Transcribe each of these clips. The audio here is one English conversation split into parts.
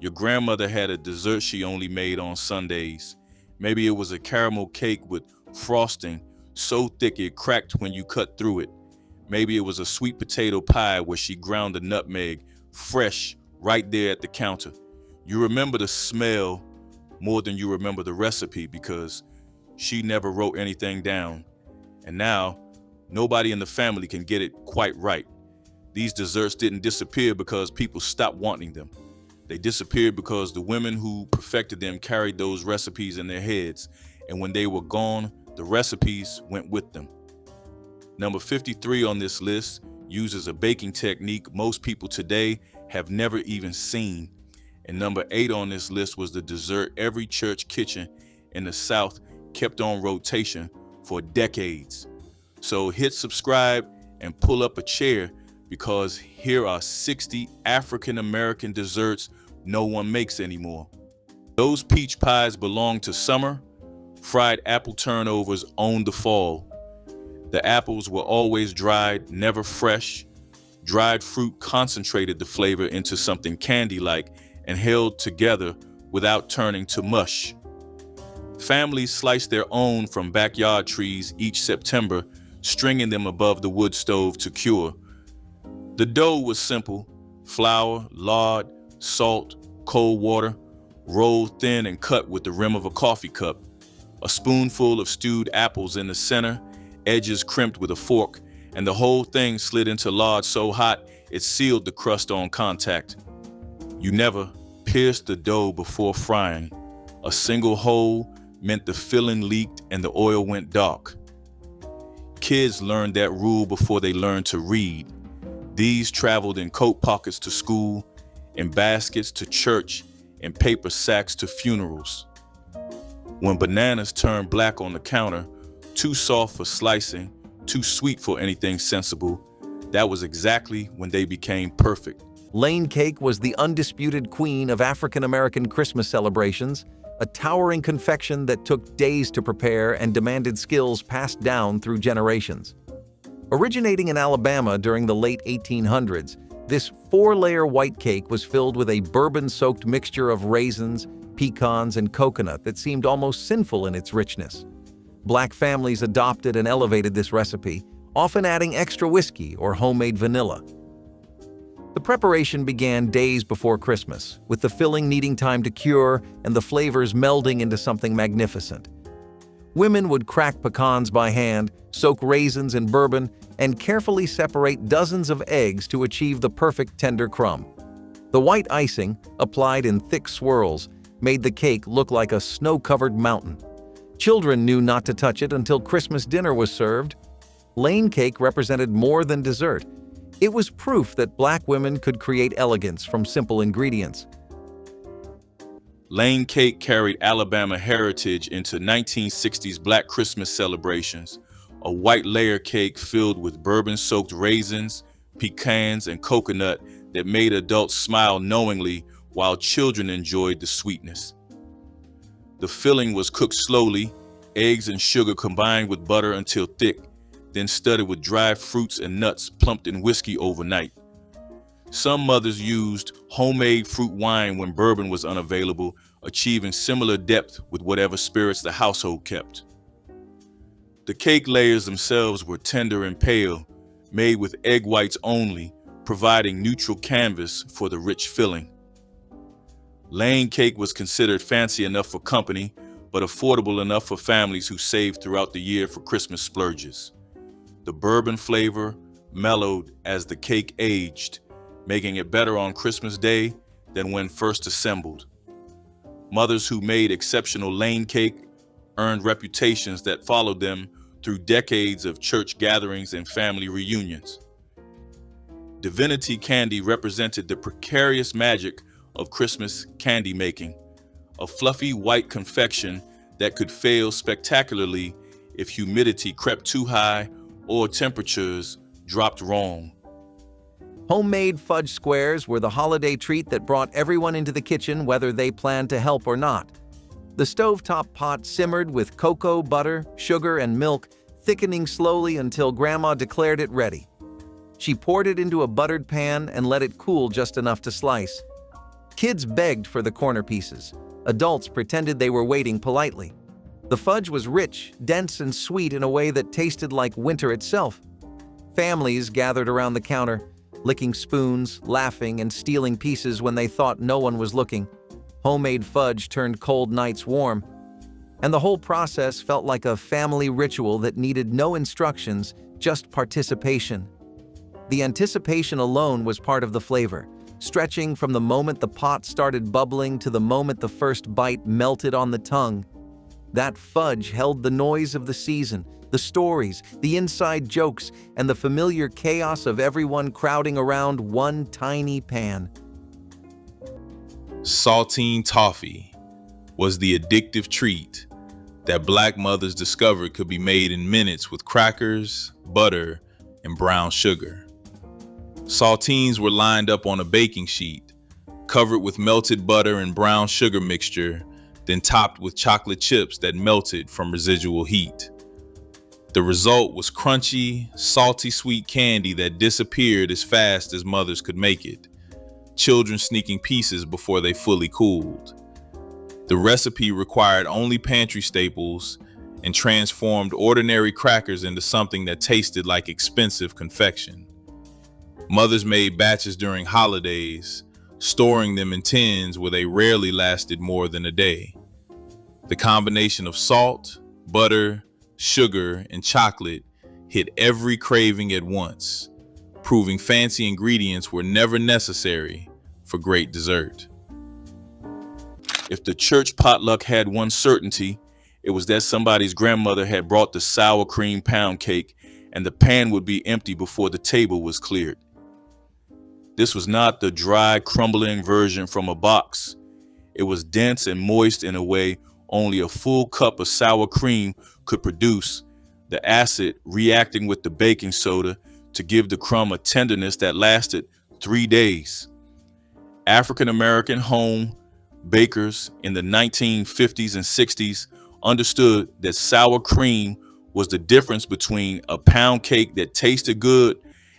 Your grandmother had a dessert she only made on Sundays. Maybe it was a caramel cake with frosting so thick it cracked when you cut through it. Maybe it was a sweet potato pie where she ground the nutmeg fresh right there at the counter. You remember the smell more than you remember the recipe because she never wrote anything down. And now, nobody in the family can get it quite right. These desserts didn't disappear because people stopped wanting them. They disappeared because the women who perfected them carried those recipes in their heads, and when they were gone, the recipes went with them. Number 53 on this list uses a baking technique most people today have never even seen. And number 8 on this list was the dessert every church kitchen in the South kept on rotation for decades. So hit subscribe and pull up a chair because here are 60 African American desserts no one makes anymore. Those peach pies belong to summer. Fried apple turnovers owned the fall. The apples were always dried, never fresh. Dried fruit concentrated the flavor into something candy-like and held together without turning to mush. Families sliced their own from backyard trees each September, stringing them above the wood stove to cure. The dough was simple: flour, lard, salt, cold water, rolled thin and cut with the rim of a coffee cup. A spoonful of stewed apples in the center, edges crimped with a fork, and the whole thing slid into lard so hot it sealed the crust on contact. You never pierced the dough before frying. A single hole meant the filling leaked and the oil went dark. Kids learned that rule before they learned to read. These traveled in coat pockets to school, in baskets to church, in paper sacks to funerals. When bananas turned black on the counter, too soft for slicing, too sweet for anything sensible, that was exactly when they became perfect. Lane cake was the undisputed queen of African American Christmas celebrations, a towering confection that took days to prepare and demanded skills passed down through generations. Originating in Alabama during the late 1800s, this 4-layer white cake was filled with a bourbon-soaked mixture of raisins, pecans, and coconut that seemed almost sinful in its richness. Black families adopted and elevated this recipe, often adding extra whiskey or homemade vanilla. The preparation began days before Christmas, with the filling needing time to cure and the flavors melding into something magnificent. Women would crack pecans by hand, soak raisins in bourbon, and carefully separate dozens of eggs to achieve the perfect tender crumb. The white icing, applied in thick swirls, made the cake look like a snow-covered mountain. Children knew not to touch it until Christmas dinner was served. Lane cake represented more than dessert. It was proof that Black women could create elegance from simple ingredients. Lane cake carried Alabama heritage into 1960s Black Christmas celebrations, a white layer cake filled with bourbon-soaked raisins, pecans, and coconut that made adults smile knowingly while children enjoyed the sweetness. The filling was cooked slowly, eggs and sugar combined with butter until thick, then studded with dried fruits and nuts plumped in whiskey overnight. Some mothers used homemade fruit wine when bourbon was unavailable, achieving similar depth with whatever spirits the household kept. The cake layers themselves were tender and pale, made with egg whites only, providing neutral canvas for the rich filling. Lane cake was considered fancy enough for company, but affordable enough for families who saved throughout the year for Christmas splurges. The bourbon flavor mellowed as the cake aged, making it better on Christmas Day than when first assembled. Mothers who made exceptional Lane cake earned reputations that followed them through decades of church gatherings and family reunions. Divinity candy represented the precarious magic of Christmas candy making, a fluffy white confection that could fail spectacularly if humidity crept too high or temperatures dropped wrong. Homemade fudge squares were the holiday treat that brought everyone into the kitchen whether they planned to help or not. The stovetop pot simmered with cocoa, butter, sugar, and milk, thickening slowly until Grandma declared it ready. She poured it into a buttered pan and let it cool just enough to slice. Kids begged for the corner pieces. Adults pretended they were waiting politely. The fudge was rich, dense, and sweet in a way that tasted like winter itself. Families gathered around the counter, licking spoons, laughing, and stealing pieces when they thought no one was looking. Homemade fudge turned cold nights warm. And the whole process felt like a family ritual that needed no instructions, just participation. The anticipation alone was part of the flavor, stretching from the moment the pot started bubbling to the moment the first bite melted on the tongue. That fudge held the noise of the season, the stories, the inside jokes, and the familiar chaos of everyone crowding around one tiny pan. Saltine toffee was the addictive treat that Black mothers discovered could be made in minutes with crackers, butter, and brown sugar. Saltines were lined up on a baking sheet, covered with melted butter and brown sugar mixture, then topped with chocolate chips that melted from residual heat. The result was crunchy, salty sweet candy that disappeared as fast as mothers could make it, children sneaking pieces before they fully cooled. The recipe required only pantry staples and transformed ordinary crackers into something that tasted like expensive confection. Mothers made batches during holidays, storing them in tins where they rarely lasted more than a day. The combination of salt, butter, sugar, and chocolate hit every craving at once, proving fancy ingredients were never necessary for great dessert. If the church potluck had one certainty, it was that somebody's grandmother had brought the sour cream pound cake, and the pan would be empty before the table was cleared. This was not the dry, crumbling version from a box. It was dense and moist in a way only a full cup of sour cream could produce, the acid reacting with the baking soda to give the crumb a tenderness that lasted 3 days. African-American home bakers in the 1950s and 60s understood that sour cream was the difference between a pound cake that tasted good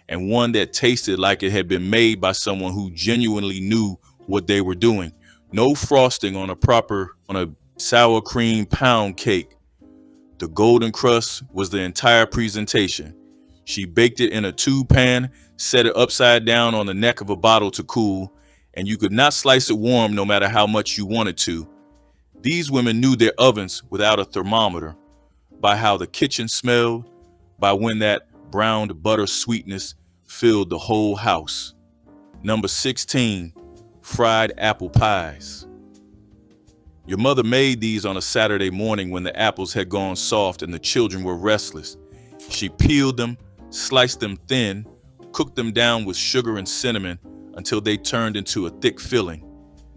and one that tasted like it had been made by someone who genuinely knew what they were doing. No frosting on a sour cream pound cake. The golden crust was the entire presentation. She baked it in a tube pan, set it upside down on the neck of a bottle to cool, and you could not slice it warm no matter how much you wanted to. These women knew their ovens without a thermometer, by how the kitchen smelled, by when that browned butter sweetness filled the whole house. Number 16, fried apple pies. Your mother made these on a Saturday morning when the apples had gone soft and the children were restless. She peeled them, sliced them thin, cooked them down with sugar and cinnamon until they turned into a thick filling.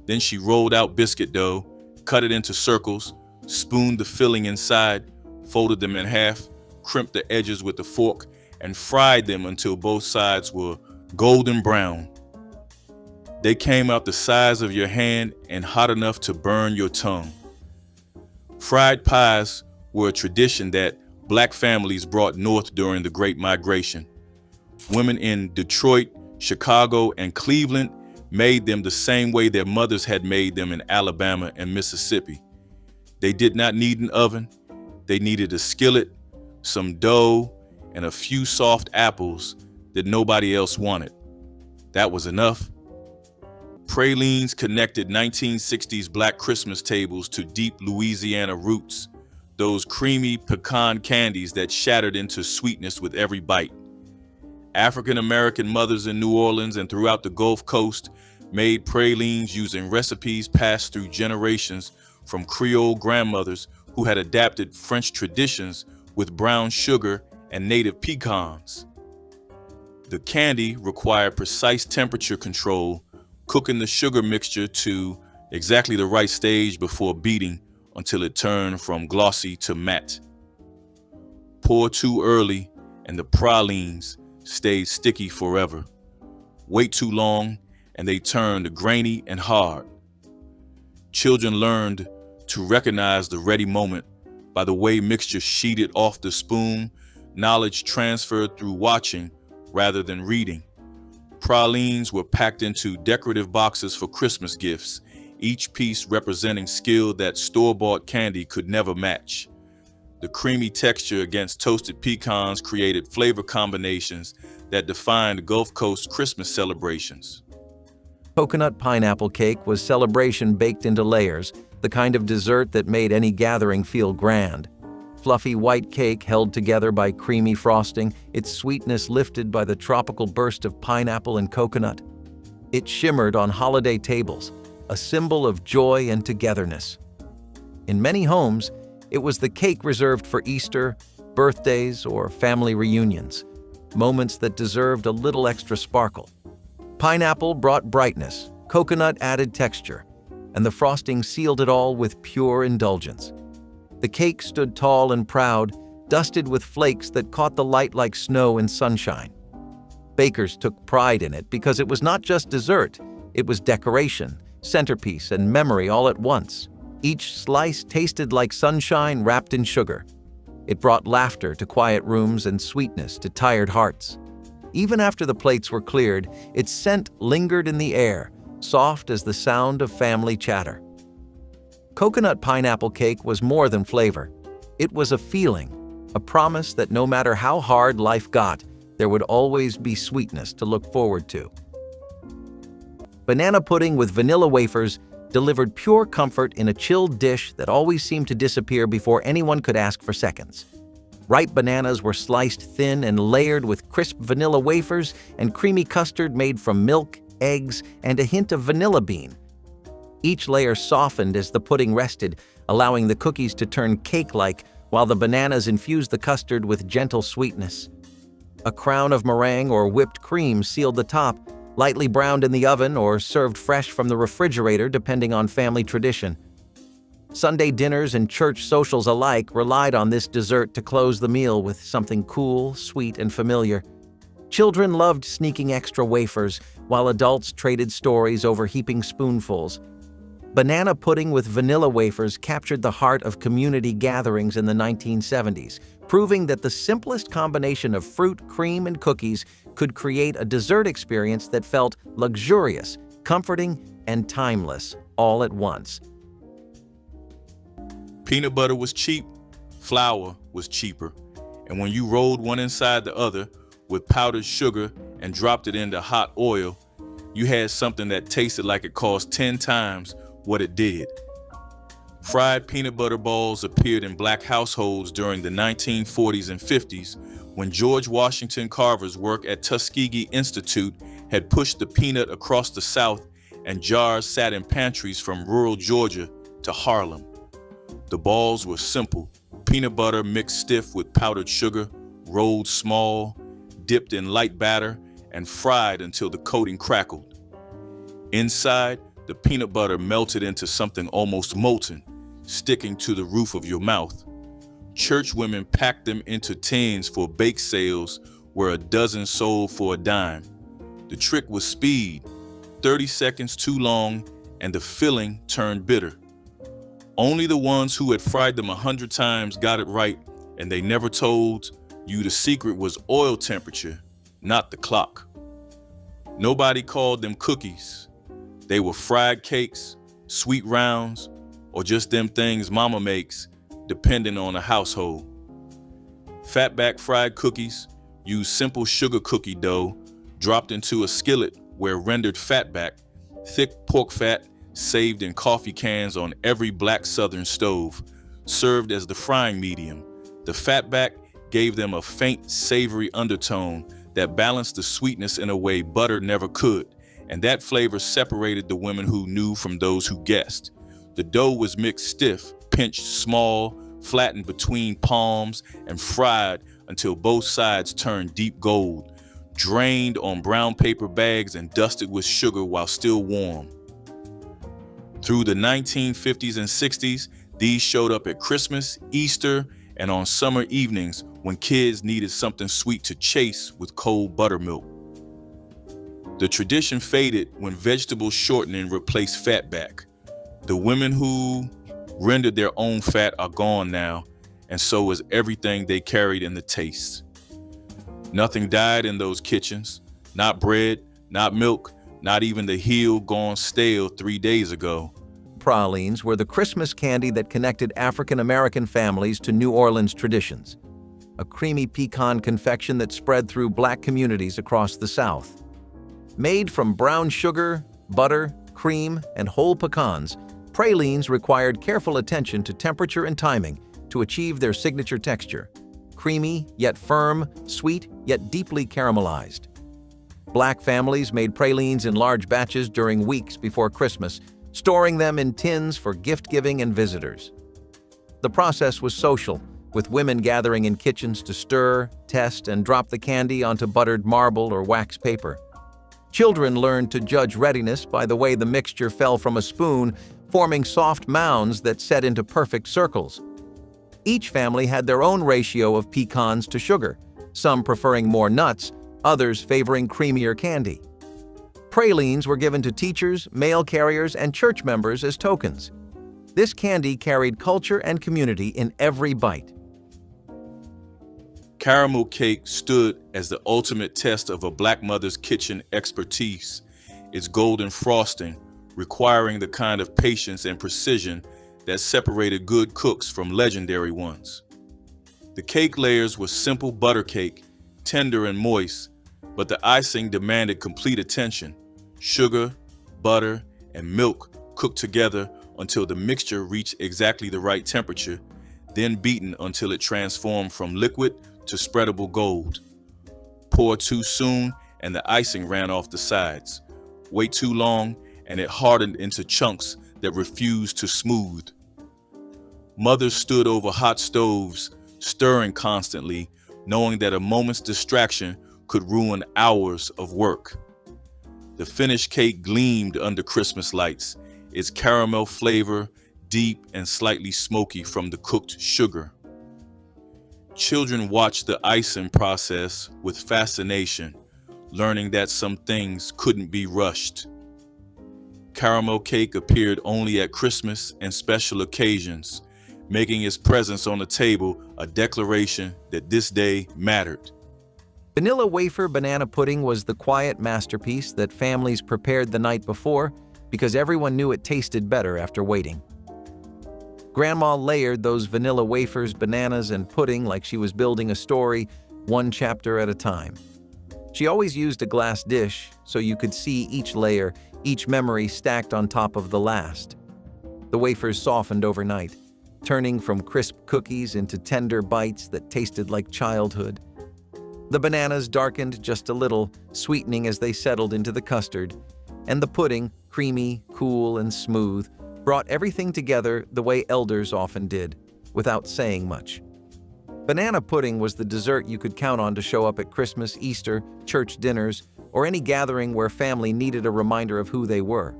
Then she rolled out biscuit dough, cut it into circles, spooned the filling inside, folded them in half, crimped the edges with a fork, and fried them until both sides were golden brown. They came out the size of your hand and hot enough to burn your tongue. Fried pies were a tradition that Black families brought north during the Great Migration. Women in Detroit, Chicago, and Cleveland made them the same way their mothers had made them in Alabama and Mississippi. They did not need an oven. They needed a skillet, some dough, and a few soft apples that nobody else wanted. That was enough. Pralines connected 1960s Black Christmas tables to deep Louisiana roots, those creamy pecan candies that shattered into sweetness with every bite. African-American mothers in New Orleans and throughout the Gulf Coast made pralines using recipes passed through generations from Creole grandmothers who had adapted French traditions with brown sugar and native pecans. The candy required precise temperature control, cooking the sugar mixture to exactly the right stage before beating until it turned from glossy to matte. Pour too early and the pralines stayed sticky forever. Wait too long and they turned grainy and hard. Children learned to recognize the ready moment by the way mixture sheeted off the spoon, knowledge transferred through watching rather than reading. Pralines were packed into decorative boxes for Christmas gifts, each piece representing skill that store-bought candy could never match. The creamy texture against toasted pecans created flavor combinations that defined Gulf Coast Christmas celebrations. Coconut pineapple cake was celebration baked into layers, the kind of dessert that made any gathering feel grand. Fluffy white cake held together by creamy frosting, its sweetness lifted by the tropical burst of pineapple and coconut. It shimmered on holiday tables, a symbol of joy and togetherness. In many homes, it was the cake reserved for Easter, birthdays, or family reunions, moments that deserved a little extra sparkle. Pineapple brought brightness, coconut added texture, and the frosting sealed it all with pure indulgence. The cake stood tall and proud, dusted with flakes that caught the light like snow in sunshine. Bakers took pride in it because it was not just dessert, it was decoration, centerpiece, and memory all at once. Each slice tasted like sunshine wrapped in sugar. It brought laughter to quiet rooms and sweetness to tired hearts. Even after the plates were cleared, its scent lingered in the air, soft as the sound of family chatter. Coconut pineapple cake was more than flavor. It was a feeling, a promise that no matter how hard life got, there would always be sweetness to look forward to. Banana pudding with vanilla wafers delivered pure comfort in a chilled dish that always seemed to disappear before anyone could ask for seconds. Ripe bananas were sliced thin and layered with crisp vanilla wafers and creamy custard made from milk, eggs, and a hint of vanilla bean. Each layer softened as the pudding rested, allowing the cookies to turn cake-like while the bananas infused the custard with gentle sweetness. A crown of meringue or whipped cream sealed the top, lightly browned in the oven or served fresh from the refrigerator depending on family tradition. Sunday dinners and church socials alike relied on this dessert to close the meal with something cool, sweet, and familiar. Children loved sneaking extra wafers, while adults traded stories over heaping spoonfuls. Banana pudding with vanilla wafers captured the heart of community gatherings in the 1970s, proving that the simplest combination of fruit, cream, and cookies could create a dessert experience that felt luxurious, comforting, and timeless all at once. Peanut butter was cheap, flour was cheaper, and when you rolled one inside the other with powdered sugar and dropped it into hot oil, you had something that tasted like it cost 10 times what it did. Fried peanut butter balls appeared in black households during the 1940s and 50s when George Washington Carver's work at Tuskegee Institute had pushed the peanut across the South, and jars sat in pantries from rural Georgia to Harlem. The balls were simple: peanut butter mixed stiff with powdered sugar, rolled small, dipped in light batter, and fried until the coating crackled. Inside, the peanut butter melted into something almost molten, sticking to the roof of your mouth. Church women packed them into tins for bake sales where a dozen sold for a dime. The trick was speed: 30 seconds too long and the filling turned bitter. Only the ones who had fried them 100 times got it right, and they never told you the secret was oil temperature, not the clock. Nobody called them cookies. They were fried cakes, sweet rounds, or just them things mama makes, depending on the household. Fatback fried cookies use simple sugar cookie dough dropped into a skillet where rendered fatback, thick pork fat saved in coffee cans on every black southern stove, served as the frying medium. The fatback gave them a faint, savory undertone that balanced the sweetness in a way butter never could, and that flavor separated the women who knew from those who guessed. The dough was mixed stiff, pinched small, flattened between palms, and fried until both sides turned deep gold, drained on brown paper bags and dusted with sugar while still warm. Through the 1950s and 60s, these showed up at Christmas, Easter, and on summer evenings when kids needed something sweet to chase with cold buttermilk. The tradition faded when vegetable shortening replaced fatback. The women who rendered their own fat are gone now, and so is everything they carried in the taste. Nothing died in those kitchens, not bread, Not milk, not even the heel gone stale 3 days ago. Pralines were the Christmas candy that connected African American families to New Orleans traditions. A creamy pecan confection that spread through Black communities across the South. Made from brown sugar, butter, cream, and whole pecans, pralines required careful attention to temperature and timing to achieve their signature texture. Creamy, yet firm, sweet, yet deeply caramelized. Black families made pralines in large batches during weeks before Christmas, storing them in tins for gift-giving and visitors. The process was social, with women gathering in kitchens to stir, test, and drop the candy onto buttered marble or wax paper. Children learned to judge readiness by the way the mixture fell from a spoon, forming soft mounds that set into perfect circles. Each family had their own ratio of pecans to sugar, some preferring more nuts, others favoring creamier candy. Pralines were given to teachers, mail carriers, and church members as tokens. This candy carried culture and community in every bite. Caramel cake stood as the ultimate test of a Black mother's kitchen expertise, its golden frosting requiring the kind of patience and precision that separated good cooks from legendary ones. The cake layers were simple butter cake, tender and moist, but the icing demanded complete attention. Sugar, butter, and milk cooked together until the mixture reached exactly the right temperature, then beaten until it transformed from liquid to spreadable gold. Pour too soon and the icing ran off the sides. Wait too long and it hardened into chunks that refused to smooth. Mothers stood over hot stoves, stirring constantly, knowing that a moment's distraction could ruin hours of work. The finished cake gleamed under Christmas lights, its caramel flavor deep and slightly smoky from the cooked sugar. Children watched the icing process with fascination, learning that some things couldn't be rushed. Caramel cake appeared only at Christmas and special occasions, making its presence on the table a declaration that this day mattered. Vanilla wafer banana pudding was the quiet masterpiece that families prepared the night before because everyone knew it tasted better after waiting. Grandma layered those vanilla wafers, bananas, and pudding like she was building a story, one chapter at a time. She always used a glass dish so you could see each layer, each memory stacked on top of the last. The wafers softened overnight, turning from crisp cookies into tender bites that tasted like childhood. The bananas darkened just a little, sweetening as they settled into the custard, and the pudding, creamy, cool, and smooth, brought everything together the way elders often did, without saying much. Banana pudding was the dessert you could count on to show up at Christmas, Easter, church dinners, or any gathering where family needed a reminder of who they were.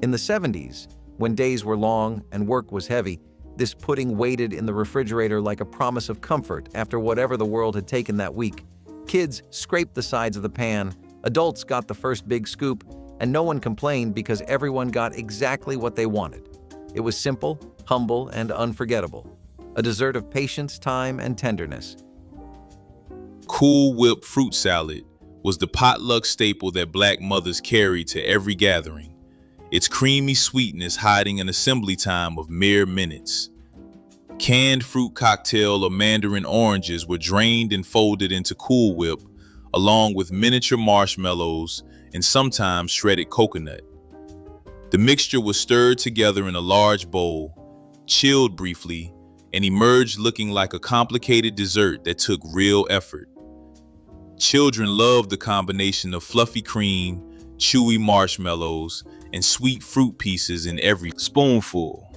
In the 70s, when days were long and work was heavy, this pudding waited in the refrigerator like a promise of comfort after whatever the world had taken that week. Kids scraped the sides of the pan, adults got the first big scoop, and no one complained because everyone got exactly what they wanted. It was simple, humble, and unforgettable. A dessert of patience, time, and tenderness. Cool Whip fruit salad was the potluck staple that Black mothers carried to every gathering, its creamy sweetness hiding an assembly time of mere minutes. Canned fruit cocktail or mandarin oranges were drained and folded into Cool Whip, along with miniature marshmallows and sometimes shredded coconut. The mixture was stirred together in a large bowl, chilled briefly, and emerged looking like a complicated dessert that took real effort. Children loved the combination of fluffy cream, chewy marshmallows, and sweet fruit pieces in every spoonful.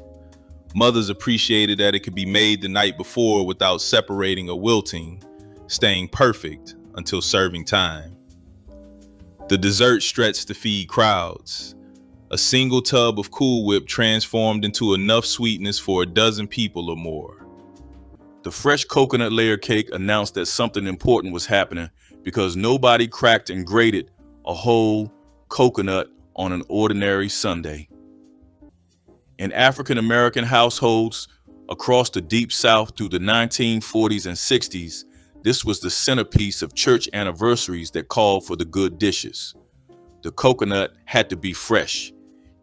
Mothers appreciated that it could be made the night before without separating or wilting, staying perfect until serving time. The dessert stretched to feed crowds. A single tub of Cool Whip transformed into enough sweetness for a dozen people or more. The fresh coconut layer cake announced that something important was happening because nobody cracked and grated a whole coconut on an ordinary Sunday. In African American households across the Deep South through the 1940s and 60s, this was the centerpiece of church anniversaries that called for the good dishes. The coconut had to be fresh.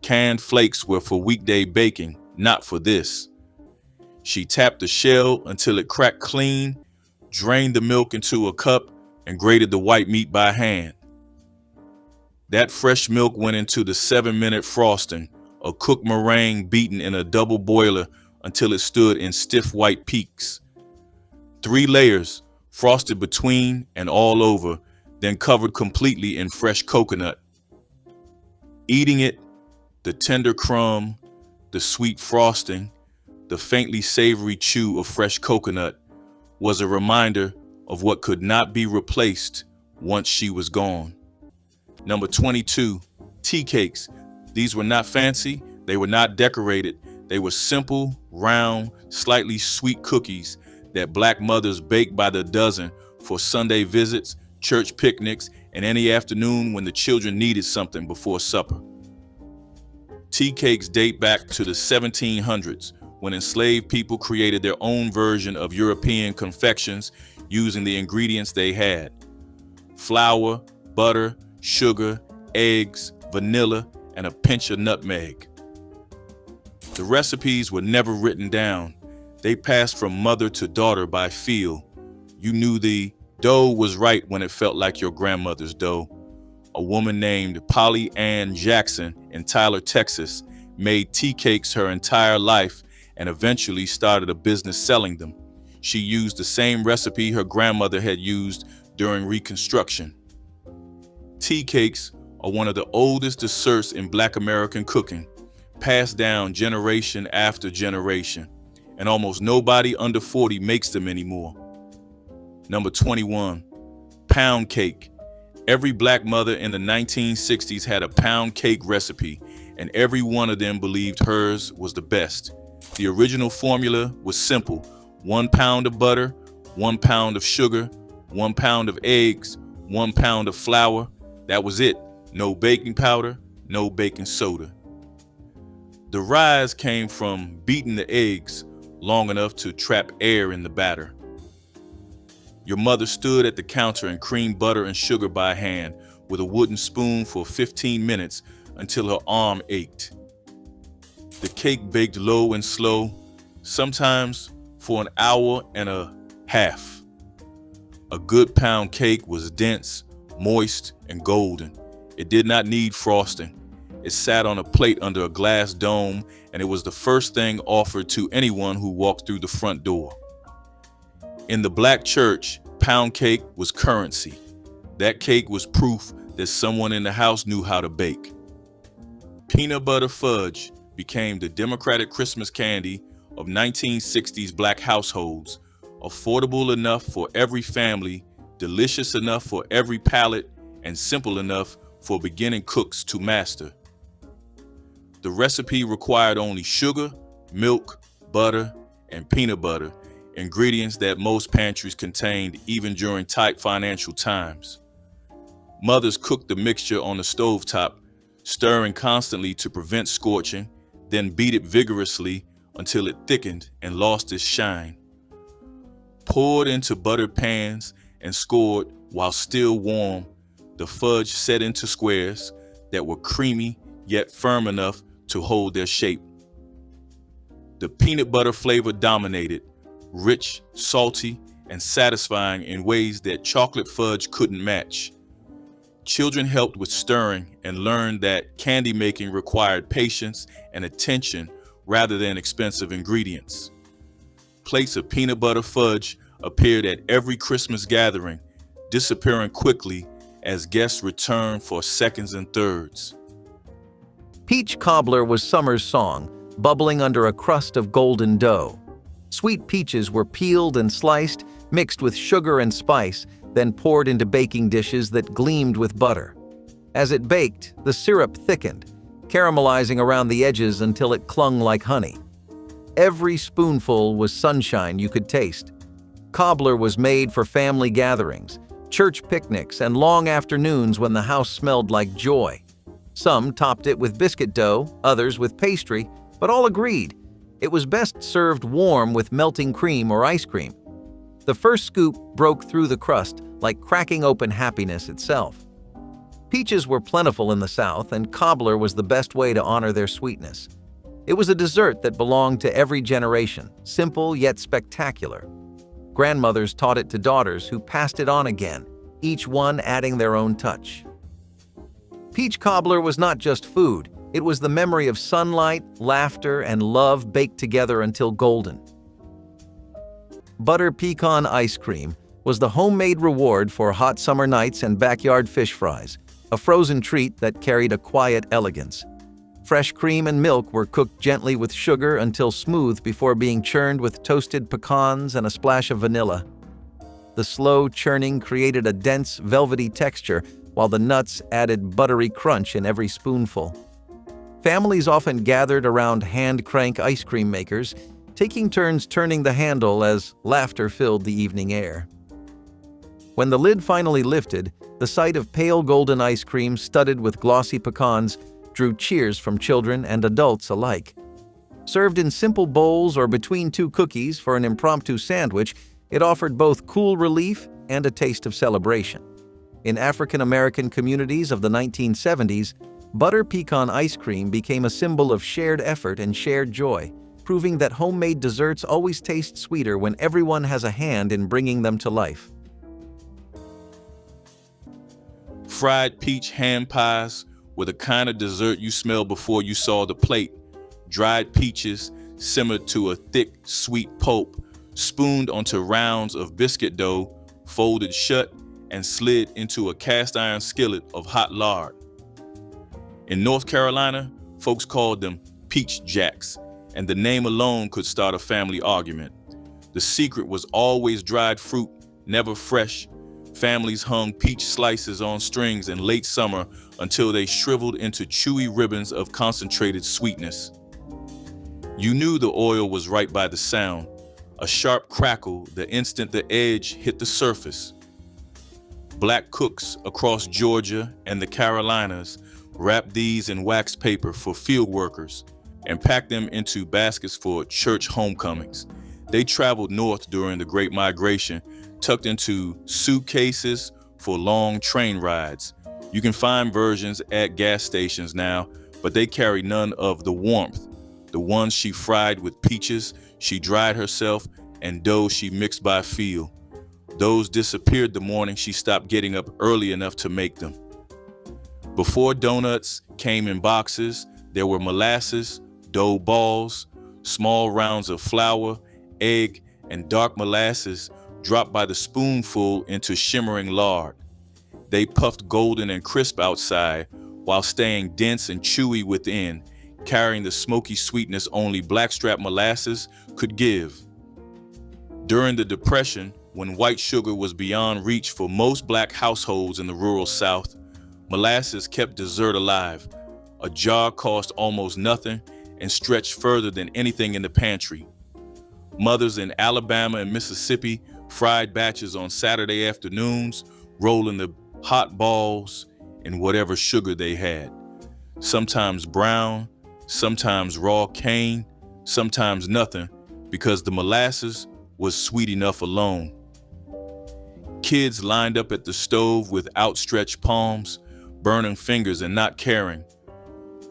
Canned flakes were for weekday baking, not for this. She tapped the shell until it cracked clean, drained the milk into a cup, and grated the white meat by hand. That fresh milk went into the 7-minute frosting, a cooked meringue beaten in a double boiler until it stood in stiff white peaks. 3 layers, frosted between and all over, then covered completely in fresh coconut. Eating it, the tender crumb, the sweet frosting, the faintly savory chew of fresh coconut was a reminder of what could not be replaced once she was gone. Number 22, tea cakes. These were not fancy, they were not decorated. They were simple, round, slightly sweet cookies that Black mothers baked by the dozen for Sunday visits, church picnics, and any afternoon when the children needed something before supper. Tea cakes date back to the 1700s, when enslaved people created their own version of European confections using the ingredients they had: flour, butter, sugar, eggs, vanilla, and a pinch of nutmeg. The recipes were never written down. They passed from mother to daughter by feel. You knew the dough was right when it felt like your grandmother's dough. A woman named Polly Ann Jackson in Tyler, Texas, made tea cakes her entire life and eventually started a business selling them. She used the same recipe her grandmother had used during Reconstruction. Tea cakes are one of the oldest desserts in Black American cooking, passed down generation after generation, and almost nobody under 40 makes them anymore. Number 21, pound cake. Every Black mother in the 1960s had a pound cake recipe, and every one of them believed hers was the best. The original formula was simple: 1 pound of butter, 1 pound of sugar, 1 pound of eggs, 1 pound of flour. That was it. No baking powder, no baking soda. The rise came from beating the eggs long enough to trap air in the batter. Your mother stood at the counter and creamed butter and sugar by hand with a wooden spoon for 15 minutes until her arm ached. The cake baked low and slow, sometimes for an hour and a half. A good pound cake was dense, moist, and golden. It did not need frosting. It sat on a plate under a glass dome, and it was the first thing offered to anyone who walked through the front door. In the Black church, pound cake was currency. That cake was proof that someone in the house knew how to bake. Peanut butter fudge became the democratic Christmas candy of 1960s Black households, affordable enough for every family, delicious enough for every palate, and simple enough for beginning cooks to master. The recipe required only sugar, milk, butter, and peanut butter, ingredients that most pantries contained even during tight financial times. Mothers cooked the mixture on the stovetop, stirring constantly to prevent scorching, then beat it vigorously until it thickened and lost its shine. Poured into buttered pans and scored while still warm, the fudge set into squares that were creamy yet firm enough to hold their shape. The peanut butter flavor dominated, rich, salty, and satisfying in ways that chocolate fudge couldn't match. Children helped with stirring and learned that candy making required patience and attention rather than expensive ingredients. Plates of peanut butter fudge appeared at every Christmas gathering, disappearing quickly as guests returned for seconds and thirds. Peach cobbler was summer's song, bubbling under a crust of golden dough. Sweet peaches were peeled and sliced, mixed with sugar and spice, then poured into baking dishes that gleamed with butter. As it baked, the syrup thickened, caramelizing around the edges until it clung like honey. Every spoonful was sunshine you could taste. Cobbler was made for family gatherings, church picnics, and long afternoons when the house smelled like joy. Some topped it with biscuit dough, others with pastry, but all agreed it was best served warm with melting cream or ice cream. The first scoop broke through the crust like cracking open happiness itself. Peaches were plentiful in the South, and cobbler was the best way to honor their sweetness. It was a dessert that belonged to every generation, simple yet spectacular. Grandmothers taught it to daughters who passed it on again, each one adding their own touch. Peach cobbler was not just food, it was the memory of sunlight, laughter, and love baked together until golden. Butter pecan ice cream was the homemade reward for hot summer nights and backyard fish fries, a frozen treat that carried a quiet elegance. Fresh cream and milk were cooked gently with sugar until smooth before being churned with toasted pecans and a splash of vanilla. The slow churning created a dense, velvety texture, while the nuts added buttery crunch in every spoonful. Families often gathered around hand-crank ice cream makers, taking turns turning the handle as laughter filled the evening air. When the lid finally lifted, the sight of pale golden ice cream studded with glossy pecans drew cheers from children and adults alike. Served in simple bowls or between two cookies for an impromptu sandwich, it offered both cool relief and a taste of celebration. In African American communities of the 1970s, butter pecan ice cream became a symbol of shared effort and shared joy, proving that homemade desserts always taste sweeter when everyone has a hand in bringing them to life. Fried peach ham pies were the kind of dessert you smelled before you saw the plate. Dried peaches simmered to a thick, sweet pulp, spooned onto rounds of biscuit dough, folded shut, and slid into a cast iron skillet of hot lard. In North Carolina, folks called them peach jacks, and the name alone could start a family argument. The secret was always dried fruit, never fresh. Families hung peach slices on strings in late summer until they shriveled into chewy ribbons of concentrated sweetness. You knew the oil was right by the sound, a sharp crackle the instant the edge hit the surface. Black cooks across Georgia and the Carolinas wrapped these in wax paper for field workers and packed them into baskets for church homecomings. They traveled north during the Great Migration, tucked into suitcases for long train rides. You can find versions at gas stations now, but they carry none of the warmth. The ones she fried with peaches she dried herself and dough she mixed by feel. Those disappeared the morning she stopped getting up early enough to make them. Before donuts came in boxes, there were molasses, dough balls, small rounds of flour, egg, and dark molasses dropped by the spoonful into shimmering lard. They puffed golden and crisp outside while staying dense and chewy within, carrying the smoky sweetness only blackstrap molasses could give. During the Depression, when white sugar was beyond reach for most black households in the rural South, molasses kept dessert alive. A jar cost almost nothing and stretched further than anything in the pantry. Mothers in Alabama and Mississippi fried batches on Saturday afternoons, rolling the hot balls in whatever sugar they had. Sometimes brown, sometimes raw cane, sometimes nothing, because the molasses was sweet enough alone. Kids lined up at the stove with outstretched palms, burning fingers and not caring.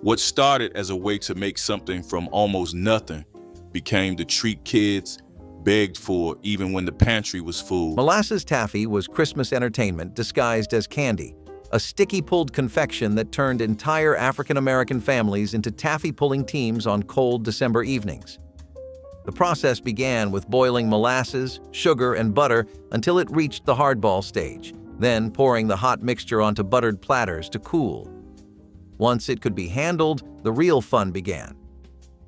What started as a way to make something from almost nothing became the treat kids begged for even when the pantry was full. Molasses taffy was Christmas entertainment disguised as candy, a sticky-pulled confection that turned entire African-American families into taffy-pulling teams on cold December evenings. The process began with boiling molasses, sugar, and butter until it reached the hardball stage, then pouring the hot mixture onto buttered platters to cool. Once it could be handled, the real fun began.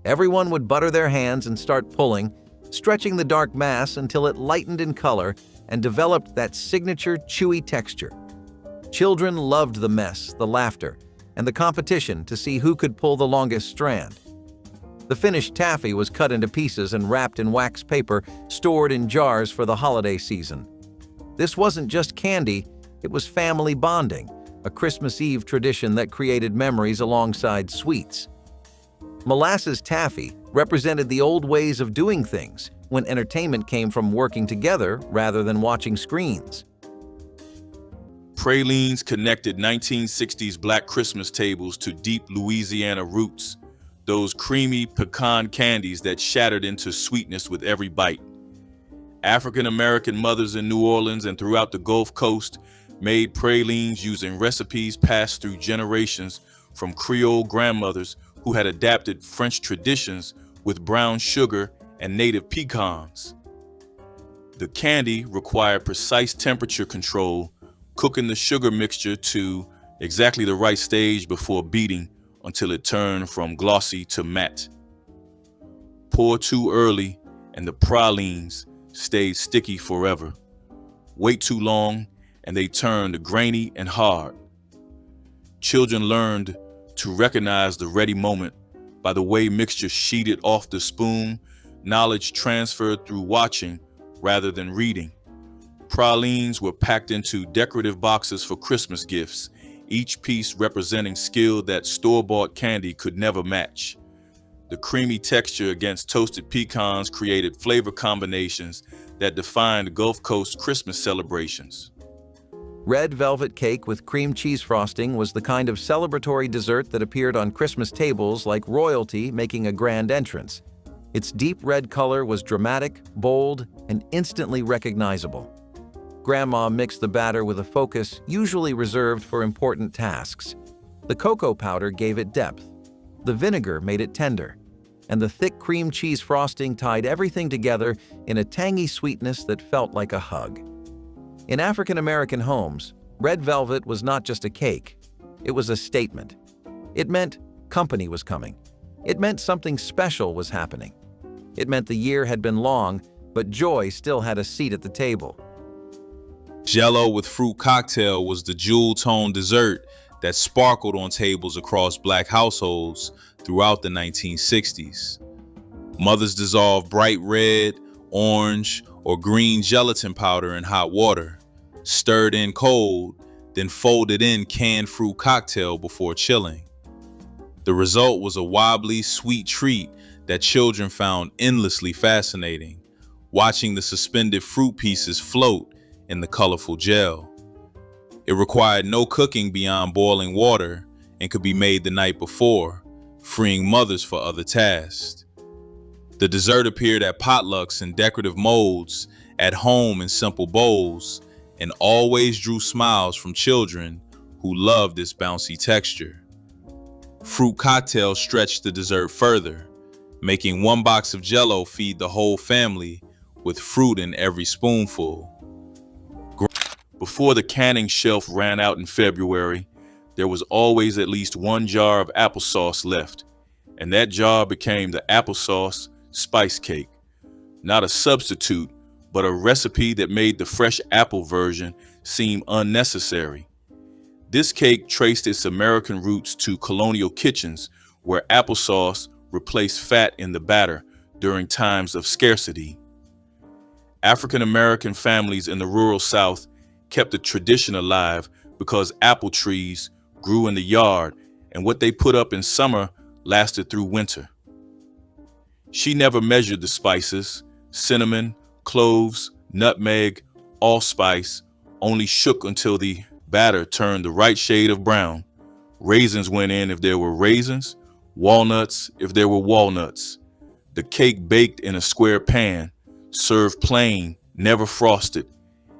Everyone would butter their hands and start pulling, stretching the dark mass until it lightened in color and developed that signature chewy texture. Children loved the mess, the laughter, and the competition to see who could pull the longest strand. The finished taffy was cut into pieces and wrapped in wax paper, stored in jars for the holiday season. This wasn't just candy, it was family bonding, a Christmas Eve tradition that created memories alongside sweets. Molasses taffy represented the old ways of doing things, when entertainment came from working together rather than watching screens. Pralines connected 1960s Black Christmas tables to deep Louisiana roots, those creamy pecan candies that shattered into sweetness with every bite. African-American mothers in New Orleans and throughout the Gulf Coast made pralines using recipes passed through generations from Creole grandmothers who had adapted French traditions with brown sugar and native pecans. The candy required precise temperature control, cooking the sugar mixture to exactly the right stage before beating until it turned from glossy to matte. Pour too early and the pralines stayed sticky forever. Wait too long and they turned grainy and hard. Children learned to recognize the ready moment by the way mixture sheeted off the spoon, knowledge transferred through watching rather than reading. Pralines were packed into decorative boxes for Christmas gifts, each piece representing skill that store-bought candy could never match. The creamy texture against toasted pecans created flavor combinations that defined Gulf Coast Christmas celebrations. Red velvet cake with cream cheese frosting was the kind of celebratory dessert that appeared on Christmas tables like royalty making a grand entrance. Its deep red color was dramatic, bold, and instantly recognizable. Grandma mixed the batter with a focus usually reserved for important tasks. The cocoa powder gave it depth. The vinegar made it tender. And the thick cream cheese frosting tied everything together in a tangy sweetness that felt like a hug. In African-American homes, red velvet was not just a cake. It was a statement. It meant company was coming. It meant something special was happening. It meant the year had been long, but joy still had a seat at the table. Jell-O with fruit cocktail was the jewel-toned dessert that sparkled on tables across Black households throughout the 1960s. Mothers dissolved bright red, orange, or green gelatin powder in hot water, stirred in cold, then folded in canned fruit cocktail before chilling. The result was a wobbly, sweet treat that children found endlessly fascinating, watching the suspended fruit pieces float in the colorful gel. It required no cooking beyond boiling water and could be made the night before, freeing mothers for other tasks. The dessert appeared at potlucks in decorative molds, at home in simple bowls, and always drew smiles from children who loved its bouncy texture. Fruit cocktails stretched the dessert further, making one box of Jell-O feed the whole family with fruit in every spoonful. Before the canning shelf ran out in February, there was always at least one jar of applesauce left, and that jar became the applesauce spice cake. Not a substitute, but a recipe that made the fresh apple version seem unnecessary. This cake traced its American roots to colonial kitchens where applesauce replaced fat in the batter during times of scarcity. African-American families in the rural South kept the tradition alive because apple trees grew in the yard and what they put up in summer lasted through winter. She never measured the spices, cinnamon, cloves, nutmeg, allspice, only shook until the batter turned the right shade of brown. Raisins went in if there were raisins, walnuts if there were walnuts. The cake baked in a square pan, served plain, never frosted.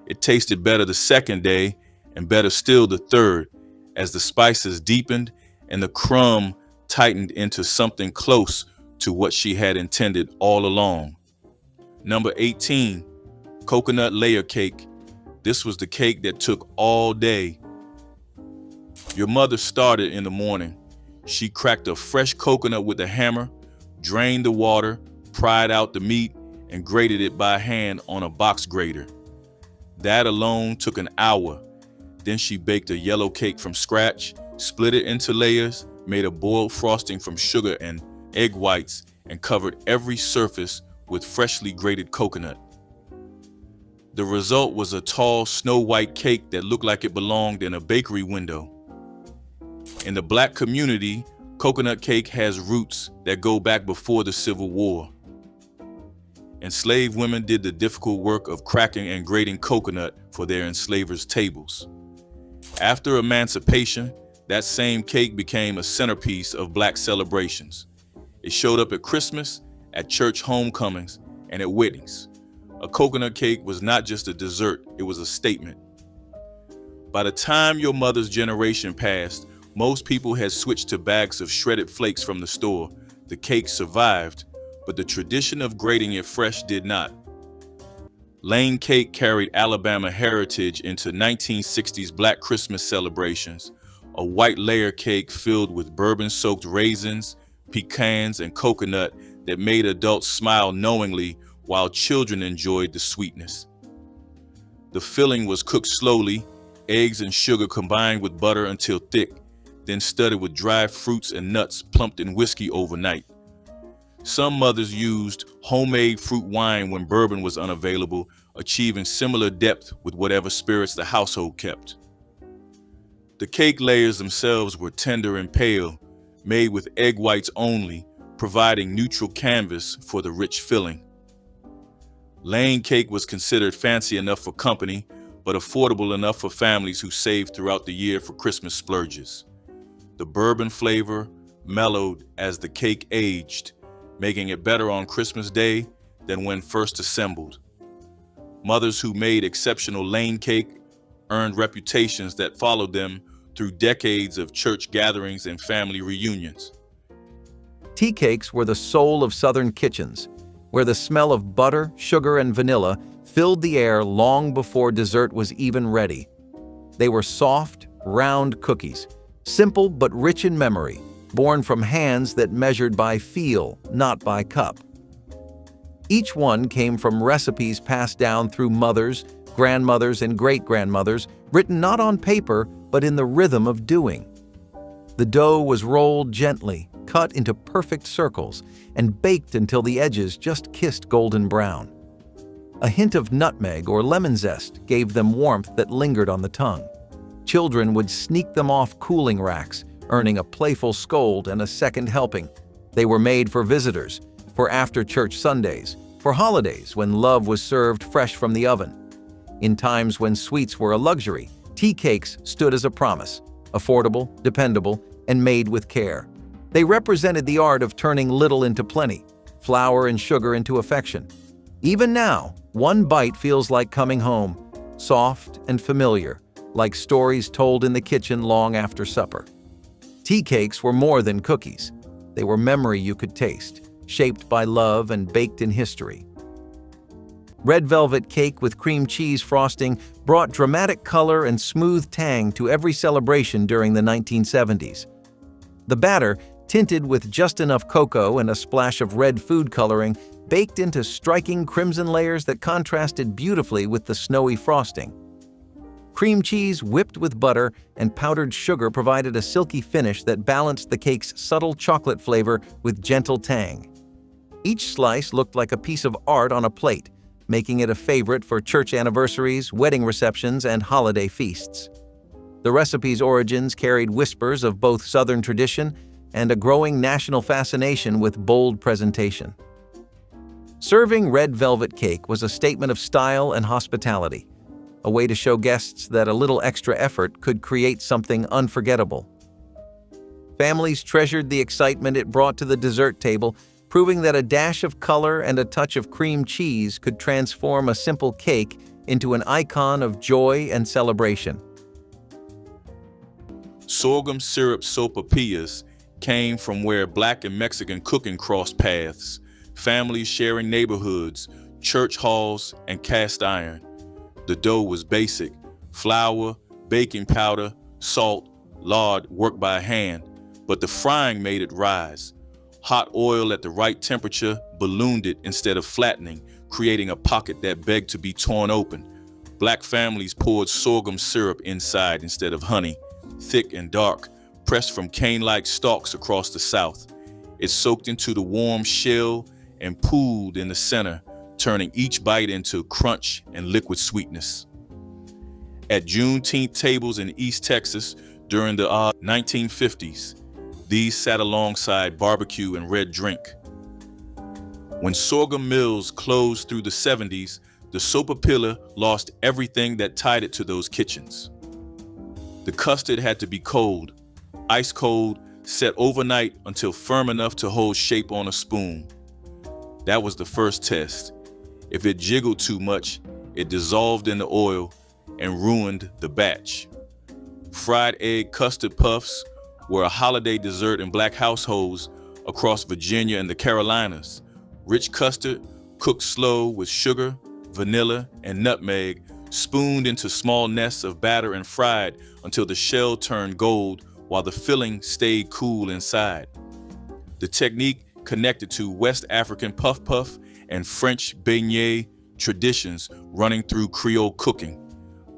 It tasted better the second day and better still the third as the spices deepened and the crumb tightened into something close to what she had intended all along. Number 18, coconut layer cake. This was the cake that took all day. Your mother started in the morning. She cracked a fresh coconut with a hammer, drained the water, pried out the meat, and grated it by hand on a box grater. That alone took an hour. Then she baked a yellow cake from scratch, split it into layers, made a boiled frosting from sugar and egg whites, and covered every surface with freshly grated coconut. The result was a tall, snow-white cake that looked like it belonged in a bakery window. In the Black community, coconut cake has roots that go back before the Civil War. Enslaved women did the difficult work of cracking and grating coconut for their enslavers' tables. After emancipation, that same cake became a centerpiece of Black celebrations. It showed up at Christmas, at church homecomings, and at weddings. A coconut cake was not just a dessert, it was a statement. By the time your mother's generation passed, most people had switched to bags of shredded flakes from the store. The cake survived, but the tradition of grating it fresh did not. Lane cake carried Alabama heritage into 1960s Black Christmas celebrations, a white layer cake filled with bourbon-soaked raisins, pecans, and coconut that made adults smile knowingly while children enjoyed the sweetness. The filling was cooked slowly, eggs and sugar combined with butter until thick, then studded with dry fruits and nuts plumped in whiskey overnight. Some mothers used homemade fruit wine when bourbon was unavailable, achieving similar depth with whatever spirits the household kept. The cake layers themselves were tender and pale, made with egg whites only, providing neutral canvas for the rich filling. Lane cake was considered fancy enough for company, but affordable enough for families who saved throughout the year for Christmas splurges. The bourbon flavor mellowed as the cake aged, making it better on Christmas Day than when first assembled. Mothers who made exceptional Lane cake earned reputations that followed them through decades of church gatherings and family reunions. Tea cakes were the soul of Southern kitchens, where the smell of butter, sugar, and vanilla filled the air long before dessert was even ready. They were soft, round cookies, simple but rich in memory, born from hands that measured by feel, not by cup. Each one came from recipes passed down through mothers, grandmothers, and great-grandmothers, written not on paper, but in the rhythm of doing. The dough was rolled gently, cut into perfect circles, and baked until the edges just kissed golden brown. A hint of nutmeg or lemon zest gave them warmth that lingered on the tongue. Children would sneak them off cooling racks, earning a playful scold and a second helping. They were made for visitors, for after-church Sundays, for holidays when love was served fresh from the oven. In times when sweets were a luxury, tea cakes stood as a promise, affordable, dependable, and made with care. They represented the art of turning little into plenty, flour and sugar into affection. Even now, one bite feels like coming home, soft and familiar, like stories told in the kitchen long after supper. Tea cakes were more than cookies. They were memory you could taste, shaped by love and baked in history. Red velvet cake with cream cheese frosting brought dramatic color and smooth tang to every celebration during the 1970s. The batter, tinted with just enough cocoa and a splash of red food coloring, baked into striking crimson layers that contrasted beautifully with the snowy frosting. Cream cheese whipped with butter and powdered sugar provided a silky finish that balanced the cake's subtle chocolate flavor with gentle tang. Each slice looked like a piece of art on a plate, making it a favorite for church anniversaries, wedding receptions, and holiday feasts. The recipe's origins carried whispers of both Southern tradition and a growing national fascination with bold presentation. Serving red velvet cake was a statement of style and hospitality, a way to show guests that a little extra effort could create something unforgettable. Families treasured the excitement it brought to the dessert table, proving that a dash of color and a touch of cream cheese could transform a simple cake into an icon of joy and celebration. Sorghum syrup sopapillas came from where Black and Mexican cooking crossed paths, families sharing neighborhoods, church halls, and cast iron. The dough was basic: flour, baking powder, salt, lard worked by hand, but the frying made it rise. Hot oil at the right temperature ballooned it instead of flattening, creating a pocket that begged to be torn open. Black families poured sorghum syrup inside instead of honey, thick and dark, pressed from cane-like stalks across the South. It soaked into the warm shell and pooled in the center, turning each bite into crunch and liquid sweetness. At Juneteenth tables in East Texas during the 1950s, these sat alongside barbecue and red drink. When sorghum mills closed through the 70s, the sopapilla lost everything that tied it to those kitchens. The custard had to be cold, ice cold, set overnight until firm enough to hold shape on a spoon. That was the first test. If it jiggled too much, it dissolved in the oil and ruined the batch. Fried egg custard puffs were a holiday dessert in black households across Virginia and the Carolinas. Rich custard, cooked slow with sugar, vanilla, and nutmeg, spooned into small nests of batter and fried until the shell turned gold while the filling stayed cool inside. The technique connected to West African puff puff and French beignet traditions running through Creole cooking.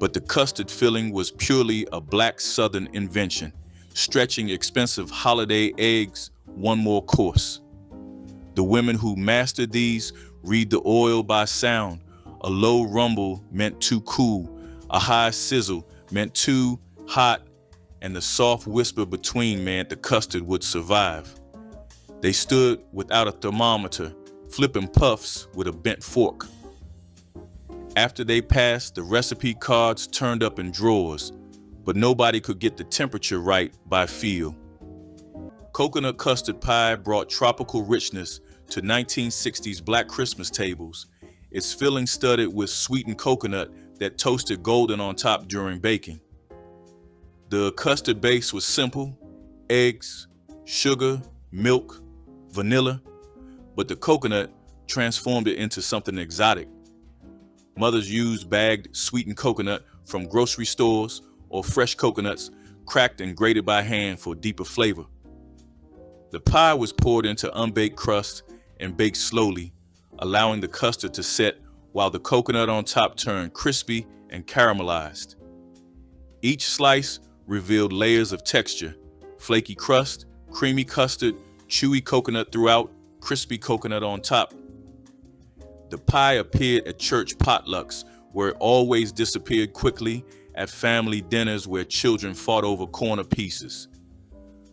But the custard filling was purely a black Southern invention, stretching expensive holiday eggs one more course. The women who mastered these read the oil by sound. A low rumble meant too cool, a high sizzle meant too hot, and the soft whisper between meant the custard would survive. They stood without a thermometer, flipping puffs with a bent fork. After they passed, the recipe cards turned up in drawers, but nobody could get the temperature right by feel. Coconut custard pie brought tropical richness to 1960s Black Christmas tables, its filling studded with sweetened coconut that toasted golden on top during baking. The custard base was simple: eggs, sugar, milk, vanilla, but the coconut transformed it into something exotic. Mothers used bagged sweetened coconut from grocery stores or fresh coconuts cracked and grated by hand for deeper flavor. The pie was poured into unbaked crust and baked slowly, allowing the custard to set while the coconut on top turned crispy and caramelized. Each slice revealed layers of texture: flaky crust, creamy custard, chewy coconut throughout, crispy coconut on top. The pie appeared at church potlucks, where it always disappeared quickly, at family dinners where children fought over corner pieces.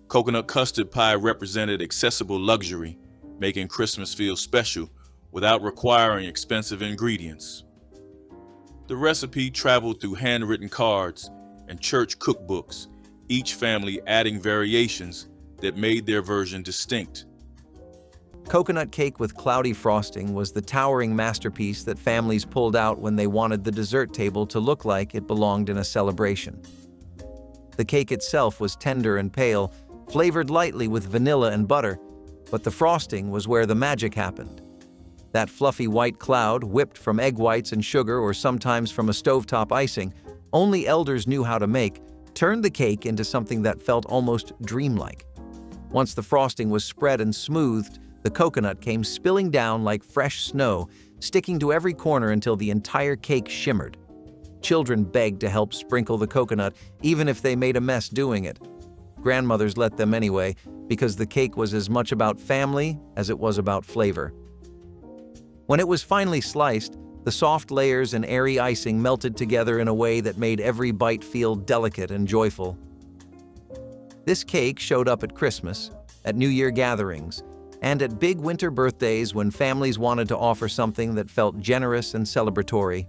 Coconut custard pie represented accessible luxury, making Christmas feel special without requiring expensive ingredients. The recipe traveled through handwritten cards and church cookbooks, each family adding variations that made their version distinct. Coconut cake with cloudy frosting was the towering masterpiece that families pulled out when they wanted the dessert table to look like it belonged in a celebration. The cake itself was tender and pale, flavored lightly with vanilla and butter, but the frosting was where the magic happened. That fluffy white cloud, whipped from egg whites and sugar or sometimes from a stovetop icing, only elders knew how to make, turned the cake into something that felt almost dreamlike. Once the frosting was spread and smoothed, the coconut came spilling down like fresh snow, sticking to every corner until the entire cake shimmered. Children begged to help sprinkle the coconut, even if they made a mess doing it. Grandmothers let them anyway, because the cake was as much about family as it was about flavor. When it was finally sliced, the soft layers and airy icing melted together in a way that made every bite feel delicate and joyful. This cake showed up at Christmas, at New Year gatherings, and at big winter birthdays when families wanted to offer something that felt generous and celebratory.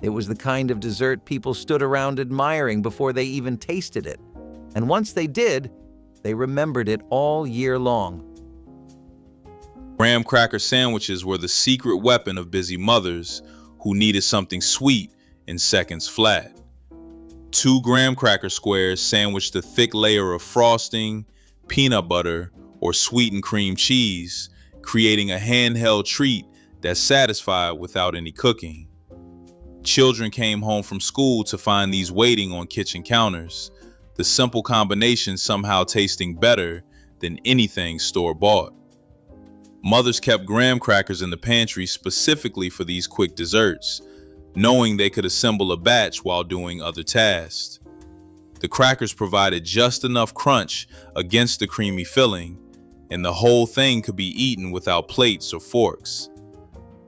It was the kind of dessert people stood around admiring before they even tasted it. And once they did, they remembered it all year long. Graham cracker sandwiches were the secret weapon of busy mothers who needed something sweet in seconds flat. 2 graham cracker squares sandwiched a thick layer of frosting, peanut butter, or sweetened cream cheese, creating a handheld treat that satisfied without any cooking. Children came home from school to find these waiting on kitchen counters, the simple combination somehow tasting better than anything store-bought. Mothers kept graham crackers in the pantry specifically for these quick desserts, knowing they could assemble a batch while doing other tasks. The crackers provided just enough crunch against the creamy filling, and the whole thing could be eaten without plates or forks.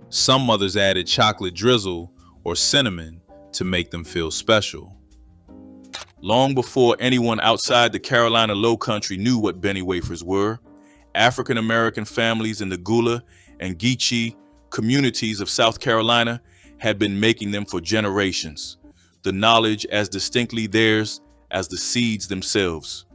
Some mothers added chocolate drizzle or cinnamon to make them feel special. Long before anyone outside the Carolina Lowcountry knew what Benny wafers were, African American families in the Gula and Geechee communities of South Carolina had been making them for generations, the knowledge as distinctly theirs as the seeds themselves.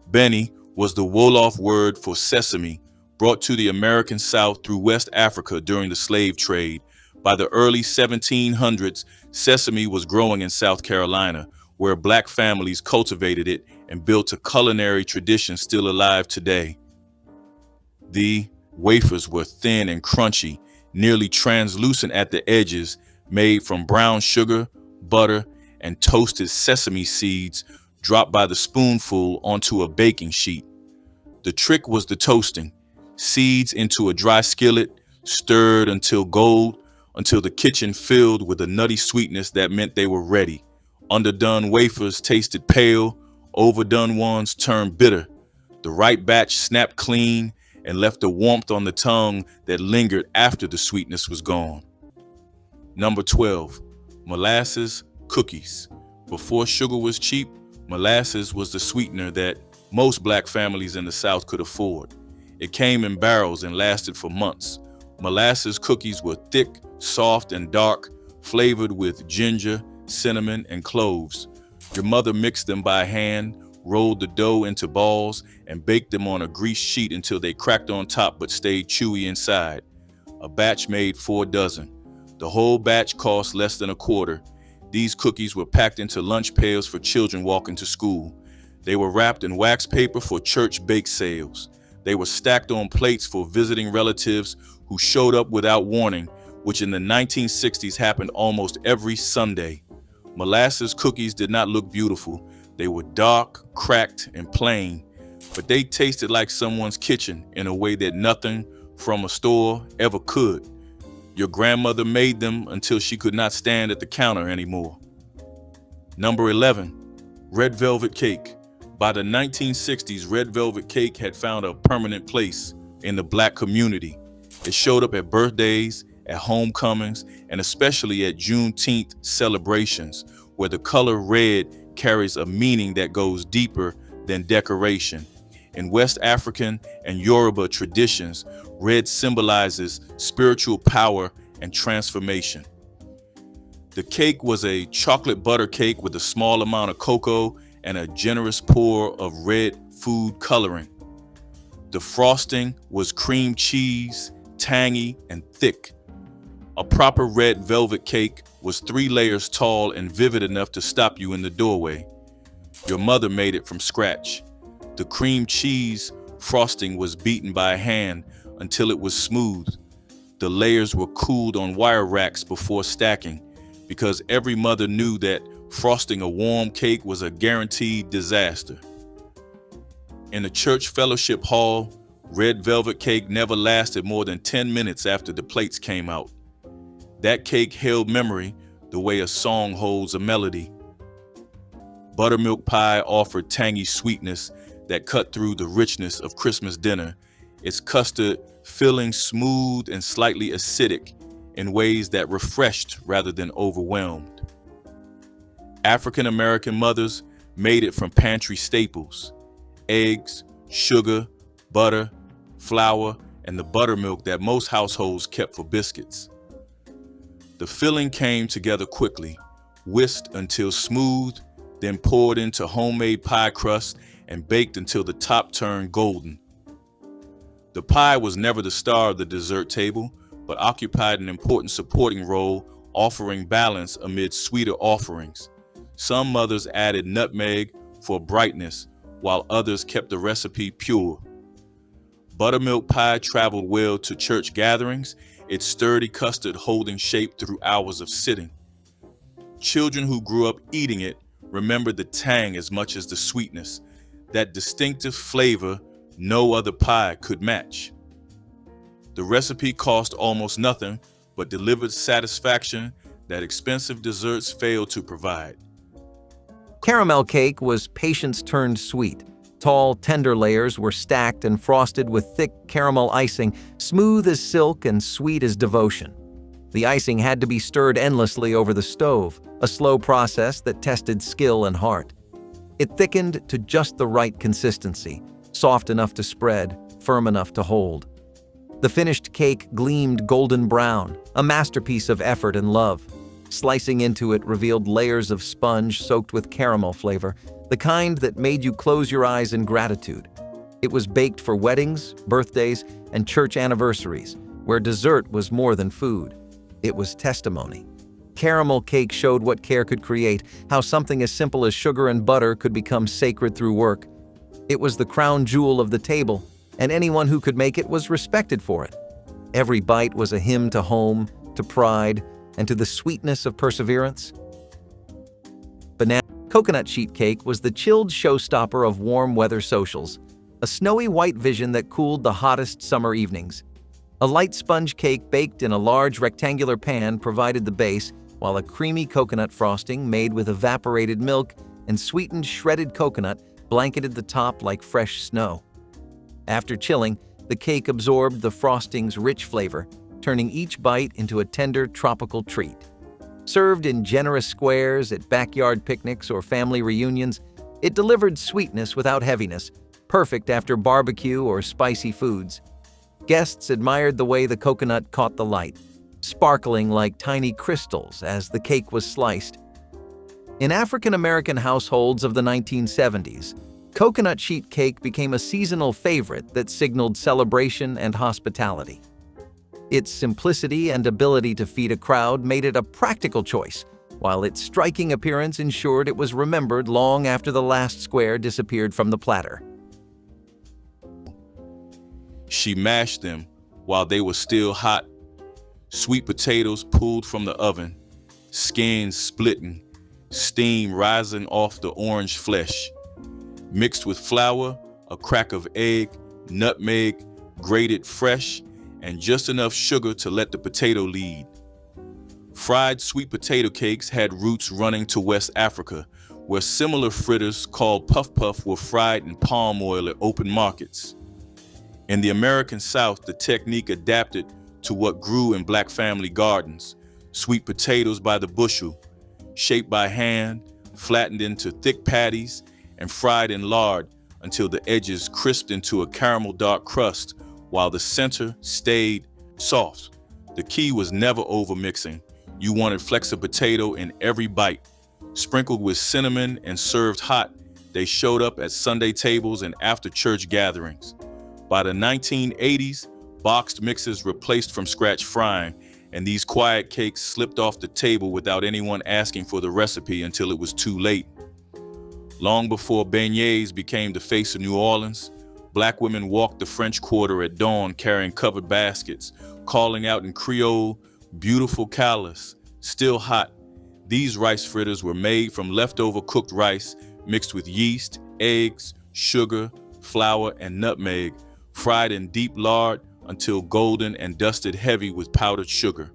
Beni was the Wolof word for sesame, brought to the American South through West Africa during the slave trade. By the early 1700s, sesame was growing in South Carolina, where black families cultivated it and built a culinary tradition still alive today. The wafers were thin and crunchy, nearly translucent at the edges, made from brown sugar, butter, and toasted sesame seeds dropped by the spoonful onto a baking sheet. The trick was the toasting. Seeds into a dry skillet, stirred until gold, until the kitchen filled with a nutty sweetness that meant they were ready. Underdone wafers tasted pale, overdone ones turned bitter. The right batch snapped clean and left a warmth on the tongue that lingered after the sweetness was gone. Number 12, molasses cookies. Before sugar was cheap, molasses was the sweetener that most black families in the South could afford. It came in barrels and lasted for months. Molasses cookies were thick, soft, and dark, flavored with ginger, cinnamon, and cloves. Your mother mixed them by hand, rolled the dough into balls, and baked them on a greased sheet until they cracked on top but stayed chewy inside. A batch made 4 dozen. The whole batch cost less than a quarter. These cookies were packed into lunch pails for children walking to school. They were wrapped in wax paper for church bake sales. They were stacked on plates for visiting relatives who showed up without warning, which in the 1960s happened almost every Sunday. Molasses cookies did not look beautiful. They were dark, cracked, and plain, but they tasted like someone's kitchen in a way that nothing from a store ever could. Your grandmother made them until she could not stand at the counter anymore. Number 11, red velvet cake. By the 1960s, red velvet cake had found a permanent place in the black community. It showed up at birthdays, at homecomings, and especially at Juneteenth celebrations, where the color red carries a meaning that goes deeper than decoration. In West African and Yoruba traditions, red symbolizes spiritual power and transformation. The cake was a chocolate butter cake with a small amount of cocoa and a generous pour of red food coloring. The frosting was cream cheese, tangy and thick. A proper red velvet cake was 3 layers tall and vivid enough to stop you in the doorway. Your mother made it from scratch. The cream cheese frosting was beaten by hand until it was smooth. The layers were cooled on wire racks before stacking, because every mother knew that frosting a warm cake was a guaranteed disaster. In a church fellowship hall, red velvet cake never lasted more than 10 minutes after the plates came out. That cake held memory the way a song holds a melody. Buttermilk pie offered tangy sweetness that cut through the richness of Christmas dinner, its custard filling smooth and slightly acidic in ways that refreshed rather than overwhelmed. African American mothers made it from pantry staples: eggs, sugar, butter, flour, and the buttermilk that most households kept for biscuits. The filling came together quickly, whisked until smooth, then poured into homemade pie crust and baked until the top turned golden. The pie was never the star of the dessert table, but occupied an important supporting role, offering balance amid sweeter offerings. Some mothers added nutmeg for brightness, while others kept the recipe pure. Buttermilk pie traveled well to church gatherings, its sturdy custard holding shape through hours of sitting. Children who grew up eating it remembered the tang as much as the sweetness, that distinctive flavor no other pie could match. The recipe cost almost nothing, but delivered satisfaction that expensive desserts failed to provide. Caramel cake was patience turned sweet. Tall, tender layers were stacked and frosted with thick caramel icing, smooth as silk and sweet as devotion. The icing had to be stirred endlessly over the stove, a slow process that tested skill and heart. It thickened to just the right consistency, soft enough to spread, firm enough to hold. The finished cake gleamed golden brown, a masterpiece of effort and love. Slicing into it revealed layers of sponge soaked with caramel flavor, the kind that made you close your eyes in gratitude. It was baked for weddings, birthdays, and church anniversaries, where dessert was more than food. It was testimony. Caramel cake showed what care could create, how something as simple as sugar and butter could become sacred through work. It was the crown jewel of the table, and anyone who could make it was respected for it. Every bite was a hymn to home, to pride, and to the sweetness of perseverance. Banana coconut sheet cake was the chilled showstopper of warm weather socials, a snowy white vision that cooled the hottest summer evenings. A light sponge cake baked in a large rectangular pan provided the base, while a creamy coconut frosting made with evaporated milk and sweetened shredded coconut blanketed the top like fresh snow. After chilling, the cake absorbed the frosting's rich flavor, turning each bite into a tender tropical treat. Served in generous squares at backyard picnics or family reunions, it delivered sweetness without heaviness, perfect after barbecue or spicy foods. Guests admired the way the coconut caught the light, sparkling like tiny crystals as the cake was sliced. In African American households of the 1970s, coconut sheet cake became a seasonal favorite that signaled celebration and hospitality. Its simplicity and ability to feed a crowd made it a practical choice, while its striking appearance ensured it was remembered long after the last square disappeared from the platter. She mashed them while they were still hot. Sweet potatoes pulled from the oven, skins splitting, steam rising off the orange flesh. Mixed with flour, a crack of egg, nutmeg, grated fresh, and just enough sugar to let the potato lead. Fried sweet potato cakes had roots running to West Africa, where similar fritters called puff-puff were fried in palm oil at open markets. In the American South, the technique adapted to what grew in black family gardens: sweet potatoes by the bushel, shaped by hand, flattened into thick patties, and fried in lard until the edges crisped into a caramel dark crust, while the center stayed soft. The key was never over-mixing. You wanted flexed potato in every bite. Sprinkled with cinnamon and served hot, they showed up at Sunday tables and after church gatherings. By the 1980s, boxed mixes replaced from scratch frying, and these quiet cakes slipped off the table without anyone asking for the recipe until it was too late. Long before beignets became the face of New Orleans, black women walked the French Quarter at dawn carrying covered baskets, calling out in Creole, "Beautiful callus," still hot. These rice fritters were made from leftover cooked rice mixed with yeast, eggs, sugar, flour, and nutmeg, fried in deep lard until golden and dusted heavy with powdered sugar.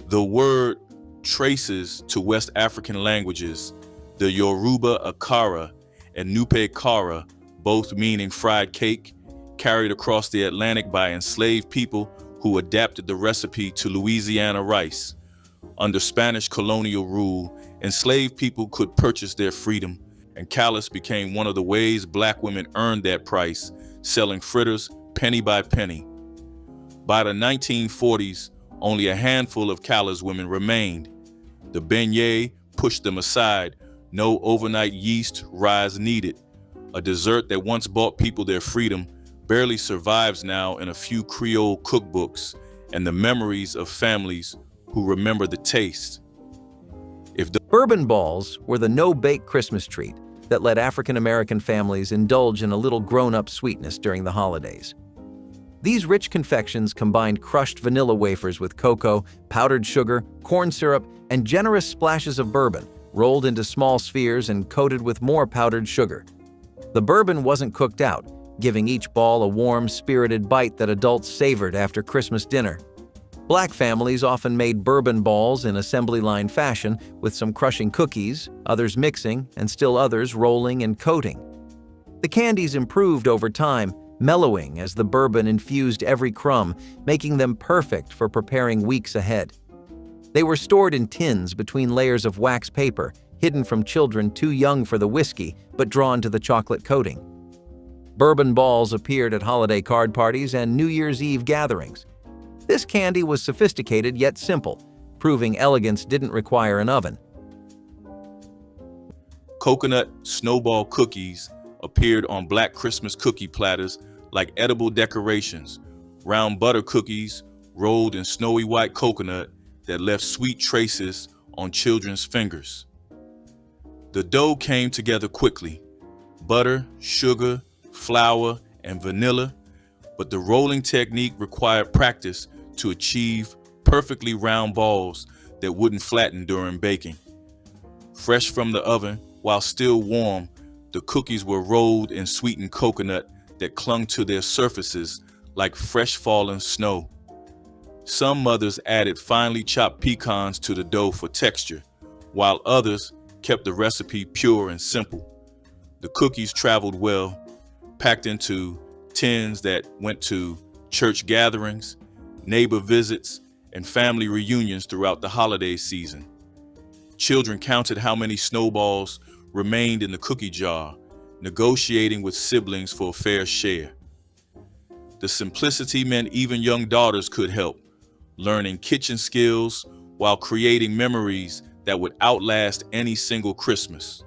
The word traces to West African languages, the Yoruba akara and Nupe kara, both meaning fried cake, carried across the Atlantic by enslaved people who adapted the recipe to Louisiana rice. Under Spanish colonial rule, enslaved people could purchase their freedom, and callus became one of the ways black women earned that price, selling fritters penny by penny. By the 1940s, only a handful of callus women remained. The beignet pushed them aside. No overnight yeast rise needed. A dessert that once bought people their freedom barely survives now in a few Creole cookbooks and the memories of families who remember the taste. Bourbon balls were the no-bake Christmas treat that let African American families indulge in a little grown-up sweetness during the holidays. These rich confections combined crushed vanilla wafers with cocoa, powdered sugar, corn syrup, and generous splashes of bourbon, rolled into small spheres and coated with more powdered sugar. The bourbon wasn't cooked out, giving each ball a warm, spirited bite that adults savored after Christmas dinner. Black families often made bourbon balls in assembly line fashion, with some crushing cookies, others mixing, and still others rolling and coating. The candies improved over time, mellowing as the bourbon infused every crumb, making them perfect for preparing weeks ahead. They were stored in tins between layers of wax paper, hidden from children too young for the whiskey but drawn to the chocolate coating. Bourbon balls appeared at holiday card parties and New Year's Eve gatherings. This candy was sophisticated yet simple, proving elegance didn't require an oven. Coconut snowball cookies appeared on Black Christmas cookie platters like edible decorations, round butter cookies rolled in snowy white coconut that left sweet traces on children's fingers. The dough came together quickly: butter, sugar, flour, and vanilla, but the rolling technique required practice to achieve perfectly round balls that wouldn't flatten during baking. Fresh from the oven, while still warm, the cookies were rolled in sweetened coconut that clung to their surfaces like fresh fallen snow. Some mothers added finely chopped pecans to the dough for texture, while others kept the recipe pure and simple. The cookies traveled well, packed into tins that went to church gatherings, neighbor visits, and family reunions throughout the holiday season. Children counted how many snowballs remained in the cookie jar, negotiating with siblings for a fair share. The simplicity meant even young daughters could help, learning kitchen skills while creating memories that would outlast any single Christmas.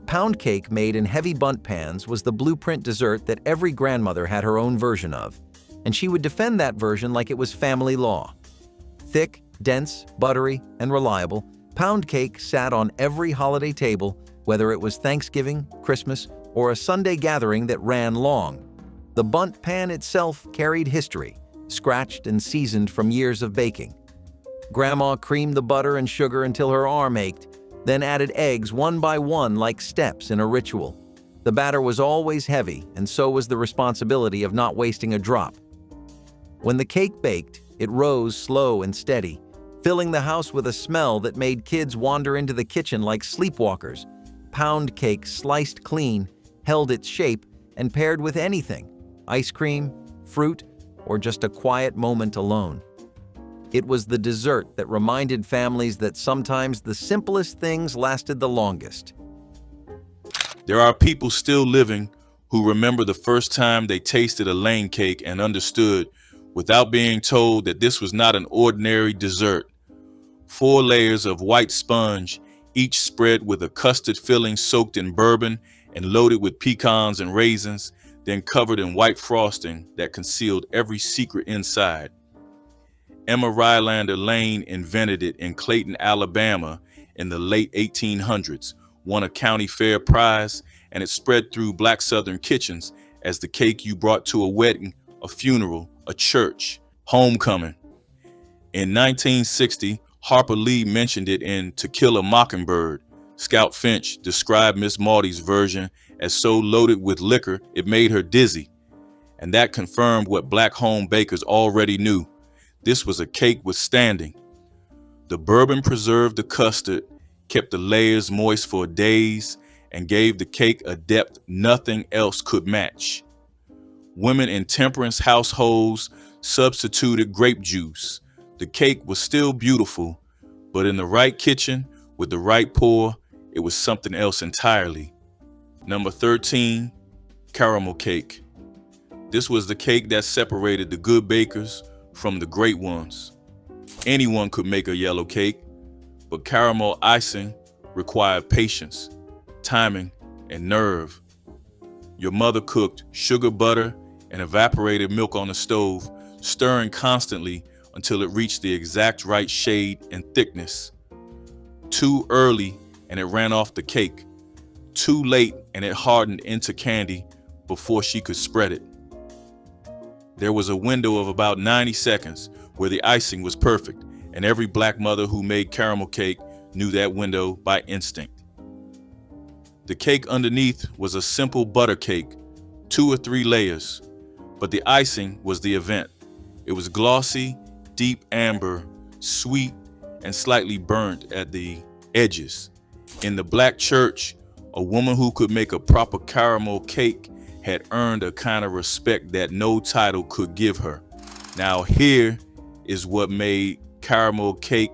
Pound cake made in heavy bundt pans was the blueprint dessert that every grandmother had her own version of, and she would defend that version like it was family law. Thick, dense, buttery, and reliable, pound cake sat on every holiday table, whether it was Thanksgiving, Christmas, or a Sunday gathering that ran long. The bundt pan itself carried history, scratched and seasoned from years of baking. Grandma creamed the butter and sugar until her arm ached, then added eggs one by one like steps in a ritual. The batter was always heavy, and so was the responsibility of not wasting a drop. When the cake baked, it rose slow and steady, filling the house with a smell that made kids wander into the kitchen like sleepwalkers. Pound cake sliced clean, held its shape, and paired with anything: ice cream, fruit, or just a quiet moment alone. It was the dessert that reminded families that sometimes the simplest things lasted the longest. There are people still living who remember the first time they tasted a Lane cake and understood, without being told, that this was not an ordinary dessert. 4 layers of white sponge, each spread with a custard filling soaked in bourbon and loaded with pecans and raisins, then covered in white frosting that concealed every secret inside. Emma Rylander Lane invented it in Clayton, Alabama in the late 1800s, won a county fair prize, and it spread through Black Southern kitchens as the cake you brought to a wedding, a funeral, a church, homecoming. In 1960, Harper Lee mentioned it in To Kill a Mockingbird. Scout Finch described Miss Maudie's version as so loaded with liquor it made her dizzy. And that confirmed what Black home bakers already knew. This was a cake withstanding. The bourbon preserved the custard, kept the layers moist for days, and gave the cake a depth nothing else could match. Women in temperance households substituted grape juice. The cake was still beautiful, but in the right kitchen, with the right pour, it was something else entirely. Number 13, caramel cake. This was the cake that separated the good bakers from the great ones. Anyone could make a yellow cake, but caramel icing required patience, timing, and nerve. Your mother cooked sugar, butter, and evaporated milk on the stove, stirring constantly until it reached the exact right shade and thickness. Too early and it ran off the cake. Too late and it hardened into candy before she could spread it. There was a window of about 90 seconds where the icing was perfect, and every Black mother who made caramel cake knew that window by instinct. The cake underneath was a simple butter cake, 2 or 3 layers, but the icing was the event. It was glossy, deep amber, sweet, and slightly burnt at the edges. In the Black church, a woman who could make a proper caramel cake had earned a kind of respect that no title could give her. Now here is what made caramel cake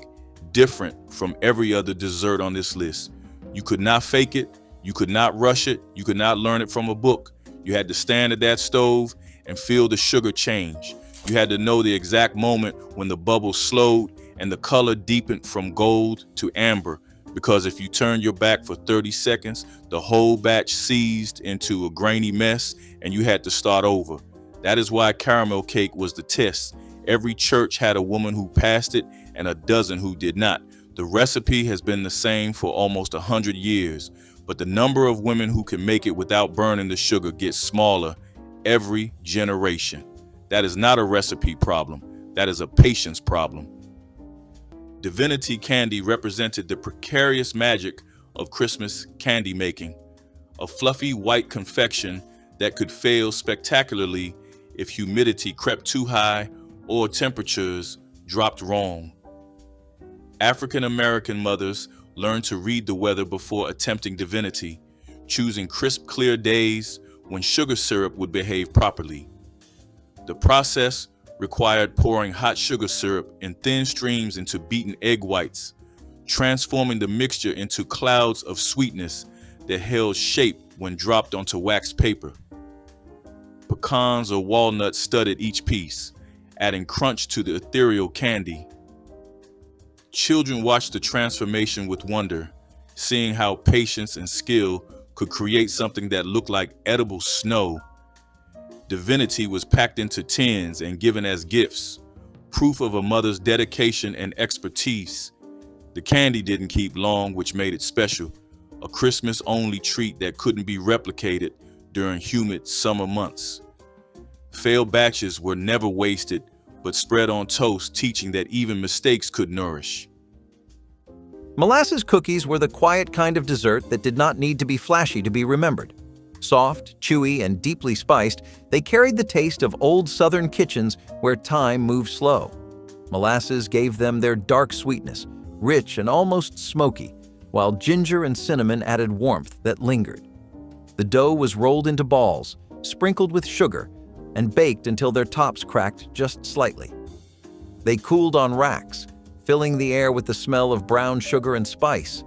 different from every other dessert on this list. You could not fake it, you could not rush it, you could not learn it from a book. You had to stand at that stove and feel the sugar change. You had to know the exact moment when the bubbles slowed and the color deepened from gold to amber, because if you turned your back for 30 seconds, the whole batch seized into a grainy mess and you had to start over. That is why caramel cake was the test. Every church had a woman who passed it and a dozen who did not. The recipe has been the same for almost 100 years, but the number of women who can make it without burning the sugar gets smaller every generation. That is not a recipe problem. That is a patience problem. Divinity candy represented the precarious magic of Christmas candy making, a fluffy white confection that could fail spectacularly if humidity crept too high or temperatures dropped wrong. African American mothers learned to read the weather before attempting divinity, choosing crisp, clear days when sugar syrup would behave properly. The process required pouring hot sugar syrup in thin streams into beaten egg whites, transforming the mixture into clouds of sweetness that held shape when dropped onto waxed paper. Pecans or walnuts studded each piece, adding crunch to the ethereal candy. Children watched the transformation with wonder, seeing how patience and skill could create something that looked like edible snow. Divinity was packed into tins and given as gifts, proof of a mother's dedication and expertise. The candy didn't keep long, which made it special, a Christmas-only treat that couldn't be replicated during humid summer months. Failed batches were never wasted, but spread on toast, teaching that even mistakes could nourish. Molasses cookies were the quiet kind of dessert that did not need to be flashy to be remembered. Soft, chewy, and deeply spiced, they carried the taste of old Southern kitchens where time moved slow. Molasses gave them their dark sweetness, rich and almost smoky, while ginger and cinnamon added warmth that lingered. The dough was rolled into balls, sprinkled with sugar, and baked until their tops cracked just slightly. They cooled on racks, filling the air with the smell of brown sugar and spice.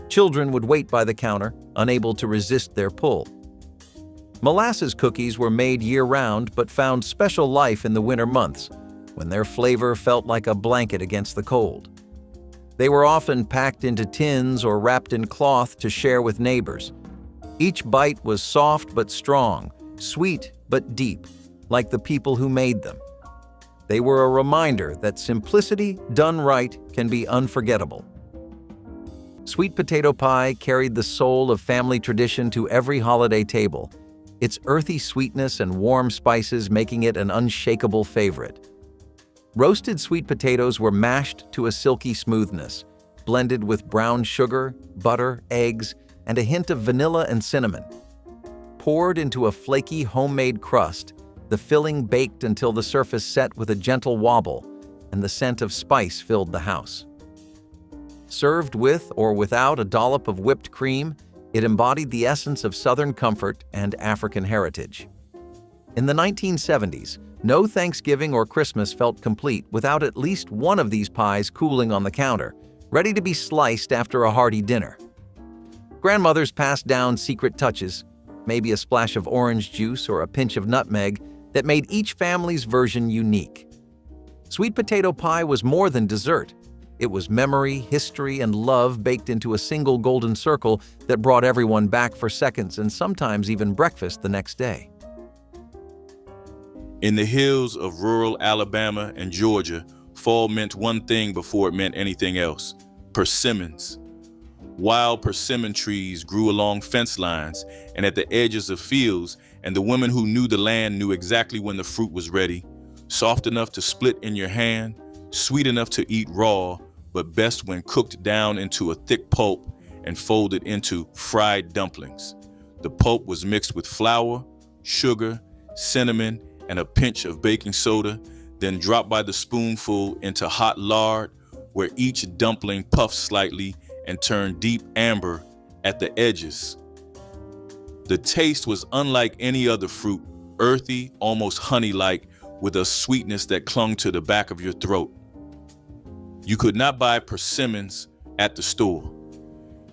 Children would wait by the counter, unable to resist their pull. Molasses cookies were made year-round but found special life in the winter months, when their flavor felt like a blanket against the cold. They were often packed into tins or wrapped in cloth to share with neighbors. Each bite was soft but strong, sweet but deep, like the people who made them. They were a reminder that simplicity done right can be unforgettable. Sweet potato pie carried the soul of family tradition to every holiday table, its earthy sweetness and warm spices making it an unshakable favorite. Roasted sweet potatoes were mashed to a silky smoothness, blended with brown sugar, butter, eggs, and a hint of vanilla and cinnamon. Poured into a flaky homemade crust, the filling baked until the surface set with a gentle wobble, and the scent of spice filled the house. Served with or without a dollop of whipped cream, it embodied the essence of Southern comfort and African heritage. In the 1970s, no Thanksgiving or Christmas felt complete without at least one of these pies cooling on the counter, ready to be sliced after a hearty dinner. Grandmothers passed down secret touches, maybe a splash of orange juice or a pinch of nutmeg, that made each family's version unique. Sweet potato pie was more than dessert. It was memory, history, and love baked into a single golden circle that brought everyone back for seconds and sometimes even breakfast the next day. In the hills of rural Alabama and Georgia, fall meant one thing before it meant anything else: persimmons. Wild persimmon trees grew along fence lines and at the edges of fields, and the women who knew the land knew exactly when the fruit was ready, soft enough to split in your hand, sweet enough to eat raw, but best when cooked down into a thick pulp and folded into fried dumplings. The pulp was mixed with flour, sugar, cinnamon, and a pinch of baking soda, then dropped by the spoonful into hot lard, where each dumpling puffed slightly and turned deep amber at the edges. The taste was unlike any other fruit, earthy, almost honey-like, with a sweetness that clung to the back of your throat. You could not buy persimmons at the store.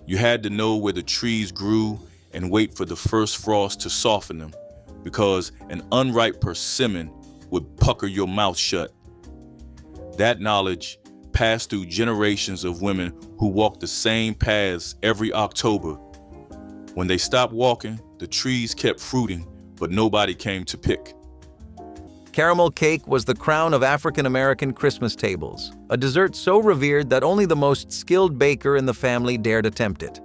You had to know where the trees grew and wait for the first frost to soften them, because an unripe persimmon would pucker your mouth shut. That knowledge passed through generations of women who walked the same paths every October. When they stopped walking, the trees kept fruiting, but nobody came to pick. Caramel cake was the crown of African American Christmas tables, a dessert so revered that only the most skilled baker in the family dared attempt it.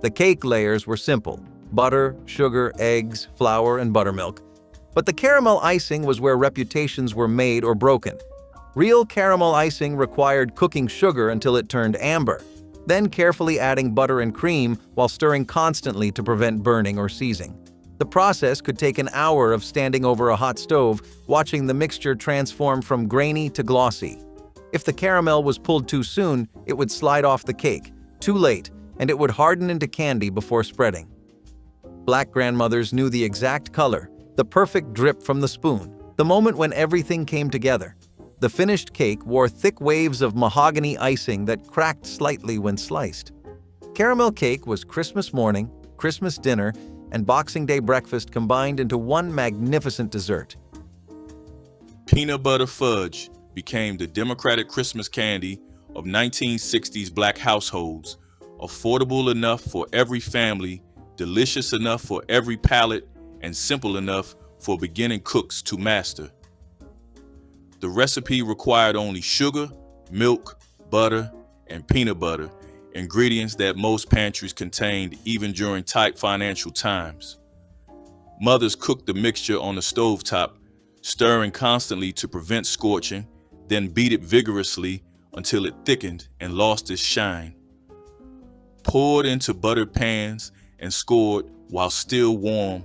The cake layers were simple: butter, sugar, eggs, flour, and buttermilk. But the caramel icing was where reputations were made or broken. Real caramel icing required cooking sugar until it turned amber, then carefully adding butter and cream while stirring constantly to prevent burning or seizing. The process could take an hour of standing over a hot stove, watching the mixture transform from grainy to glossy. If the caramel was pulled too soon, it would slide off the cake. Too late, and it would harden into candy before spreading. Black grandmothers knew the exact color, the perfect drip from the spoon, the moment when everything came together. The finished cake wore thick waves of mahogany icing that cracked slightly when sliced. Caramel cake was Christmas morning, Christmas dinner, and Boxing Day breakfast combined into one magnificent dessert. Peanut butter fudge became the democratic Christmas candy of 1960s Black households, affordable enough for every family, delicious enough for every palate, and simple enough for beginning cooks to master. The recipe required only sugar, milk, butter, and peanut butter, ingredients that most pantries contained even during tight financial times. Mothers cooked the mixture on the stovetop, stirring constantly to prevent scorching, then beat it vigorously until it thickened and lost its shine. Poured into buttered pans and scored while still warm,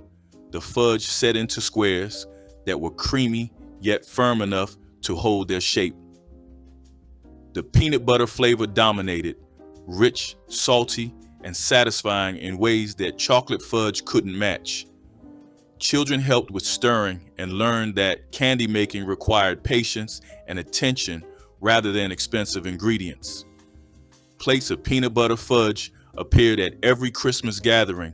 the fudge set into squares that were creamy yet firm enough to hold their shape. The peanut butter flavor dominated, rich, salty, and satisfying in ways that chocolate fudge couldn't match. Children helped with stirring and learned that candy making required patience and attention rather than expensive ingredients. Plates of peanut butter fudge appeared at every Christmas gathering,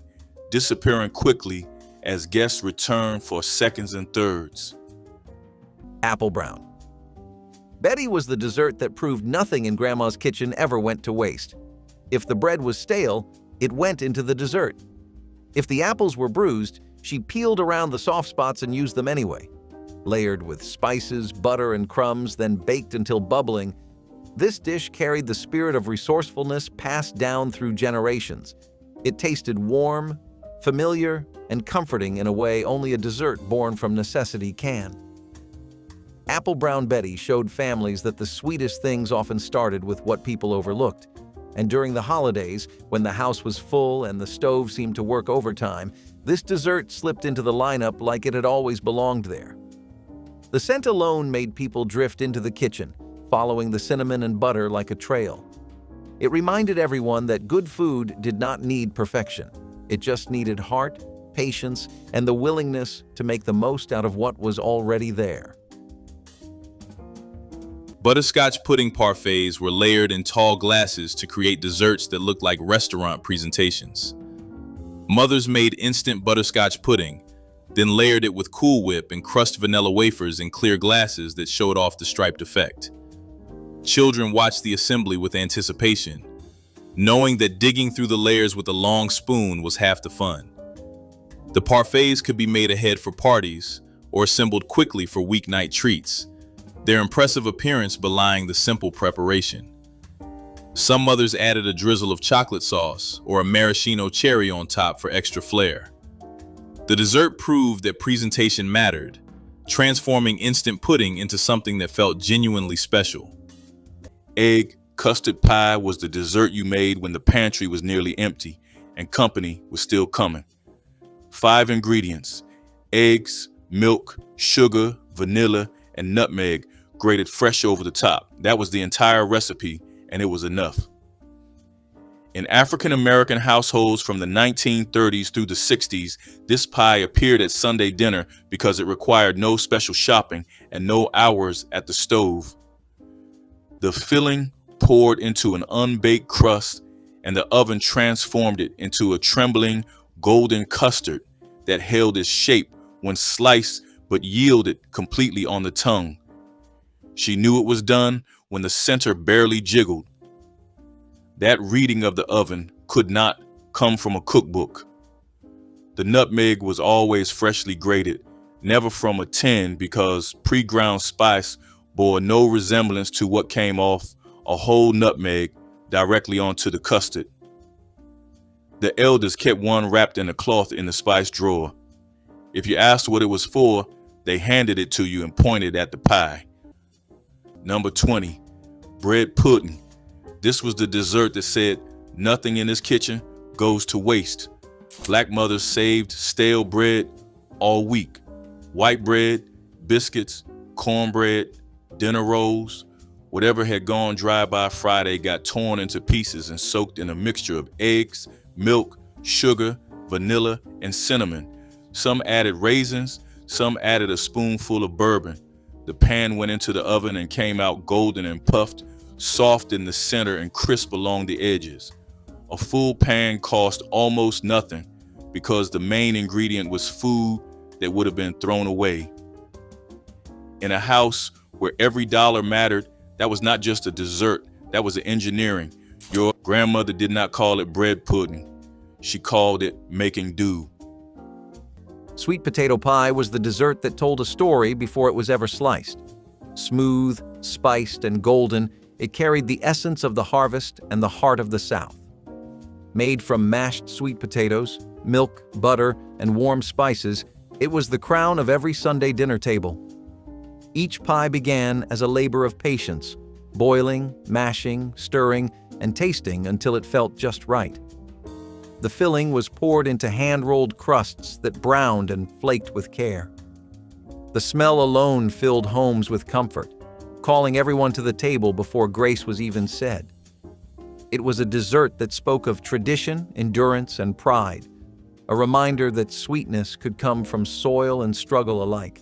disappearing quickly as guests returned for seconds and thirds. Apple brown. Betty was the dessert that proved nothing in Grandma's kitchen ever went to waste. If the bread was stale, it went into the dessert. If the apples were bruised, she peeled around the soft spots and used them anyway. Layered with spices, butter, and crumbs, then baked until bubbling, this dish carried the spirit of resourcefulness passed down through generations. It tasted warm, familiar, and comforting in a way only a dessert born from necessity can. Apple Brown Betty showed families that the sweetest things often started with what people overlooked. And during the holidays, when the house was full and the stove seemed to work overtime, this dessert slipped into the lineup like it had always belonged there. The scent alone made people drift into the kitchen, following the cinnamon and butter like a trail. It reminded everyone that good food did not need perfection. It just needed heart, patience, and the willingness to make the most out of what was already there. Butterscotch pudding parfaits were layered in tall glasses to create desserts that looked like restaurant presentations. Mothers made instant butterscotch pudding, then layered it with Cool Whip and crushed vanilla wafers in clear glasses that showed off the striped effect. Children watched the assembly with anticipation, knowing that digging through the layers with a long spoon was half the fun. The parfaits could be made ahead for parties or assembled quickly for weeknight treats, their impressive appearance belying the simple preparation. Some mothers added a drizzle of chocolate sauce or a maraschino cherry on top for extra flair. The dessert proved that presentation mattered, transforming instant pudding into something that felt genuinely special. Egg custard pie was the dessert you made when the pantry was nearly empty and company was still coming. 5 ingredients: eggs, milk, sugar, vanilla, and nutmeg grated fresh over the top. That was the entire recipe, and it was enough. In African American households from the 1930s through the 60s, this pie appeared at Sunday dinner because it required no special shopping and no hours at the stove. The filling poured into an unbaked crust, and the oven transformed it into a trembling golden custard that held its shape when sliced but yielded completely on the tongue. She knew it was done when the center barely jiggled. That reading of the oven could not come from a cookbook. The nutmeg was always freshly grated, never from a tin, because pre-ground spice bore no resemblance to what came off a whole nutmeg directly onto the custard. The elders kept one wrapped in a cloth in the spice drawer. If you asked what it was for, they handed it to you and pointed at the pie. Number 20, bread pudding. This was the dessert that said nothing in this kitchen goes to waste. Black mothers saved stale bread all week. White bread, biscuits, cornbread, dinner rolls, whatever had gone dry by Friday got torn into pieces and soaked in a mixture of eggs, milk, sugar, vanilla, and cinnamon. Some added raisins, some added a spoonful of bourbon. The pan went into the oven and came out golden and puffed, soft in the center and crisp along the edges. A full pan cost almost nothing because the main ingredient was food that would have been thrown away. In a house where every dollar mattered, that was not just a dessert, that was engineering. Your grandmother did not call it bread pudding. She called it making do. Sweet potato pie was the dessert that told a story before it was ever sliced. Smooth, spiced, and golden, it carried the essence of the harvest and the heart of the South. Made from mashed sweet potatoes, milk, butter, and warm spices, it was the crown of every Sunday dinner table. Each pie began as a labor of patience, boiling, mashing, stirring, and tasting until it felt just right. The filling was poured into hand-rolled crusts that browned and flaked with care. The smell alone filled homes with comfort, calling everyone to the table before grace was even said. It was a dessert that spoke of tradition, endurance, and pride, a reminder that sweetness could come from soil and struggle alike.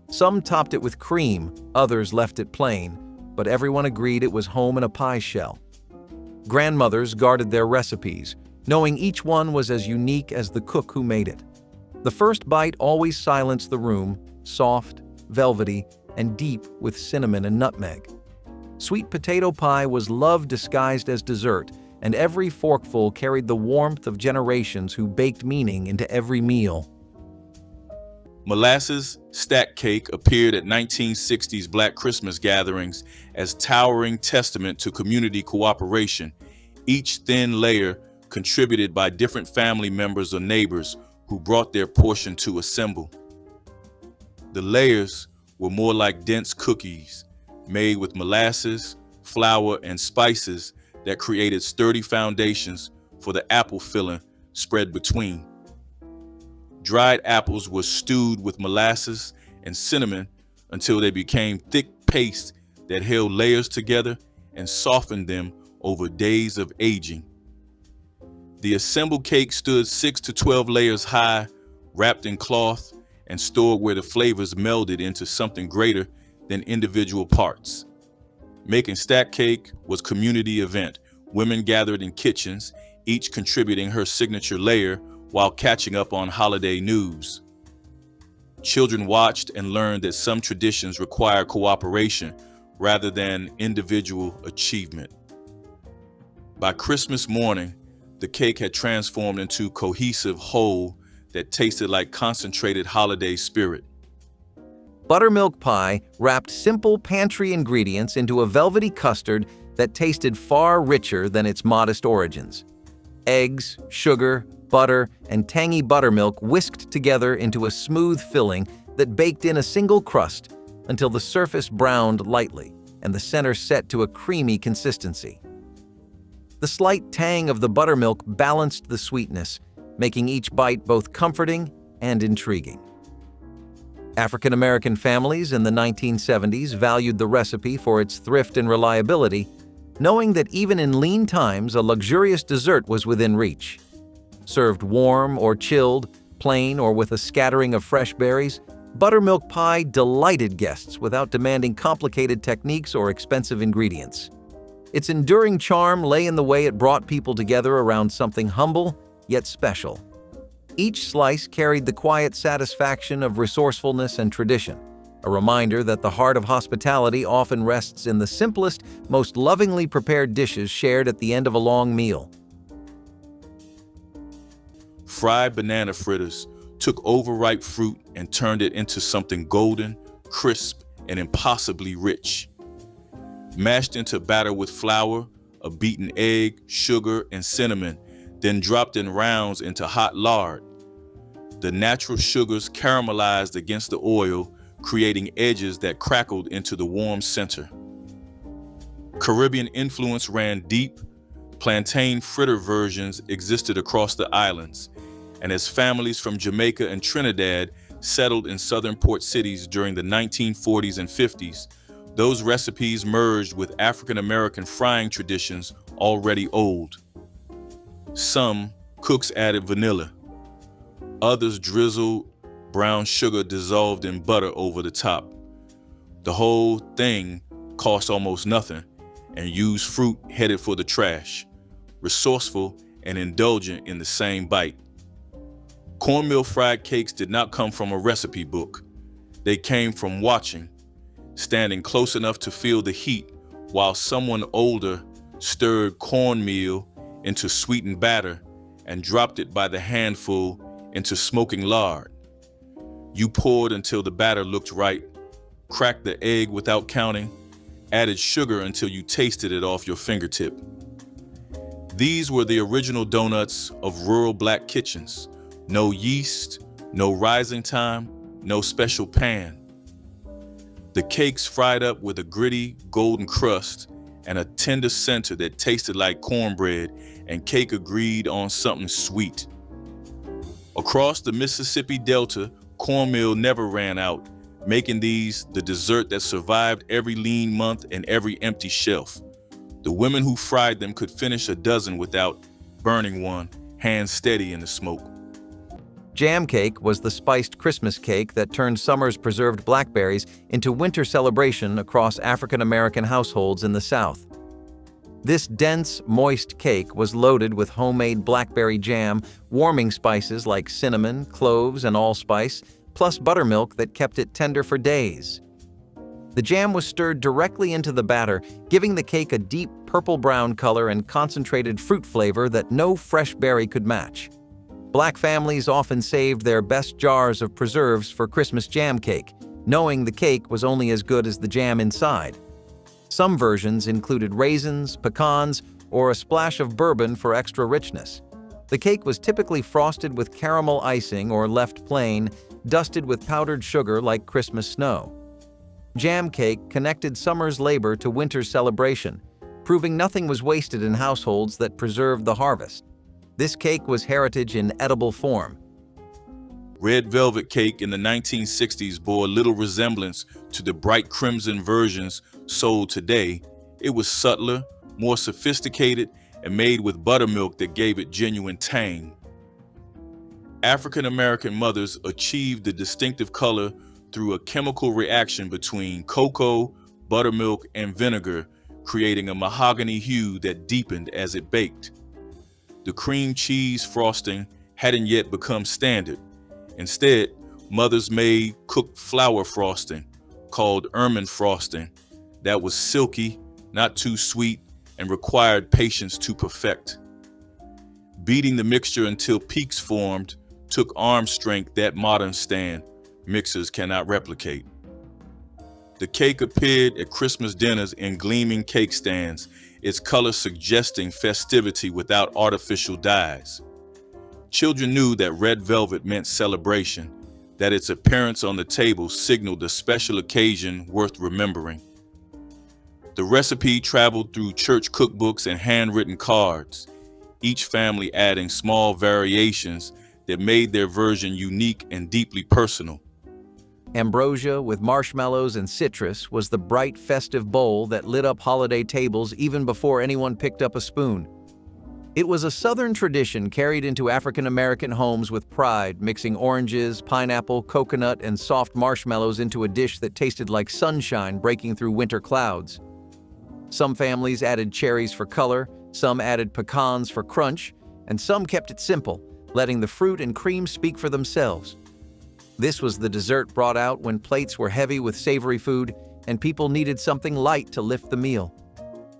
Some topped it with cream, others left it plain, but everyone agreed it was home in a pie shell. Grandmothers guarded their recipes, knowing each one was as unique as the cook who made it. The first bite always silenced the room, soft, velvety, and deep with cinnamon and nutmeg. Sweet potato pie was love disguised as dessert, and every forkful carried the warmth of generations who baked meaning into every meal. Molasses stack cake appeared at 1960s Black Christmas gatherings as towering testament to community cooperation, each thin layer contributed by different family members or neighbors who brought their portion to assemble. The layers were more like dense cookies, made with molasses, flour, and spices that created sturdy foundations for the apple filling spread between. Dried apples were stewed with molasses and cinnamon until they became thick paste that held layers together and softened them over days of aging. The assembled cake stood 6 to 12 layers high, wrapped in cloth, and stored where the flavors melded into something greater than individual parts. Making stack cake was a community event. Women gathered in kitchens, each contributing her signature layer while catching up on holiday news. Children watched and learned that some traditions require cooperation rather than individual achievement. By Christmas morning, the cake had transformed into a cohesive whole that tasted like concentrated holiday spirit. Buttermilk pie wrapped simple pantry ingredients into a velvety custard that tasted far richer than its modest origins. Eggs, sugar, butter, and tangy buttermilk whisked together into a smooth filling that baked in a single crust until the surface browned lightly and the center set to a creamy consistency. The slight tang of the buttermilk balanced the sweetness, making each bite both comforting and intriguing. African American families in the 1970s valued the recipe for its thrift and reliability, knowing that even in lean times, a luxurious dessert was within reach. Served warm or chilled, plain or with a scattering of fresh berries, buttermilk pie delighted guests without demanding complicated techniques or expensive ingredients. Its enduring charm lay in the way it brought people together around something humble yet special. Each slice carried the quiet satisfaction of resourcefulness and tradition, a reminder that the heart of hospitality often rests in the simplest, most lovingly prepared dishes shared at the end of a long meal. Fried banana fritters took overripe fruit and turned it into something golden, crisp, and impossibly rich. Mashed into batter with flour, a beaten egg, sugar, and cinnamon, then dropped in rounds into hot lard. The natural sugars caramelized against the oil, creating edges that crackled into the warm center. Caribbean influence ran deep. Plantain fritter versions existed across the islands, and as families from Jamaica and Trinidad settled in southern port cities during the 1940s and 50s, those recipes merged with African American frying traditions already old. Some cooks added vanilla. Others drizzled brown sugar dissolved in butter over the top. The whole thing cost almost nothing and used fruit headed for the trash, resourceful and indulgent in the same bite. Cornmeal fried cakes did not come from a recipe book. They came from watching, standing close enough to feel the heat while someone older stirred cornmeal into sweetened batter and dropped it by the handful into smoking lard. You poured until the batter looked right, cracked the egg without counting, added sugar until you tasted it off your fingertip. These were the original donuts of rural black kitchens. No yeast, no rising time, no special pan. The cakes fried up with a gritty golden crust and a tender center that tasted like cornbread, and cake agreed on something sweet. Across the Mississippi Delta, cornmeal never ran out, making these the dessert that survived every lean month and every empty shelf. The women who fried them could finish a dozen without burning one, hands steady in the smoke. Jam cake was the spiced Christmas cake that turned summer's preserved blackberries into winter celebration across African American households in the South. This dense, moist cake was loaded with homemade blackberry jam, warming spices like cinnamon, cloves, and allspice, plus buttermilk that kept it tender for days. The jam was stirred directly into the batter, giving the cake a deep purple-brown color and concentrated fruit flavor that no fresh berry could match. Black families often saved their best jars of preserves for Christmas jam cake, knowing the cake was only as good as the jam inside. Some versions included raisins, pecans, or a splash of bourbon for extra richness. The cake was typically frosted with caramel icing or left plain, dusted with powdered sugar like Christmas snow. Jam cake connected summer's labor to winter's celebration, proving nothing was wasted in households that preserved the harvest. This cake was heritage in edible form. Red velvet cake in the 1960s bore little resemblance to the bright crimson versions sold today. It was subtler, more sophisticated, and made with buttermilk that gave it genuine tang. African American mothers achieved the distinctive color through a chemical reaction between cocoa, buttermilk, and vinegar, creating a mahogany hue that deepened as it baked. The cream cheese frosting hadn't yet become standard. Instead, mothers made cooked flour frosting, called ermine frosting, that was silky, not too sweet, and required patience to perfect. Beating the mixture until peaks formed took arm strength that modern stand mixers cannot replicate. The cake appeared at Christmas dinners in gleaming cake stands, its color suggesting festivity without artificial dyes. Children knew that red velvet meant celebration, that its appearance on the table signaled a special occasion worth remembering. The recipe traveled through church cookbooks and handwritten cards, each family adding small variations that made their version unique and deeply personal. Ambrosia with marshmallows and citrus was the bright, festive bowl that lit up holiday tables even before anyone picked up a spoon. It was a Southern tradition carried into African American homes with pride, mixing oranges, pineapple, coconut, and soft marshmallows into a dish that tasted like sunshine breaking through winter clouds. Some families added cherries for color, some added pecans for crunch, and some kept it simple, letting the fruit and cream speak for themselves. This was the dessert brought out when plates were heavy with savory food and people needed something light to lift the meal.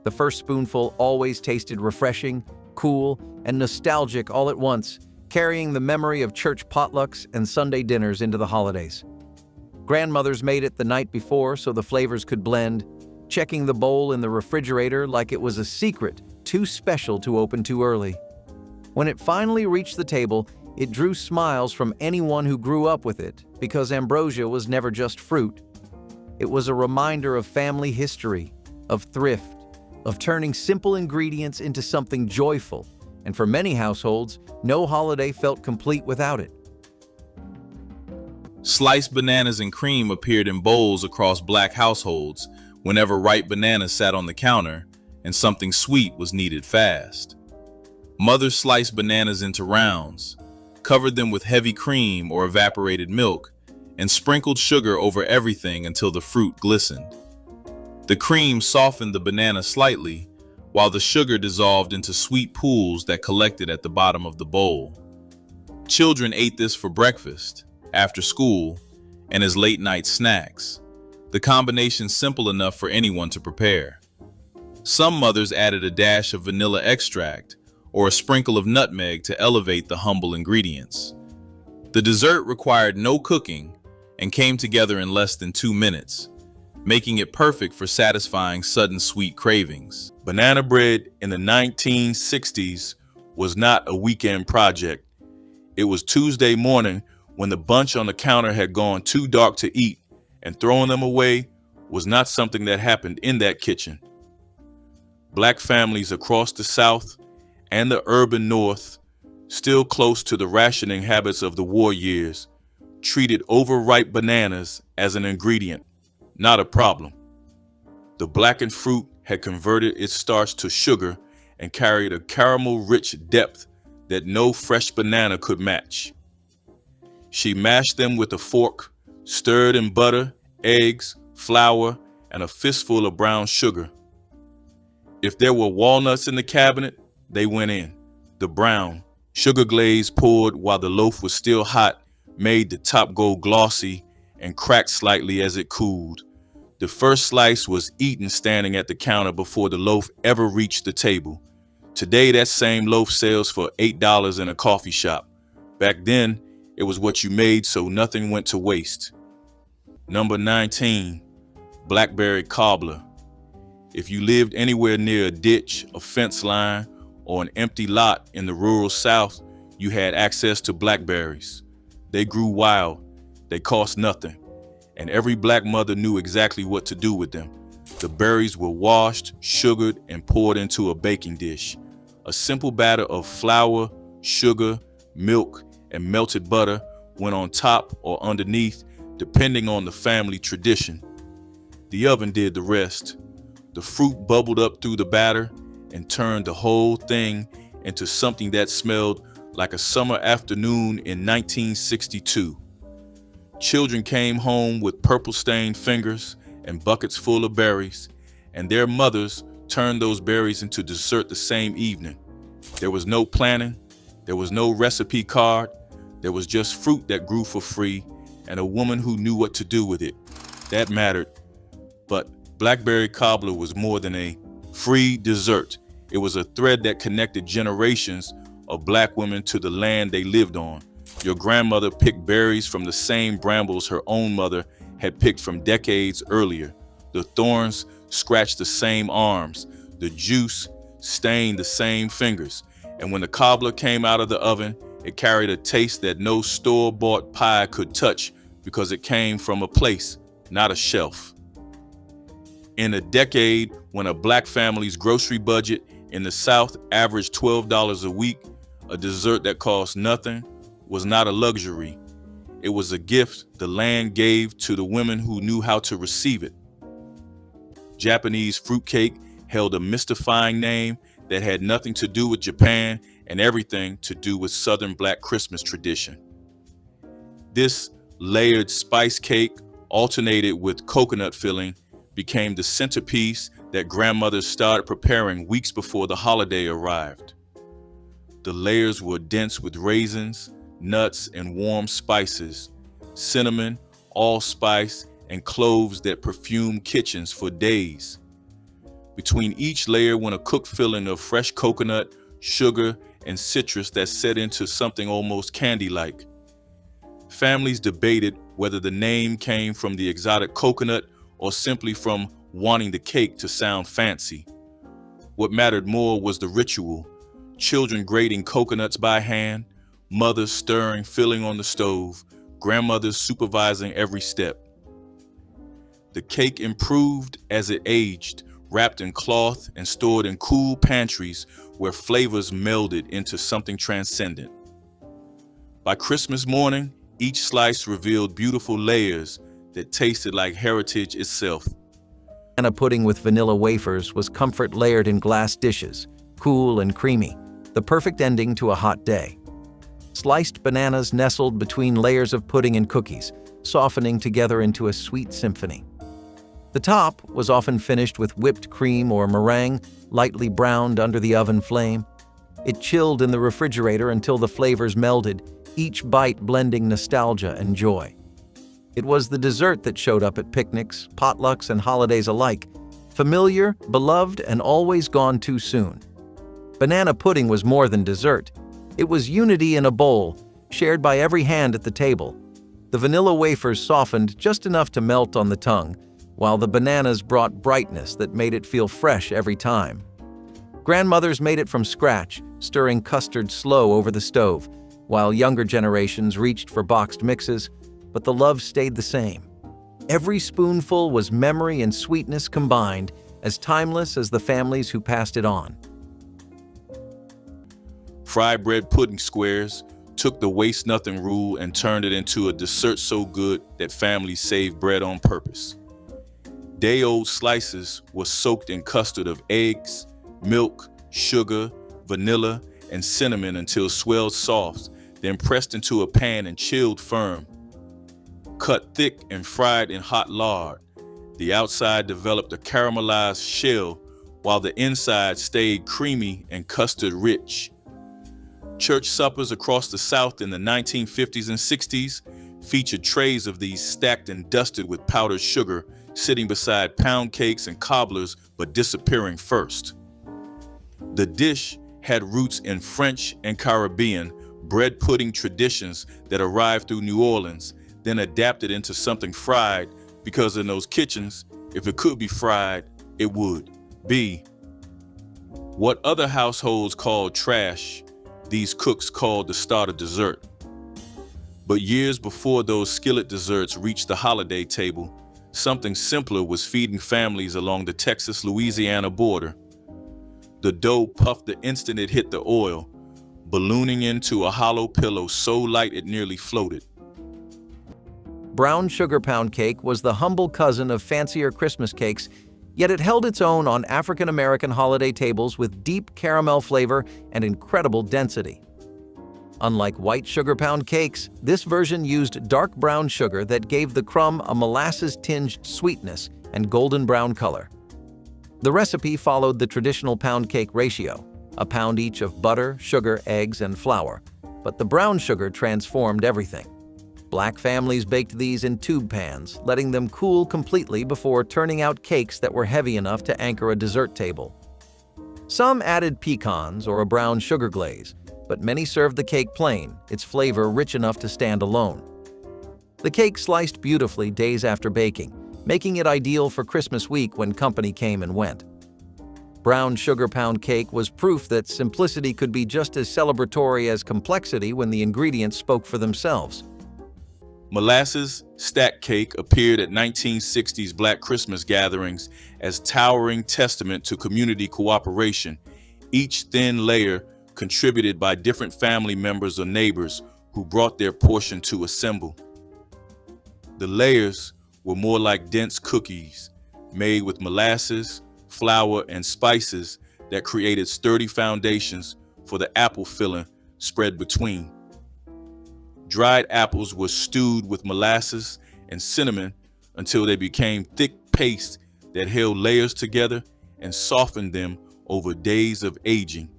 The first spoonful always tasted refreshing, cool, and nostalgic all at once, carrying the memory of church potlucks and Sunday dinners into the holidays. Grandmothers made it the night before so the flavors could blend, checking the bowl in the refrigerator like it was a secret too special to open too early. When it finally reached the table, it drew smiles from anyone who grew up with it, because ambrosia was never just fruit. It was a reminder of family history, of thrift, of turning simple ingredients into something joyful, and for many households, no holiday felt complete without it. Sliced bananas and cream appeared in bowls across Black households whenever ripe bananas sat on the counter and something sweet was needed fast. Mothers sliced bananas into rounds, covered them with heavy cream or evaporated milk, and sprinkled sugar over everything until the fruit glistened. The cream softened the banana slightly, while the sugar dissolved into sweet pools that collected at the bottom of the bowl. Children ate this for breakfast, after school, and as late-night snacks, the combination simple enough for anyone to prepare. Some mothers added a dash of vanilla extract or a sprinkle of nutmeg to elevate the humble ingredients. The dessert required no cooking and came together in less than 2 minutes, making it perfect for satisfying sudden sweet cravings. Banana bread in the 1960s was not a weekend project. It was Tuesday morning when the bunch on the counter had gone too dark to eat, and throwing them away was not something that happened in that kitchen. Black families across the South and the urban North, still close to the rationing habits of the war years, treated overripe bananas as an ingredient, not a problem. The blackened fruit had converted its starch to sugar and carried a caramel-rich depth that no fresh banana could match. She mashed them with a fork, stirred in butter, eggs, flour, and a fistful of brown sugar. If there were walnuts in the cabinet, they went in. The brown, sugar glaze poured while the loaf was still hot made the top go glossy and cracked slightly as it cooled. The first slice was eaten standing at the counter before the loaf ever reached the table. Today, that same loaf sells for $8 in a coffee shop. Back then, it was what you made so nothing went to waste. Number 19, blackberry cobbler. If you lived anywhere near a ditch, a fence line, or an empty lot in the rural South, you had access to blackberries. They grew wild, they cost nothing, and every black mother knew exactly what to do with them. The berries were washed, sugared, and poured into a baking dish. A simple batter of flour, sugar, milk, and melted butter went on top or underneath, depending on the family tradition. The oven did the rest. The fruit bubbled up through the batter and turned the whole thing into something that smelled like a summer afternoon in 1962. Children came home with purple-stained fingers and buckets full of berries, and their mothers turned those berries into dessert the same evening. There was no planning, there was no recipe card, there was just fruit that grew for free and a woman who knew what to do with it. That mattered. But blackberry cobbler was more than a free dessert. It was a thread that connected generations of black women to the land they lived on. Your grandmother picked berries from the same brambles her own mother had picked from decades earlier. The thorns scratched the same arms. The juice stained the same fingers. And when the cobbler came out of the oven, it carried a taste that no store-bought pie could touch because it came from a place, not a shelf. In a decade when a black family's grocery budget in the South averaged $12 a week, a dessert that cost nothing was not a luxury. It was a gift the land gave to the women who knew how to receive it. Japanese fruitcake held a mystifying name that had nothing to do with Japan and everything to do with Southern Black Christmas tradition. This layered spice cake, alternated with coconut filling, became the centerpiece that grandmothers started preparing weeks before the holiday arrived. The layers were dense with raisins, nuts, and warm spices. cinnamon, allspice, and cloves that perfumed kitchens for days. Between each layer went a cooked filling of fresh coconut, sugar, and citrus that set into something almost candy-like. Families debated whether the name came from the exotic coconut or simply from wanting the cake to sound fancy. What mattered more was the ritual: children grating coconuts by hand, mothers stirring filling on the stove, grandmothers supervising every step. The cake improved as it aged, wrapped in cloth and stored in cool pantries where flavors melded into something transcendent. By Christmas morning, each slice revealed beautiful layers that tasted like heritage itself. Banana pudding with vanilla wafers was comfort layered in glass dishes, cool and creamy, the perfect ending to a hot day. Sliced bananas nestled between layers of pudding and cookies, softening together into a sweet symphony. The top was often finished with whipped cream or meringue, lightly browned under the oven flame. It chilled in the refrigerator until the flavors melded, each bite blending nostalgia and joy. It was the dessert that showed up at picnics, potlucks, and holidays alike, familiar, beloved, and always gone too soon. Banana pudding was more than dessert. It was unity in a bowl, shared by every hand at the table. The vanilla wafers softened just enough to melt on the tongue, while the bananas brought brightness that made it feel fresh every time. Grandmothers made it from scratch, stirring custard slow over the stove, while younger generations reached for boxed mixes, but the love stayed the same. Every spoonful was memory and sweetness combined, as timeless as the families who passed it on. Fry bread pudding squares took the waste nothing rule and turned it into a dessert so good that families saved bread on purpose. Day-old slices were soaked in custard of eggs, milk, sugar, vanilla, and cinnamon until swelled soft, then pressed into a pan and chilled firm. Cut thick and fried in hot lard, the outside developed a caramelized shell while the inside stayed creamy and custard rich. Church suppers across the South in the 1950s and 60s featured trays of these stacked and dusted with powdered sugar, sitting beside pound cakes and cobblers but disappearing first. The dish had roots in French and Caribbean bread pudding traditions that arrived through New Orleans, then adapted into something fried because in those kitchens, if it could be fried, it would be. What other households called trash, these cooks called the start of dessert. But years before those skillet desserts reached the holiday table, something simpler was feeding families along the Texas-Louisiana border. The dough puffed the instant it hit the oil, ballooning into a hollow pillow so light it nearly floated. Brown sugar pound cake was the humble cousin of fancier Christmas cakes, yet it held its own on African-American holiday tables with deep caramel flavor and incredible density. Unlike white sugar pound cakes, this version used dark brown sugar that gave the crumb a molasses-tinged sweetness and golden brown color. The recipe followed the traditional pound cake ratio, a pound each of butter, sugar, eggs, and flour, but the brown sugar transformed everything. Black families baked these in tube pans, letting them cool completely before turning out cakes that were heavy enough to anchor a dessert table. Some added pecans or a brown sugar glaze, but many served the cake plain, its flavor rich enough to stand alone. The cake sliced beautifully days after baking, making it ideal for Christmas week when company came and went. Brown sugar pound cake was proof that simplicity could be just as celebratory as complexity when the ingredients spoke for themselves. Molasses stack cake appeared at 1960s Black Christmas gatherings as towering testament to community cooperation, each thin layer contributed by different family members or neighbors who brought their portion to assemble. The layers were more like dense cookies, made with molasses, flour, and spices that created sturdy foundations for the apple filling spread between. Dried apples were stewed with molasses and cinnamon until they became thick paste that held layers together and softened them over days of aging.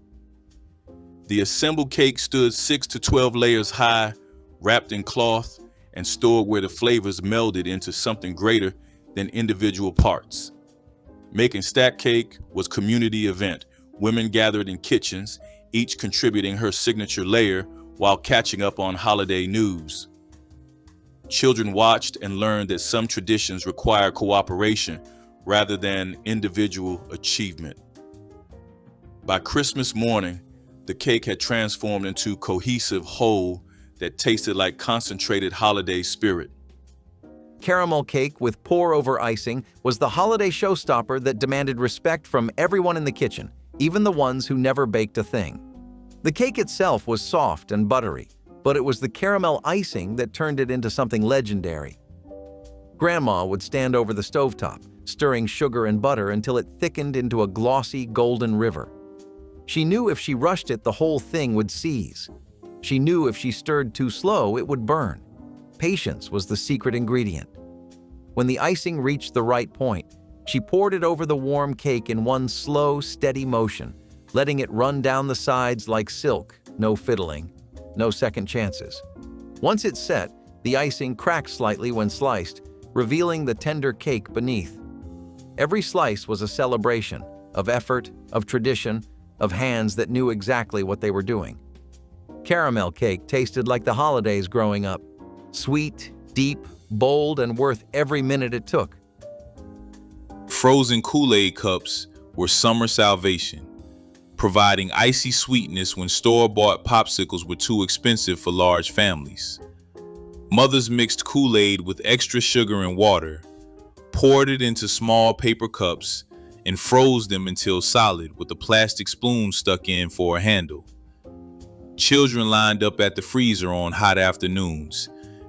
The assembled cake stood 6 to 12 layers high, wrapped in cloth, and stored where the flavors melded into something greater than individual parts. Making stack cake was a community event. Women gathered in kitchens, each contributing her signature layer while catching up on holiday news. Children watched and learned that some traditions require cooperation rather than individual achievement. By Christmas morning, the cake had transformed into a cohesive whole that tasted like concentrated holiday spirit. Caramel cake with pour-over icing was the holiday showstopper that demanded respect from everyone in the kitchen, even the ones who never baked a thing. The cake itself was soft and buttery, but it was the caramel icing that turned it into something legendary. Grandma would stand over the stovetop, stirring sugar and butter until it thickened into a glossy golden river. She knew if she rushed it, the whole thing would seize. She knew if she stirred too slow, it would burn. Patience was the secret ingredient. When the icing reached the right point, she poured it over the warm cake in one slow, steady motion, letting it run down the sides like silk, no fiddling, no second chances. Once it set, the icing cracked slightly when sliced, revealing the tender cake beneath. Every slice was a celebration of effort, of tradition, of hands that knew exactly what they were doing. Caramel cake tasted like the holidays growing up. Sweet, deep, bold, and worth every minute it took. Frozen Kool-Aid cups were summer salvation, providing icy sweetness when store-bought popsicles were too expensive for large families. Mothers mixed Kool-Aid with extra sugar and water, poured it into small paper cups, and froze them until solid with a plastic spoon stuck in for a handle. Children lined up at the freezer on hot afternoons,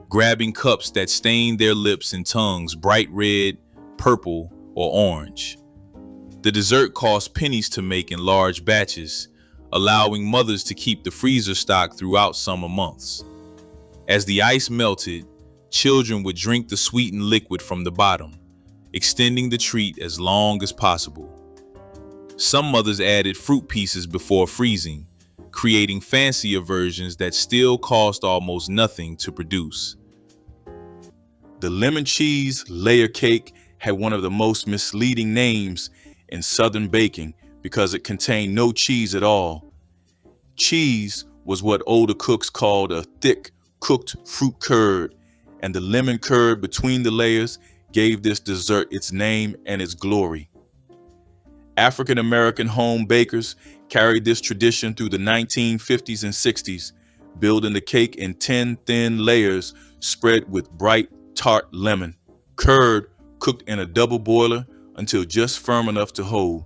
grabbing cups that stained their lips and tongues bright red, purple, or orange. The dessert cost pennies to make in large batches, allowing mothers to keep the freezer stocked throughout summer months. As the ice melted, children would drink the sweetened liquid from the bottom, extending the treat as long as possible. Some mothers added fruit pieces before freezing, creating fancier versions that still cost almost nothing to produce. The lemon cheese layer cake had one of the most misleading names in Southern baking because it contained no cheese at all. Cheese was what older cooks called a thick, cooked fruit curd, and the lemon curd between the layers gave this dessert its name and its glory. African American home bakers carried this tradition through the 1950s and 60s, building the cake in 10 thin layers spread with bright, tart lemon. Curd cooked in a double boiler until just firm enough to hold.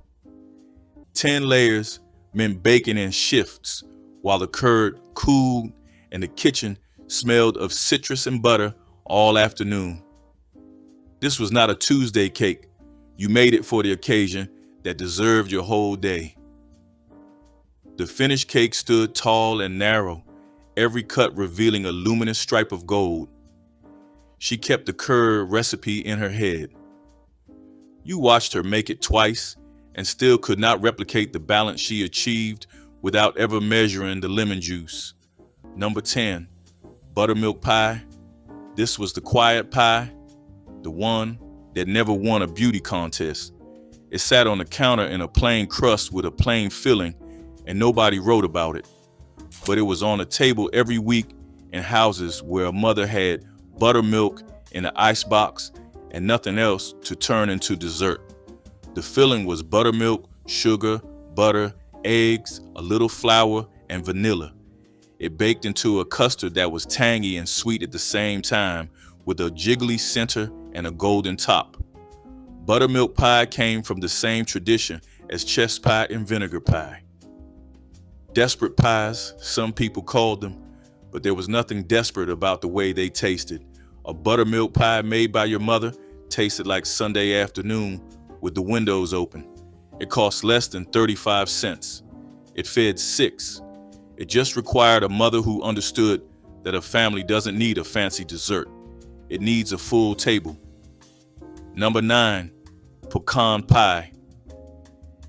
10 layers meant baking in shifts while the curd cooled and the kitchen smelled of citrus and butter all afternoon. This was not a Tuesday cake. You made it for the occasion that deserved your whole day. The finished cake stood tall and narrow, every cut revealing a luminous stripe of gold. She kept the curd recipe in her head. You watched her make it twice and still could not replicate the balance she achieved without ever measuring the lemon juice. Number 10, buttermilk pie. This was the quiet pie, the one that never won a beauty contest. It sat on the counter in a plain crust with a plain filling, and nobody wrote about it. But it was on the table every week in houses where a mother had buttermilk in an icebox and nothing else to turn into dessert. The filling was buttermilk, sugar, butter, eggs, a little flour, and vanilla. It baked into a custard that was tangy and sweet at the same time, with a jiggly center and a golden top. Buttermilk pie came from the same tradition as chess pie and vinegar pie. Desperate pies, some people called them, but there was nothing desperate about the way they tasted. A buttermilk pie made by your mother tasted like Sunday afternoon with the windows open. It cost less than 35 cents. It fed 6. It just required a mother who understood that a family doesn't need a fancy dessert. It needs a full table. Number 9, pecan pie.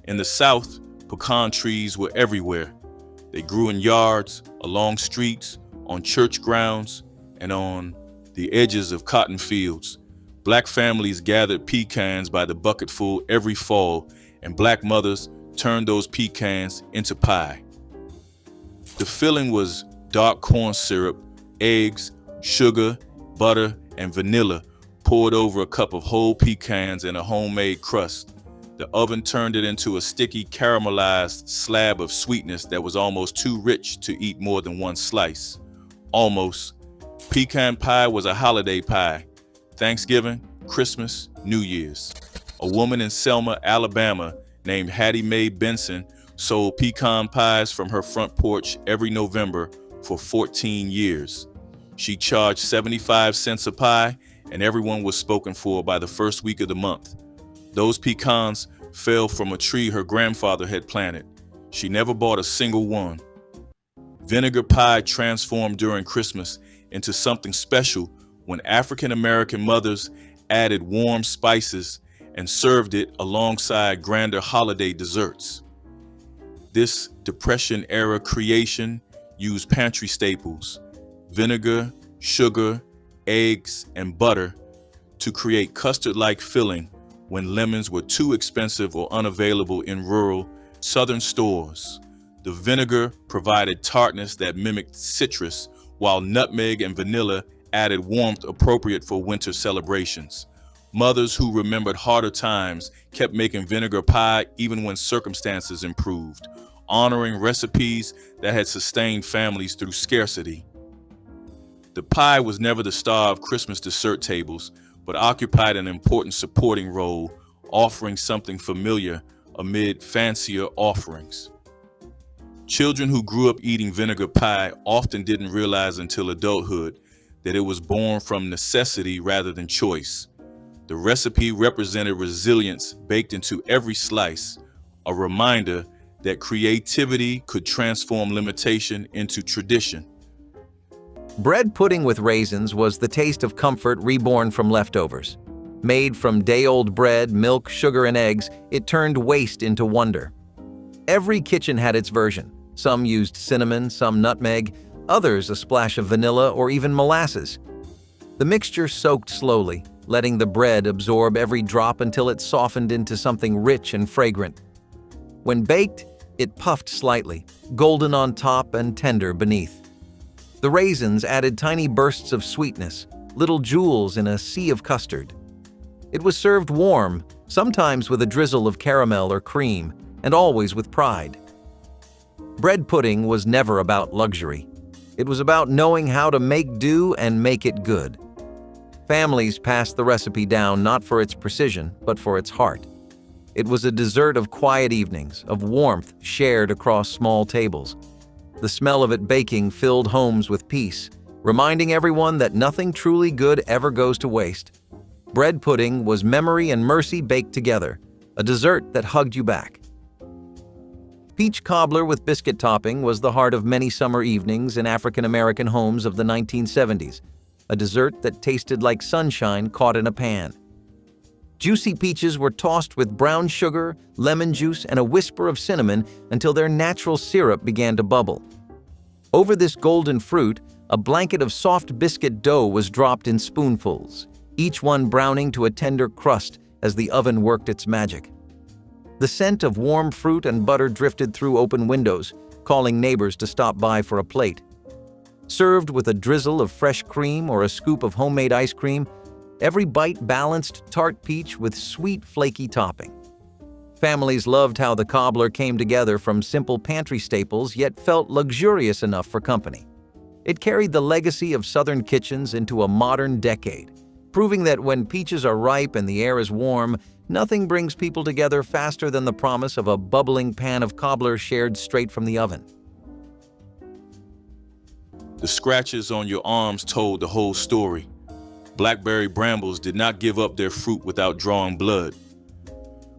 In the South, pecan trees were everywhere. They grew in yards, along streets, on church grounds, and on the edges of cotton fields. Black families gathered pecans by the bucketful every fall, and black mothers turned those pecans into pie. The filling was dark corn syrup, eggs, sugar, butter, and vanilla poured over a cup of whole pecans and a homemade crust. The oven turned it into a sticky, caramelized slab of sweetness that was almost too rich to eat more than one slice. Almost. Pecan pie was a holiday pie. Thanksgiving, Christmas, New Year's. A woman in Selma, Alabama, named Hattie Mae Benson, sold pecan pies from her front porch every November for 14 years. She charged 75 cents a pie, and everyone was spoken for by the first week of the month. Those pecans fell from a tree her grandfather had planted. She never bought a single one. Vinegar pie transformed during Christmas into something special when African American mothers added warm spices and served it alongside grander holiday desserts. This Depression-era creation used pantry staples, vinegar, sugar, eggs, and butter to create custard-like filling when lemons were too expensive or unavailable in rural southern stores. The vinegar provided tartness that mimicked citrus, while nutmeg and vanilla added warmth appropriate for winter celebrations. Mothers who remembered harder times kept making vinegar pie even when circumstances improved, honoring recipes that had sustained families through scarcity. The pie was never the star of Christmas dessert tables, but occupied an important supporting role, offering something familiar amid fancier offerings. Children who grew up eating vinegar pie often didn't realize until adulthood that it was born from necessity rather than choice. The recipe represented resilience baked into every slice, a reminder that creativity could transform limitation into tradition. Bread pudding with raisins was the taste of comfort reborn from leftovers. Made from day-old bread, milk, sugar, and eggs, it turned waste into wonder. Every kitchen had its version. Some used cinnamon, some nutmeg, others a splash of vanilla or even molasses. The mixture soaked slowly, letting the bread absorb every drop until it softened into something rich and fragrant. When baked, it puffed slightly, golden on top and tender beneath. The raisins added tiny bursts of sweetness, little jewels in a sea of custard. It was served warm, sometimes with a drizzle of caramel or cream, and always with pride. Bread pudding was never about luxury. It was about knowing how to make do and make it good. Families passed the recipe down not for its precision, but for its heart. It was a dessert of quiet evenings, of warmth shared across small tables. The smell of it baking filled homes with peace, reminding everyone that nothing truly good ever goes to waste. Bread pudding was memory and mercy baked together, a dessert that hugged you back. Peach cobbler with biscuit topping was the heart of many summer evenings in African American homes of the 1970s, a dessert that tasted like sunshine caught in a pan. Juicy peaches were tossed with brown sugar, lemon juice, and a whisper of cinnamon until their natural syrup began to bubble. Over this golden fruit, a blanket of soft biscuit dough was dropped in spoonfuls, each one browning to a tender crust as the oven worked its magic. The scent of warm fruit and butter drifted through open windows, calling neighbors to stop by for a plate. Served with a drizzle of fresh cream or a scoop of homemade ice cream, every bite balanced tart peach with sweet, flaky topping. Families loved how the cobbler came together from simple pantry staples yet felt luxurious enough for company. It carried the legacy of Southern kitchens into a modern decade, proving that when peaches are ripe and the air is warm, nothing brings people together faster than the promise of a bubbling pan of cobbler shared straight from the oven. The scratches on your arms told the whole story. Blackberry brambles did not give up their fruit without drawing blood.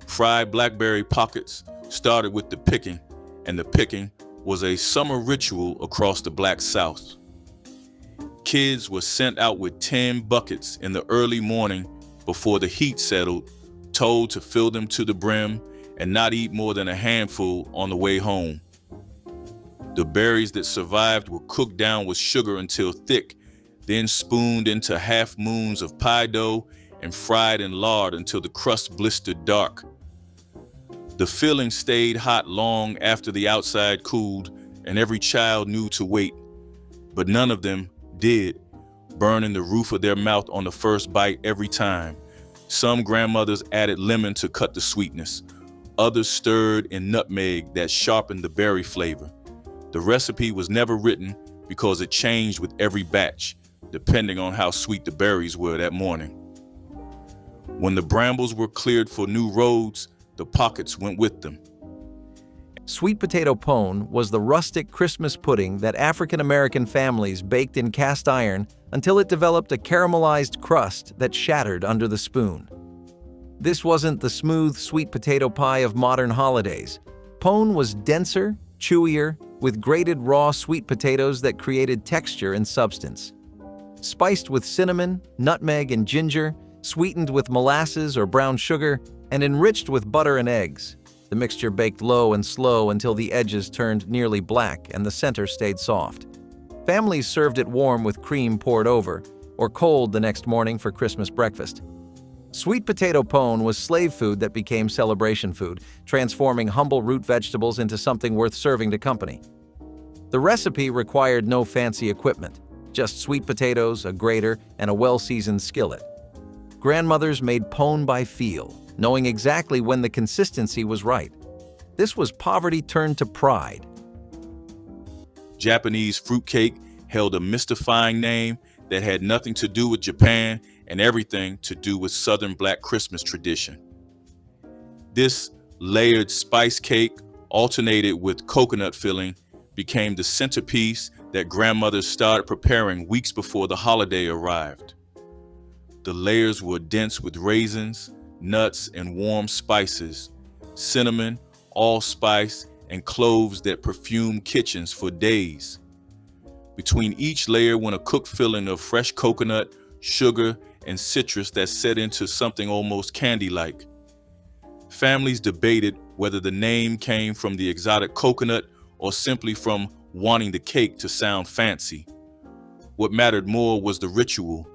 Fried blackberry pockets started with the picking, and the picking was a summer ritual across the Black South. Kids were sent out with 10 buckets in the early morning before the heat settled, told to fill them to the brim and not eat more than a handful on the way home. The berries that survived were cooked down with sugar until thick, then spooned into half moons of pie dough and fried in lard until the crust blistered dark. The filling stayed hot long after the outside cooled, and every child knew to wait. But none of them did, burning the roof of their mouth on the first bite every time. Some grandmothers added lemon to cut the sweetness. Others stirred in nutmeg that sharpened the berry flavor. The recipe was never written because it changed with every batch, depending on how sweet the berries were that morning. When the brambles were cleared for new roads, the pockets went with them. Sweet potato pone was the rustic Christmas pudding that African American families baked in cast iron until it developed a caramelized crust that shattered under the spoon. This wasn't the smooth sweet potato pie of modern holidays. Pone was denser, chewier, with grated raw sweet potatoes that created texture and substance. Spiced with cinnamon, nutmeg, and ginger, sweetened with molasses or brown sugar, and enriched with butter and eggs. The mixture baked low and slow until the edges turned nearly black and the center stayed soft. Families served it warm with cream poured over, or cold the next morning for Christmas breakfast. Sweet potato pone was slave food that became celebration food, transforming humble root vegetables into something worth serving to company. The recipe required no fancy equipment, just sweet potatoes, a grater, and a well-seasoned skillet. Grandmothers made pone by feel, knowing exactly when the consistency was right. This was poverty turned to pride. Japanese fruitcake held a mystifying name that had nothing to do with Japan and everything to do with Southern Black Christmas tradition. This layered spice cake, alternated with coconut filling, became the centerpiece that grandmothers started preparing weeks before the holiday arrived. The layers were dense with raisins, nuts, and warm spices, cinnamon, allspice, and cloves that perfumed kitchens for days. Between each layer went a cooked filling of fresh coconut, sugar, and citrus that set into something almost candy-like. Families debated whether the name came from the exotic coconut or simply from wanting the cake to sound fancy. What mattered more was the ritual: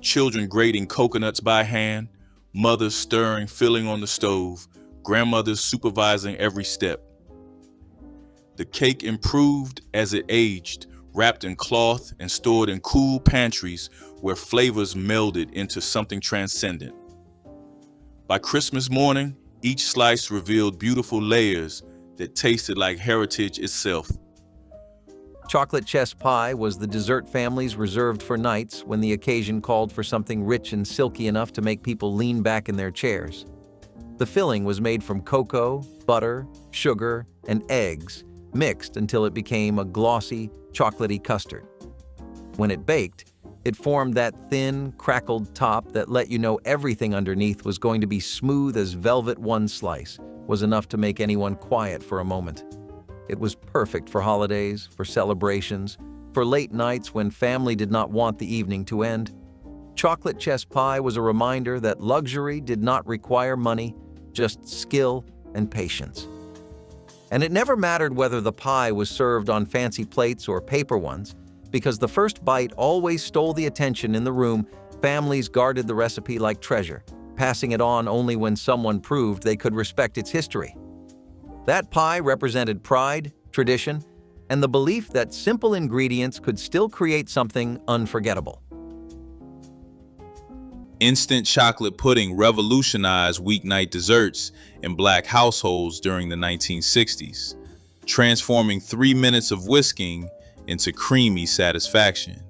children grating coconuts by hand, mothers stirring filling on the stove, grandmothers supervising every step. The cake improved as it aged, wrapped in cloth and stored in cool pantries where flavors melded into something transcendent. By Christmas morning, each slice revealed beautiful layers that tasted like heritage itself. Chocolate chess pie was the dessert families reserved for nights when the occasion called for something rich and silky enough to make people lean back in their chairs. The filling was made from cocoa, butter, sugar, and eggs, mixed until it became a glossy, chocolatey custard. When it baked, it formed that thin, crackled top that let you know everything underneath was going to be smooth as velvet. One slice was enough to make anyone quiet for a moment. It was perfect for holidays, for celebrations, for late nights when family did not want the evening to end. Chocolate chess pie was a reminder that luxury did not require money, just skill and patience. And it never mattered whether the pie was served on fancy plates or paper ones, because the first bite always stole the attention in the room. Families guarded the recipe like treasure, passing it on only when someone proved they could respect its history. That pie represented pride, tradition, and the belief that simple ingredients could still create something unforgettable. Instant chocolate pudding revolutionized weeknight desserts in Black households during the 1960s, transforming 3 minutes of whisking into creamy satisfaction.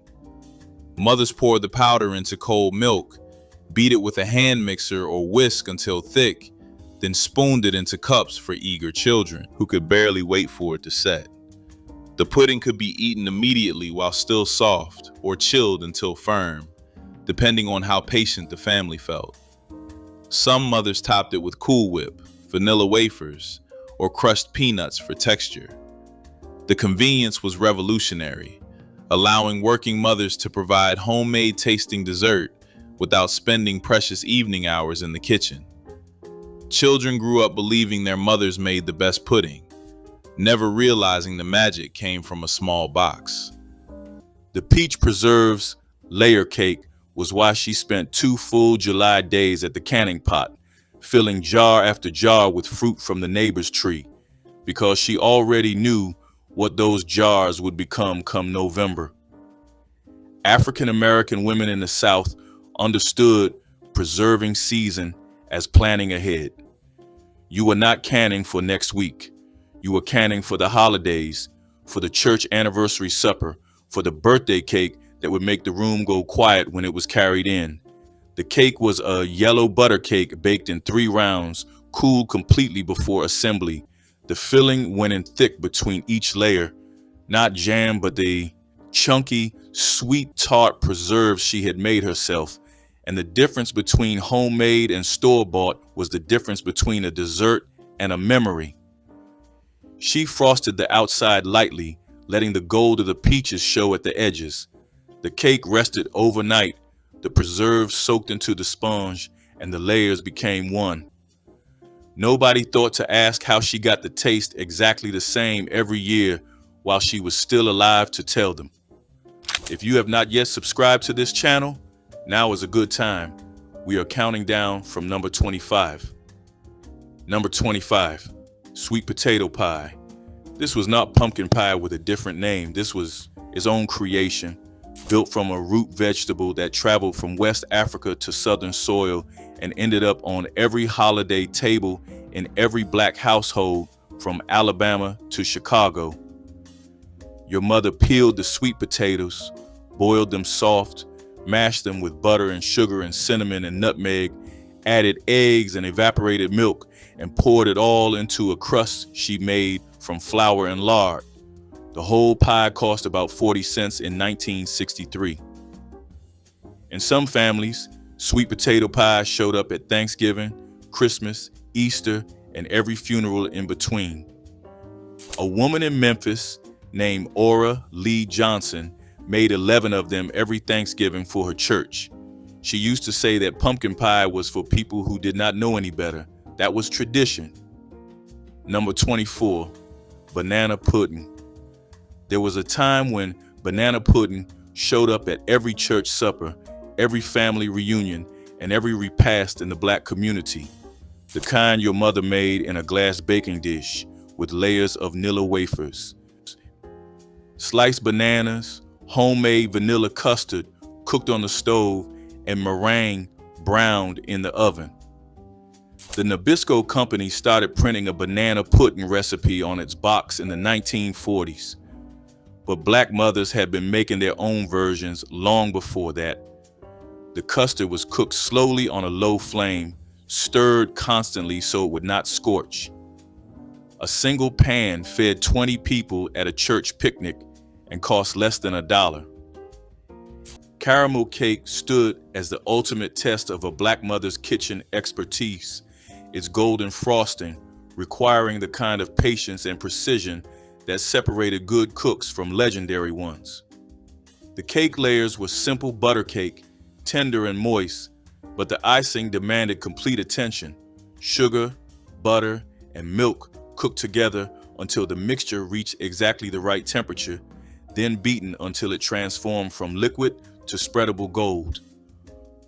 Mothers poured the powder into cold milk, beat it with a hand mixer or whisk until thick, then spooned it into cups for eager children who could barely wait for it to set. The pudding could be eaten immediately while still soft, or chilled until firm, depending on how patient the family felt. Some mothers topped it with Cool Whip, vanilla wafers, or crushed peanuts for texture. The convenience was revolutionary, allowing working mothers to provide homemade tasting dessert without spending precious evening hours in the kitchen. Children grew up believing their mothers made the best pudding, never realizing the magic came from a small box. The peach preserves layer cake was why she spent 2 full July days at the canning pot, filling jar after jar with fruit from the neighbor's tree, because she already knew what those jars would become come November. African American women in the South understood preserving season as planning ahead. You were not canning for next week. You were canning for the holidays, for the church anniversary supper, for the birthday cake that would make the room go quiet when it was carried in. The cake was a yellow butter cake baked in 3 rounds, cooled completely before assembly. The filling went in thick between each layer, not jam, but the chunky, sweet tart preserves she had made herself. And the difference between homemade and store-bought was the difference between a dessert and a memory. She frosted the outside lightly, letting the gold of the peaches show at the edges. The cake rested overnight, the preserves soaked into the sponge, and the layers became one. Nobody thought to ask how she got the taste exactly the same every year while she was still alive to tell them. If you have not yet subscribed to this channel, now is a good time. We are counting down from number 25. Number 25, sweet potato pie. This was not pumpkin pie with a different name. This was its own creation, built from a root vegetable that traveled from West Africa to Southern soil and ended up on every holiday table in every black household from Alabama to Chicago. Your mother peeled the sweet potatoes, boiled them soft, mashed them with butter and sugar and cinnamon and nutmeg, added eggs and evaporated milk, and poured it all into a crust she made from flour and lard. The whole pie cost about 40 cents in 1963. In some families, sweet potato pie showed up at Thanksgiving, Christmas, Easter, and every funeral in between. A woman in Memphis named Ora Lee Johnson made 11 of them every Thanksgiving for her church. She used to say that pumpkin pie was for people who did not know any better. That was tradition. Number 24, banana pudding. There was a time when banana pudding showed up at every church supper, every family reunion, and every repast in the black community. The kind your mother made in a glass baking dish with layers of Nilla wafers. Sliced bananas, homemade vanilla custard cooked on the stove, and meringue browned in the oven. The Nabisco Company started printing a banana pudding recipe on its box in the 1940s. But black mothers had been making their own versions long before that. The custard was cooked slowly on a low flame, stirred constantly so it would not scorch. A single pan fed 20 people at a church picnic and cost less than $1. Caramel cake stood as the ultimate test of a black mother's kitchen expertise, its golden frosting requiring the kind of patience and precision that separated good cooks from legendary ones. The cake layers were simple butter cake, tender and moist, but the icing demanded complete attention. Sugar, butter, and milk cooked together until the mixture reached exactly the right temperature, then beaten until it transformed from liquid to spreadable gold.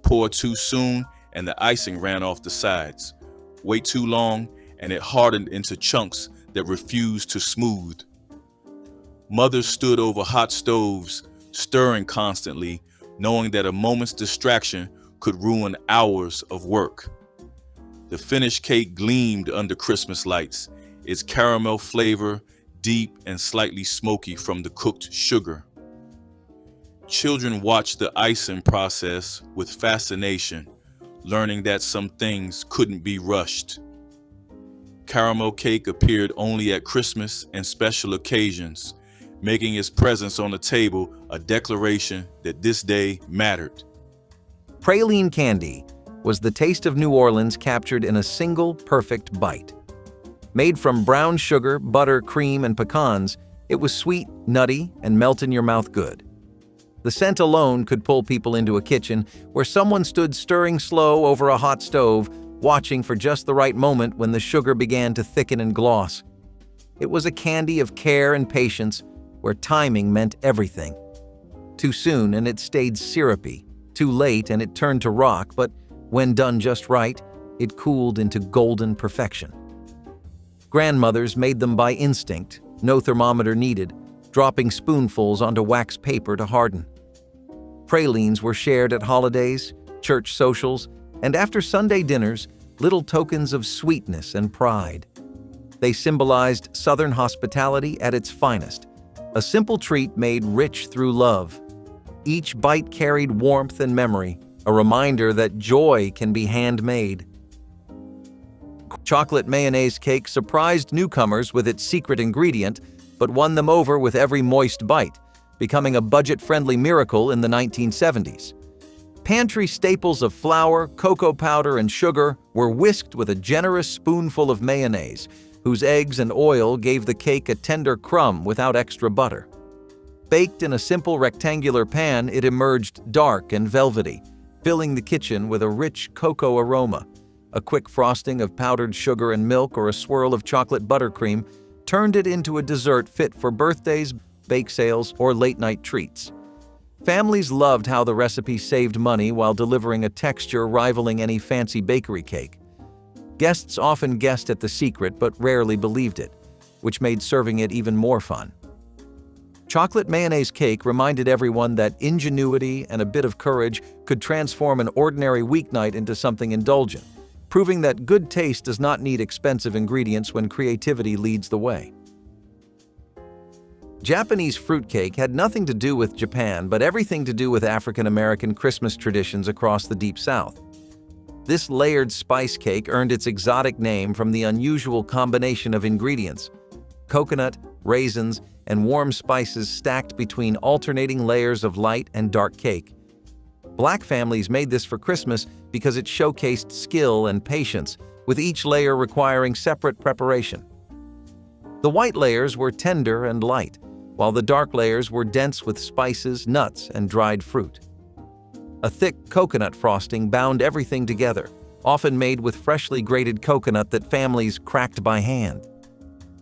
Pour too soon and the icing ran off the sides. Wait too long and it hardened into chunks that refused to smooth. Mothers stood over hot stoves, stirring constantly, knowing that a moment's distraction could ruin hours of work. The finished cake gleamed under Christmas lights, its caramel flavor deep and slightly smoky from the cooked sugar. Children watched the icing process with fascination, learning that some things couldn't be rushed. Caramel cake appeared only at Christmas and special occasions, making its presence on the table a declaration that this day mattered. Praline candy was the taste of New Orleans captured in a single perfect bite. Made from brown sugar, butter, cream, and pecans, it was sweet, nutty, and melt-in-your-mouth good. The scent alone could pull people into a kitchen where someone stood stirring slow over a hot stove, watching for just the right moment when the sugar began to thicken and gloss. It was a candy of care and patience, where timing meant everything. Too soon and it stayed syrupy. Too late and it turned to rock, but when done just right, it cooled into golden perfection. Grandmothers made them by instinct, no thermometer needed, dropping spoonfuls onto wax paper to harden. Pralines were shared at holidays, church socials, and after Sunday dinners, little tokens of sweetness and pride. They symbolized Southern hospitality at its finest, a simple treat made rich through love. Each bite carried warmth and memory, a reminder that joy can be handmade. Chocolate mayonnaise cake surprised newcomers with its secret ingredient, but won them over with every moist bite, becoming a budget-friendly miracle in the 1970s. Pantry staples of flour, cocoa powder, and sugar were whisked with a generous spoonful of mayonnaise, whose eggs and oil gave the cake a tender crumb without extra butter. Baked in a simple rectangular pan, it emerged dark and velvety, filling the kitchen with a rich cocoa aroma. A quick frosting of powdered sugar and milk or a swirl of chocolate buttercream turned it into a dessert fit for birthdays, bake sales, or late-night treats. Families loved how the recipe saved money while delivering a texture rivaling any fancy bakery cake. Guests often guessed at the secret but rarely believed it, which made serving it even more fun. Chocolate mayonnaise cake reminded everyone that ingenuity and a bit of courage could transform an ordinary weeknight into something indulgent, proving that good taste does not need expensive ingredients when creativity leads the way. Japanese fruitcake had nothing to do with Japan, but everything to do with African American Christmas traditions across the Deep South. This layered spice cake earned its exotic name from the unusual combination of ingredients: coconut, raisins, and warm spices stacked between alternating layers of light and dark cake. Black families made this for Christmas because it showcased skill and patience, with each layer requiring separate preparation. The white layers were tender and light, while the dark layers were dense with spices, nuts, and dried fruit. A thick coconut frosting bound everything together, often made with freshly grated coconut that families cracked by hand.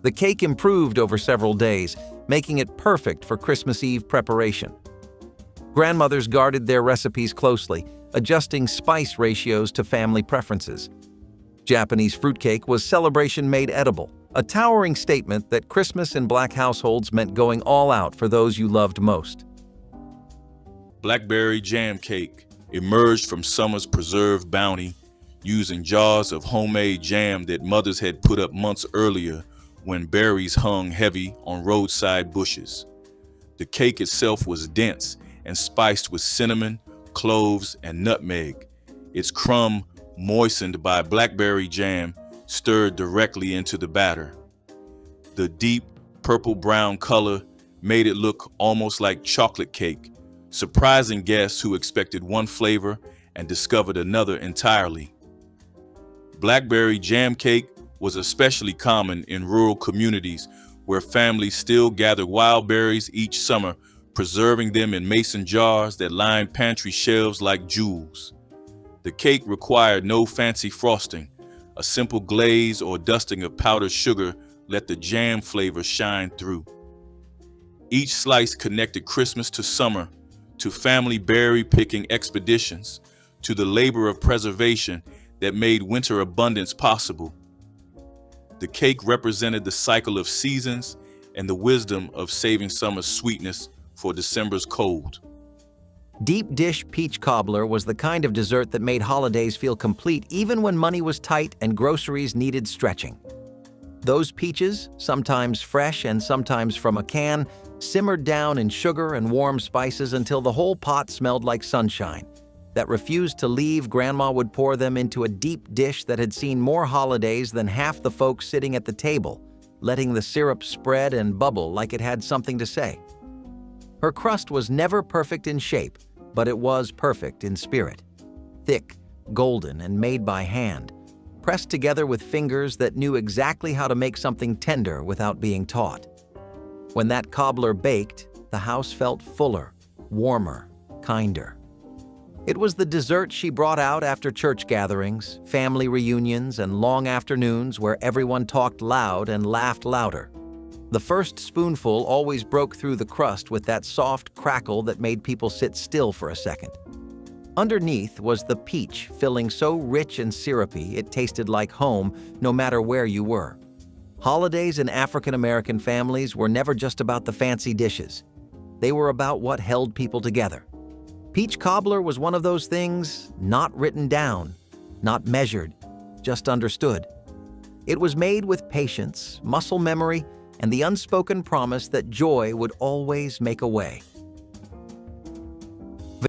The cake improved over several days, making it perfect for Christmas Eve preparation. Grandmothers guarded their recipes closely, adjusting spice ratios to family preferences. Japanese fruitcake was celebration made edible, a towering statement that Christmas in Black households meant going all out for those you loved most. Blackberry jam cake emerged from summer's preserved bounty, using jars of homemade jam that mothers had put up months earlier when berries hung heavy on roadside bushes. The cake itself was dense and spiced with cinnamon, cloves, and nutmeg, its crumb moistened by blackberry jam stirred directly into the batter. The deep purple-brown color made it look almost like chocolate cake, surprising guests who expected one flavor and discovered another entirely. Blackberry jam cake was especially common in rural communities where families still gathered wild berries each summer, preserving them in mason jars that lined pantry shelves like jewels. The cake required no fancy frosting. A simple glaze or dusting of powdered sugar let the jam flavor shine through. Each slice connected Christmas to summer, to family berry picking expeditions, to the labor of preservation that made winter abundance possible. The cake represented the cycle of seasons and the wisdom of saving summer's sweetness for December's cold. Deep dish peach cobbler was the kind of dessert that made holidays feel complete even when money was tight and groceries needed stretching. Those peaches, sometimes fresh and sometimes from a can, simmered down in sugar and warm spices until the whole pot smelled like sunshine. That refused to leave, Grandma would pour them into a deep dish that had seen more holidays than half the folks sitting at the table, letting the syrup spread and bubble like it had something to say. Her crust was never perfect in shape, but it was perfect in spirit. Thick, golden, and made by hand, pressed together with fingers that knew exactly how to make something tender without being taught. When that cobbler baked, the house felt fuller, warmer, kinder. It was the dessert she brought out after church gatherings, family reunions, and long afternoons where everyone talked loud and laughed louder. The first spoonful always broke through the crust with that soft crackle that made people sit still for a second. Underneath was the peach filling so rich and syrupy it tasted like home no matter where you were. Holidays in African American families were never just about the fancy dishes. They were about what held people together. Peach cobbler was one of those things not written down, not measured, just understood. It was made with patience, muscle memory, and the unspoken promise that joy would always make a way.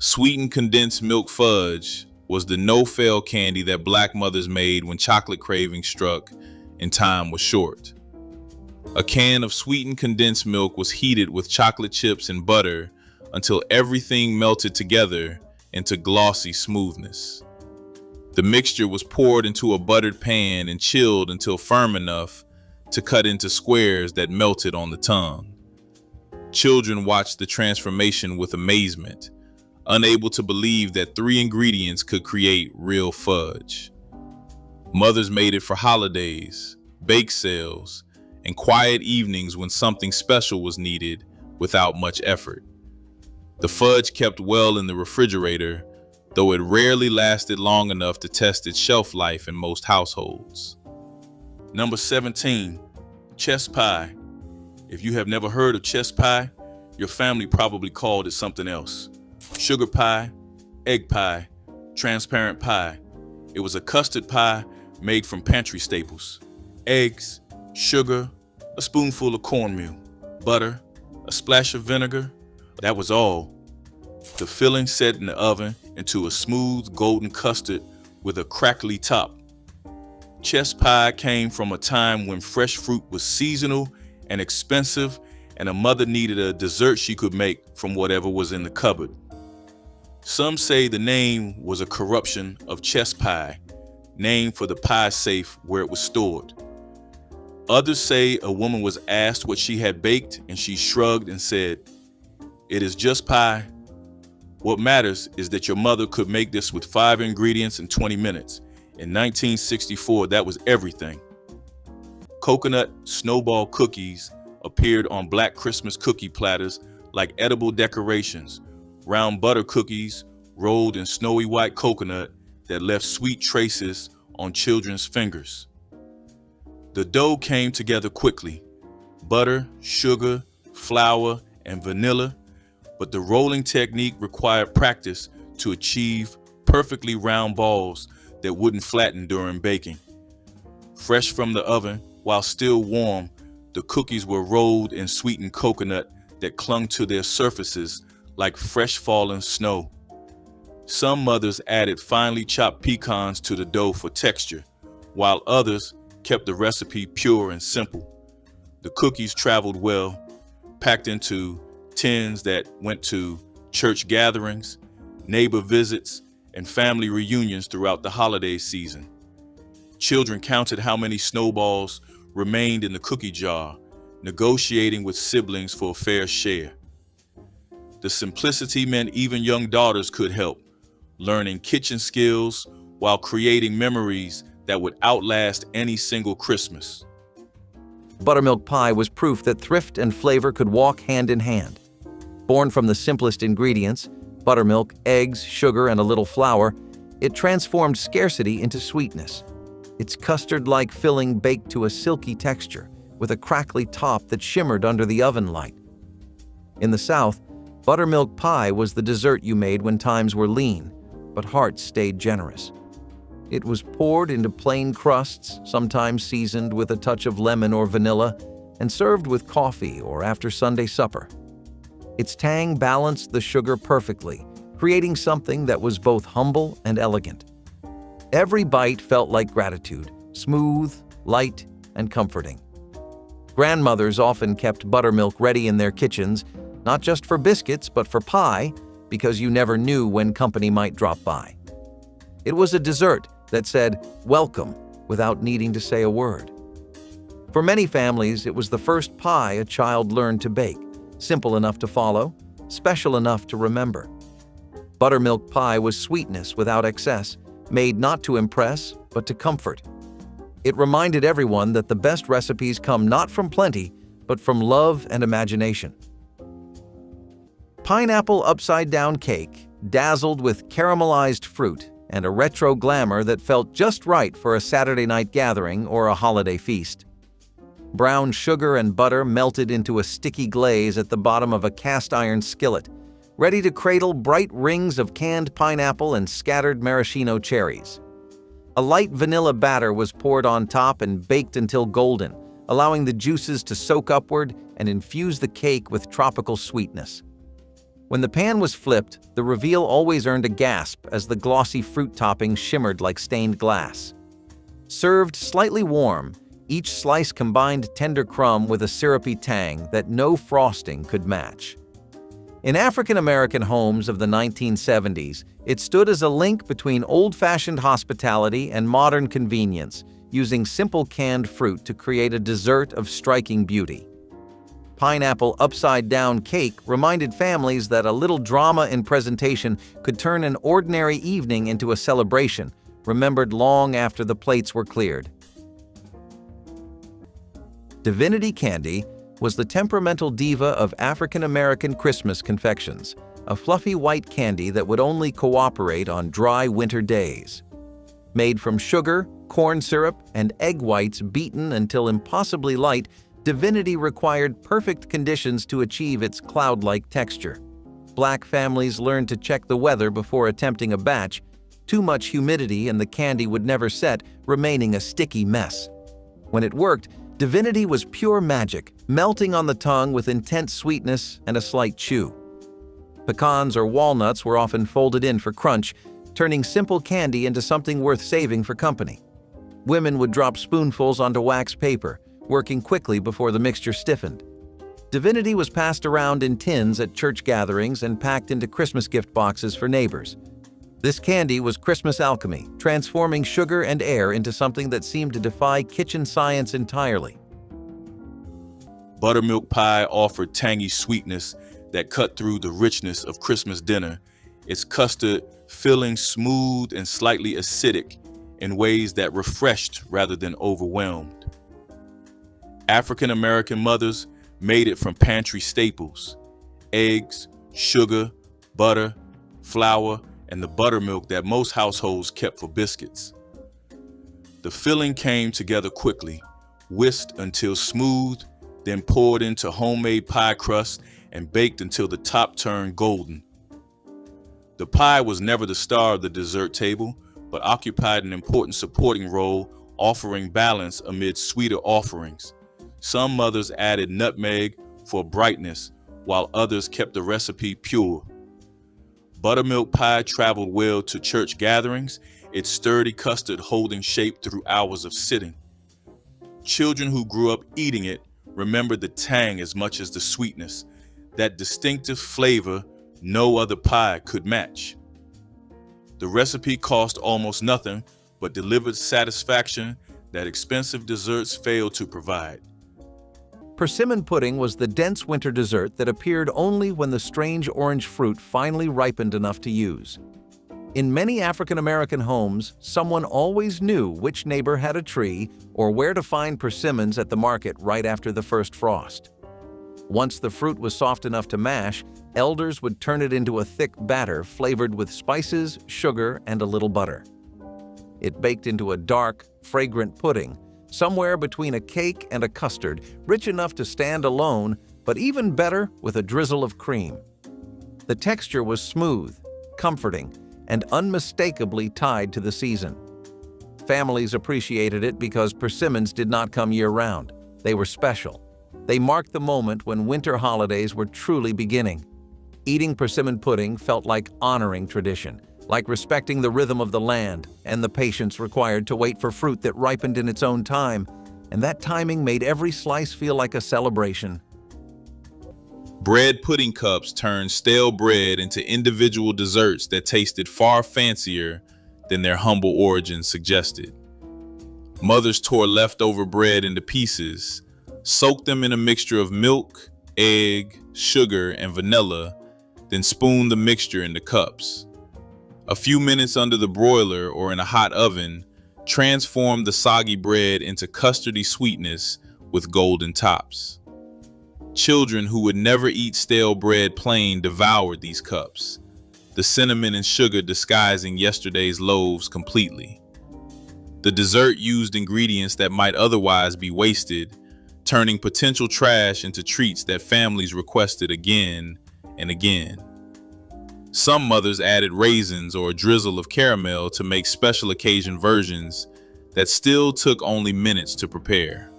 Sweetened condensed milk fudge was the no-fail candy that Black mothers made when chocolate cravings struck and time was short. A can of sweetened condensed milk was heated with chocolate chips and butter until everything melted together into glossy smoothness. The mixture was poured into a buttered pan and chilled until firm enough to cut into squares that melted on the tongue. Children watched the transformation with amazement, unable to believe that 3 ingredients could create real fudge. Mothers made it for holidays, bake sales, and quiet evenings when something special was needed without much effort. The fudge kept well in the refrigerator, though it rarely lasted long enough to test its shelf life in most households. Number 17, chess pie. If you have never heard of chess pie, your family probably called it something else. Sugar pie, egg pie, transparent pie. It was a custard pie made from pantry staples. Eggs, sugar, a spoonful of cornmeal, butter, a splash of vinegar. That was all. The filling set in the oven into a smooth golden custard with a crackly top. Chess pie came from a time when fresh fruit was seasonal and expensive, and a mother needed a dessert she could make from whatever was in the cupboard. Some say the name was a corruption of chess pie, named for the pie safe where it was stored. Others say a woman was asked what she had baked and she shrugged and said, "It is just pie. What matters is that your mother could make this with 5 ingredients in 20 minutes. In 1964, that was everything." Coconut snowball cookies appeared on Black Christmas cookie platters like edible decorations, round butter cookies rolled in snowy white coconut that left sweet traces on children's fingers. The dough came together quickly: butter, sugar, flour, and vanilla, but the rolling technique required practice to achieve perfectly round balls that wouldn't flatten during baking. Fresh from the oven, while still warm, the cookies were rolled in sweetened coconut that clung to their surfaces like fresh fallen snow. Some mothers added finely chopped pecans to the dough for texture, while others kept the recipe pure and simple. The cookies traveled well, packed into tins that went to church gatherings, neighbor visits, and family reunions throughout the holiday season. Children counted how many snowballs remained in the cookie jar, negotiating with siblings for a fair share. The simplicity meant even young daughters could help, learning kitchen skills while creating memories that would outlast any single Christmas. Buttermilk pie was proof that thrift and flavor could walk hand in hand. Born from the simplest ingredients, buttermilk, eggs, sugar, and a little flour, it transformed scarcity into sweetness. Its custard-like filling baked to a silky texture, with a crackly top that shimmered under the oven light. In the South, buttermilk pie was the dessert you made when times were lean, but hearts stayed generous. It was poured into plain crusts, sometimes seasoned with a touch of lemon or vanilla, and served with coffee or after Sunday supper. Its tang balanced the sugar perfectly, creating something that was both humble and elegant. Every bite felt like gratitude, smooth, light, and comforting. Grandmothers often kept buttermilk ready in their kitchens, not just for biscuits, but for pie, because you never knew when company might drop by. It was a dessert that said, "Welcome," without needing to say a word. For many families, it was the first pie a child learned to bake, simple enough to follow, special enough to remember. Buttermilk pie was sweetness without excess, made not to impress, but to comfort. It reminded everyone that the best recipes come not from plenty, but from love and imagination. Pineapple upside-down cake dazzled with caramelized fruit and a retro glamour that felt just right for a Saturday night gathering or a holiday feast. Brown sugar and butter melted into a sticky glaze at the bottom of a cast-iron skillet, ready to cradle bright rings of canned pineapple and scattered maraschino cherries. A light vanilla batter was poured on top and baked until golden, allowing the juices to soak upward and infuse the cake with tropical sweetness. When the pan was flipped, the reveal always earned a gasp as the glossy fruit topping shimmered like stained glass. Served slightly warm, each slice combined tender crumb with a syrupy tang that no frosting could match. In African American homes of the 1970s, it stood as a link between old-fashioned hospitality and modern convenience, using simple canned fruit to create a dessert of striking beauty. Pineapple upside-down cake reminded families that a little drama in presentation could turn an ordinary evening into a celebration, remembered long after the plates were cleared. Divinity candy was the temperamental diva of African American Christmas confections, a fluffy white candy that would only cooperate on dry winter days. Made from sugar, corn syrup, and egg whites beaten until impossibly light, Divinity required perfect conditions to achieve its cloud-like texture. Black families learned to check the weather before attempting a batch. Too much humidity and the candy would never set, remaining a sticky mess. When it worked, Divinity was pure magic, melting on the tongue with intense sweetness and a slight chew. Pecans or walnuts were often folded in for crunch, turning simple candy into something worth saving for company. Women would drop spoonfuls onto wax paper, working quickly before the mixture stiffened. Divinity was passed around in tins at church gatherings and packed into Christmas gift boxes for neighbors. This candy was Christmas alchemy, transforming sugar and air into something that seemed to defy kitchen science entirely. Buttermilk pie offered tangy sweetness that cut through the richness of Christmas dinner, its custard filling smooth and slightly acidic in ways that refreshed rather than overwhelmed. African American mothers made it from pantry staples: eggs, sugar, butter, flour, and the buttermilk that most households kept for biscuits. The filling came together quickly, whisked until smooth, then poured into homemade pie crust and baked until the top turned golden. The pie was never the star of the dessert table, but occupied an important supporting role, offering balance amid sweeter offerings. Some mothers added nutmeg for brightness, while others kept the recipe pure. Buttermilk pie traveled well to church gatherings, its sturdy custard holding shape through hours of sitting. Children who grew up eating it remembered the tang as much as the sweetness, that distinctive flavor no other pie could match. The recipe cost almost nothing, but delivered satisfaction that expensive desserts failed to provide. Persimmon pudding was the dense winter dessert that appeared only when the strange orange fruit finally ripened enough to use. In many African American homes, someone always knew which neighbor had a tree or where to find persimmons at the market right after the first frost. Once the fruit was soft enough to mash, elders would turn it into a thick batter flavored with spices, sugar, and a little butter. It baked into a dark, fragrant pudding, somewhere between a cake and a custard, rich enough to stand alone, but even better with a drizzle of cream. The texture was smooth, comforting, and unmistakably tied to the season. Families appreciated it because persimmons did not come year-round. They were special. They marked the moment when winter holidays were truly beginning. Eating persimmon pudding felt like honoring tradition, like respecting the rhythm of the land and the patience required to wait for fruit that ripened in its own time, and that timing made every slice feel like a celebration. Bread pudding cups turned stale bread into individual desserts that tasted far fancier than their humble origins suggested. Mothers tore leftover bread into pieces, soaked them in a mixture of milk, egg, sugar, and vanilla, then spooned the mixture into cups. A few minutes under the broiler or in a hot oven transformed the soggy bread into custardy sweetness with golden tops. Children who would never eat stale bread plain devoured these cups, the cinnamon and sugar disguising yesterday's loaves completely. The dessert used ingredients that might otherwise be wasted, turning potential trash into treats that families requested again and again. Some mothers added raisins or a drizzle of caramel to make special occasion versions that still took only minutes to prepare.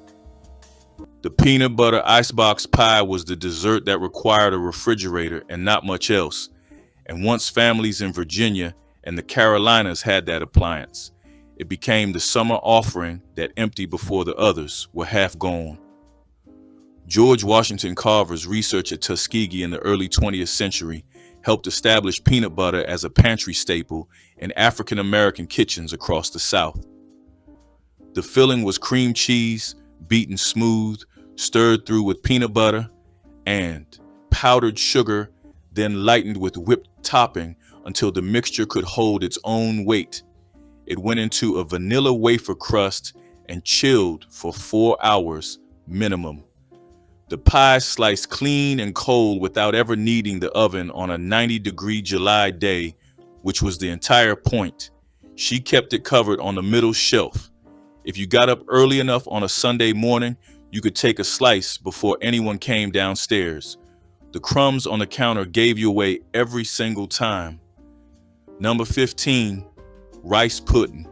The peanut butter icebox pie was the dessert that required a refrigerator and not much else. And once families in Virginia and the Carolinas had that appliance, it became the summer offering that emptied before the others were half gone. George Washington Carver's research at Tuskegee in the early 20th century helped establish peanut butter as a pantry staple in African American kitchens across the South. The filling was cream cheese, beaten smooth, stirred through with peanut butter and powdered sugar, then lightened with whipped topping until the mixture could hold its own weight. It went into a vanilla wafer crust and chilled for 4 hours minimum. The pie sliced clean and cold without ever needing the oven on a 90-degree July day, which was the entire point. She kept it covered on the middle shelf. If you got up early enough on a Sunday morning, you could take a slice before anyone came downstairs. The crumbs on the counter gave you away every single time. Number 15, rice pudding.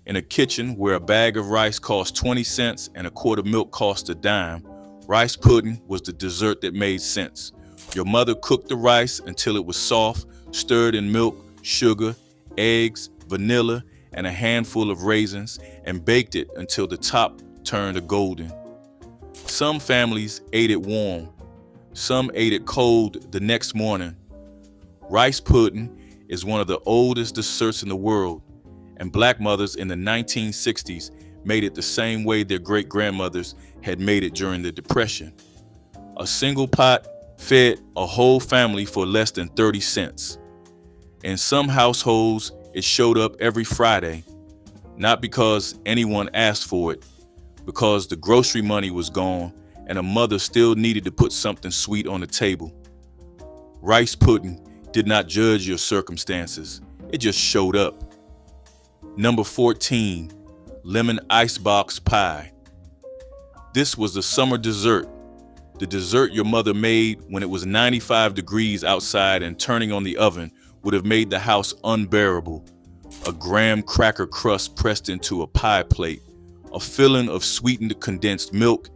In a kitchen where a bag of rice cost 20 cents and a quart of milk cost a dime, rice pudding was the dessert that made sense. Your mother cooked the rice until it was soft, stirred in milk, sugar, eggs, vanilla, and a handful of raisins, and baked it until the top turned golden. Some families ate it warm. Some ate it cold the next morning. Rice pudding is one of the oldest desserts in the world, and Black mothers in the 1960s made it the same way their great-grandmothers had made it during the Depression. A single pot fed a whole family for less than 30 cents. In some households, it showed up every Friday, not because anyone asked for it, because the grocery money was gone and a mother still needed to put something sweet on the table. Rice pudding did not judge your circumstances. It just showed up. Number 14, lemon icebox pie. This was the summer dessert, the dessert your mother made when it was 95 degrees outside and turning on the oven would have made the house unbearable. A graham cracker crust pressed into a pie plate, a filling of sweetened condensed milk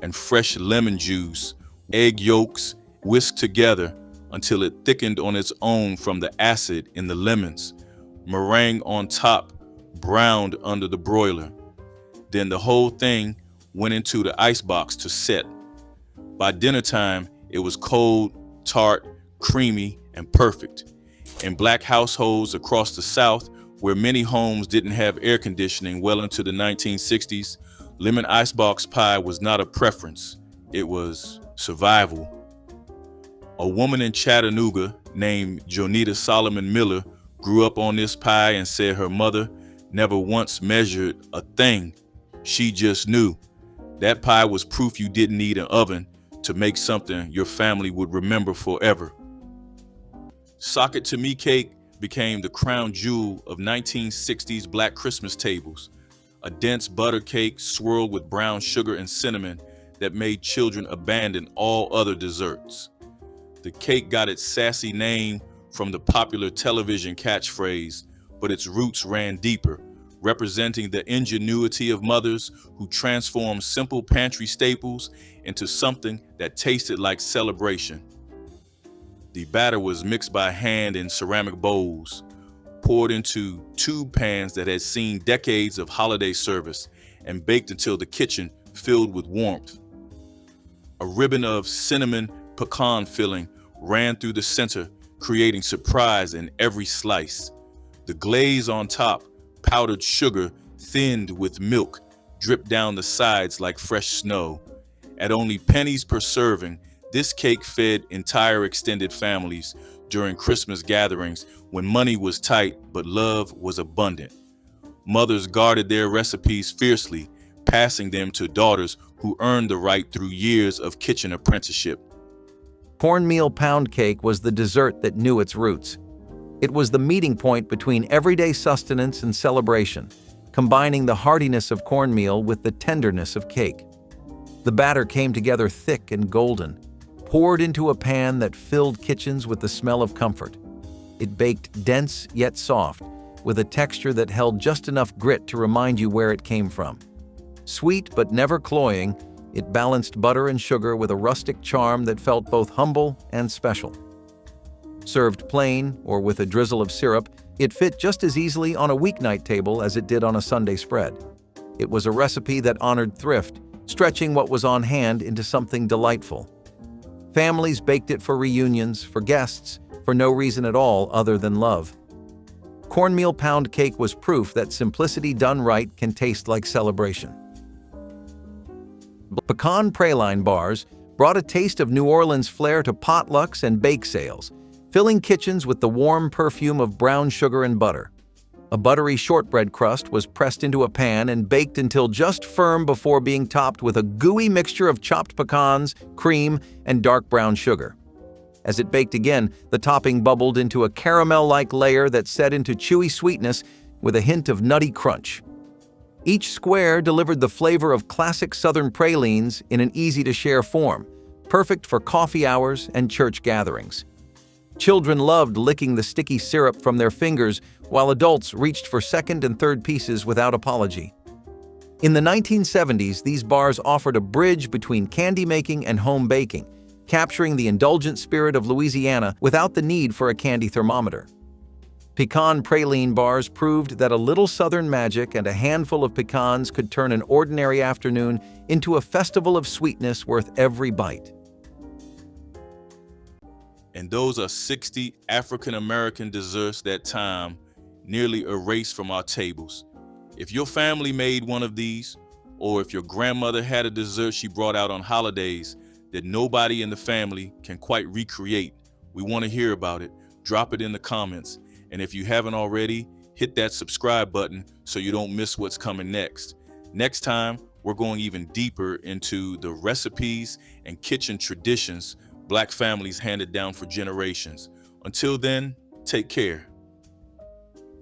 and fresh lemon juice, egg yolks whisked together until it thickened on its own from the acid in the lemons, meringue on top, browned under the broiler. Then the whole thing went into the icebox to set. By dinner time, it was cold, tart, creamy, and perfect. In Black households across the South, where many homes didn't have air conditioning well into the 1960s, lemon icebox pie was not a preference. It was survival. A woman in Chattanooga named Jonita Solomon Miller grew up on this pie and said her mother never once measured a thing. She just knew. That pie was proof you didn't need an oven to make something your family would remember forever. Sock it to me cake became the crown jewel of 1960s Black Christmas tables, a dense butter cake swirled with brown sugar and cinnamon that made children abandon all other desserts. The cake got its sassy name from the popular television catchphrase, but its roots ran deeper, representing the ingenuity of mothers who transformed simple pantry staples into something that tasted like celebration. The batter was mixed by hand in ceramic bowls, poured into tube pans that had seen decades of holiday service, and baked until the kitchen filled with warmth. A ribbon of cinnamon pecan filling ran through the center, creating surprise in every slice. The glaze on top, powdered sugar thinned with milk, dripped down the sides like fresh snow. At only pennies per serving, this cake fed entire extended families during Christmas gatherings when money was tight but love was abundant. Mothers guarded their recipes fiercely, passing them to daughters who earned the right through years of kitchen apprenticeship. Cornmeal pound cake was the dessert that knew its roots. It was the meeting point between everyday sustenance and celebration, combining the heartiness of cornmeal with the tenderness of cake. The batter came together thick and golden, poured into a pan that filled kitchens with the smell of comfort. It baked dense yet soft, with a texture that held just enough grit to remind you where it came from. Sweet but never cloying, it balanced butter and sugar with a rustic charm that felt both humble and special. Served plain or with a drizzle of syrup, it fit just as easily on a weeknight table as it did on a Sunday spread. It was a recipe that honored thrift, stretching what was on hand into something delightful. Families baked it for reunions, for guests, for no reason at all other than love. Cornmeal pound cake was proof that simplicity done right can taste like celebration. Pecan praline bars brought a taste of New Orleans flair to potlucks and bake sales, filling kitchens with the warm perfume of brown sugar and butter. A buttery shortbread crust was pressed into a pan and baked until just firm before being topped with a gooey mixture of chopped pecans, cream, and dark brown sugar. As it baked again, the topping bubbled into a caramel-like layer that set into chewy sweetness with a hint of nutty crunch. Each square delivered the flavor of classic Southern pralines in an easy-to-share form, perfect for coffee hours and church gatherings. Children loved licking the sticky syrup from their fingers, while adults reached for second and third pieces without apology. In the 1970s, these bars offered a bridge between candy making and home baking, capturing the indulgent spirit of Louisiana without the need for a candy thermometer. Pecan praline bars proved that a little Southern magic and a handful of pecans could turn an ordinary afternoon into a festival of sweetness worth every bite. And those are 60 African-American desserts that time nearly erased from our tables. If your family made one of these, or if your grandmother had a dessert she brought out on holidays that nobody in the family can quite recreate, we want to hear about it. Drop it in the comments. And if you haven't already, hit that subscribe button so you don't miss what's coming next. Next time, we're going even deeper into the recipes and kitchen traditions Black families handed down for generations. Until then, take care.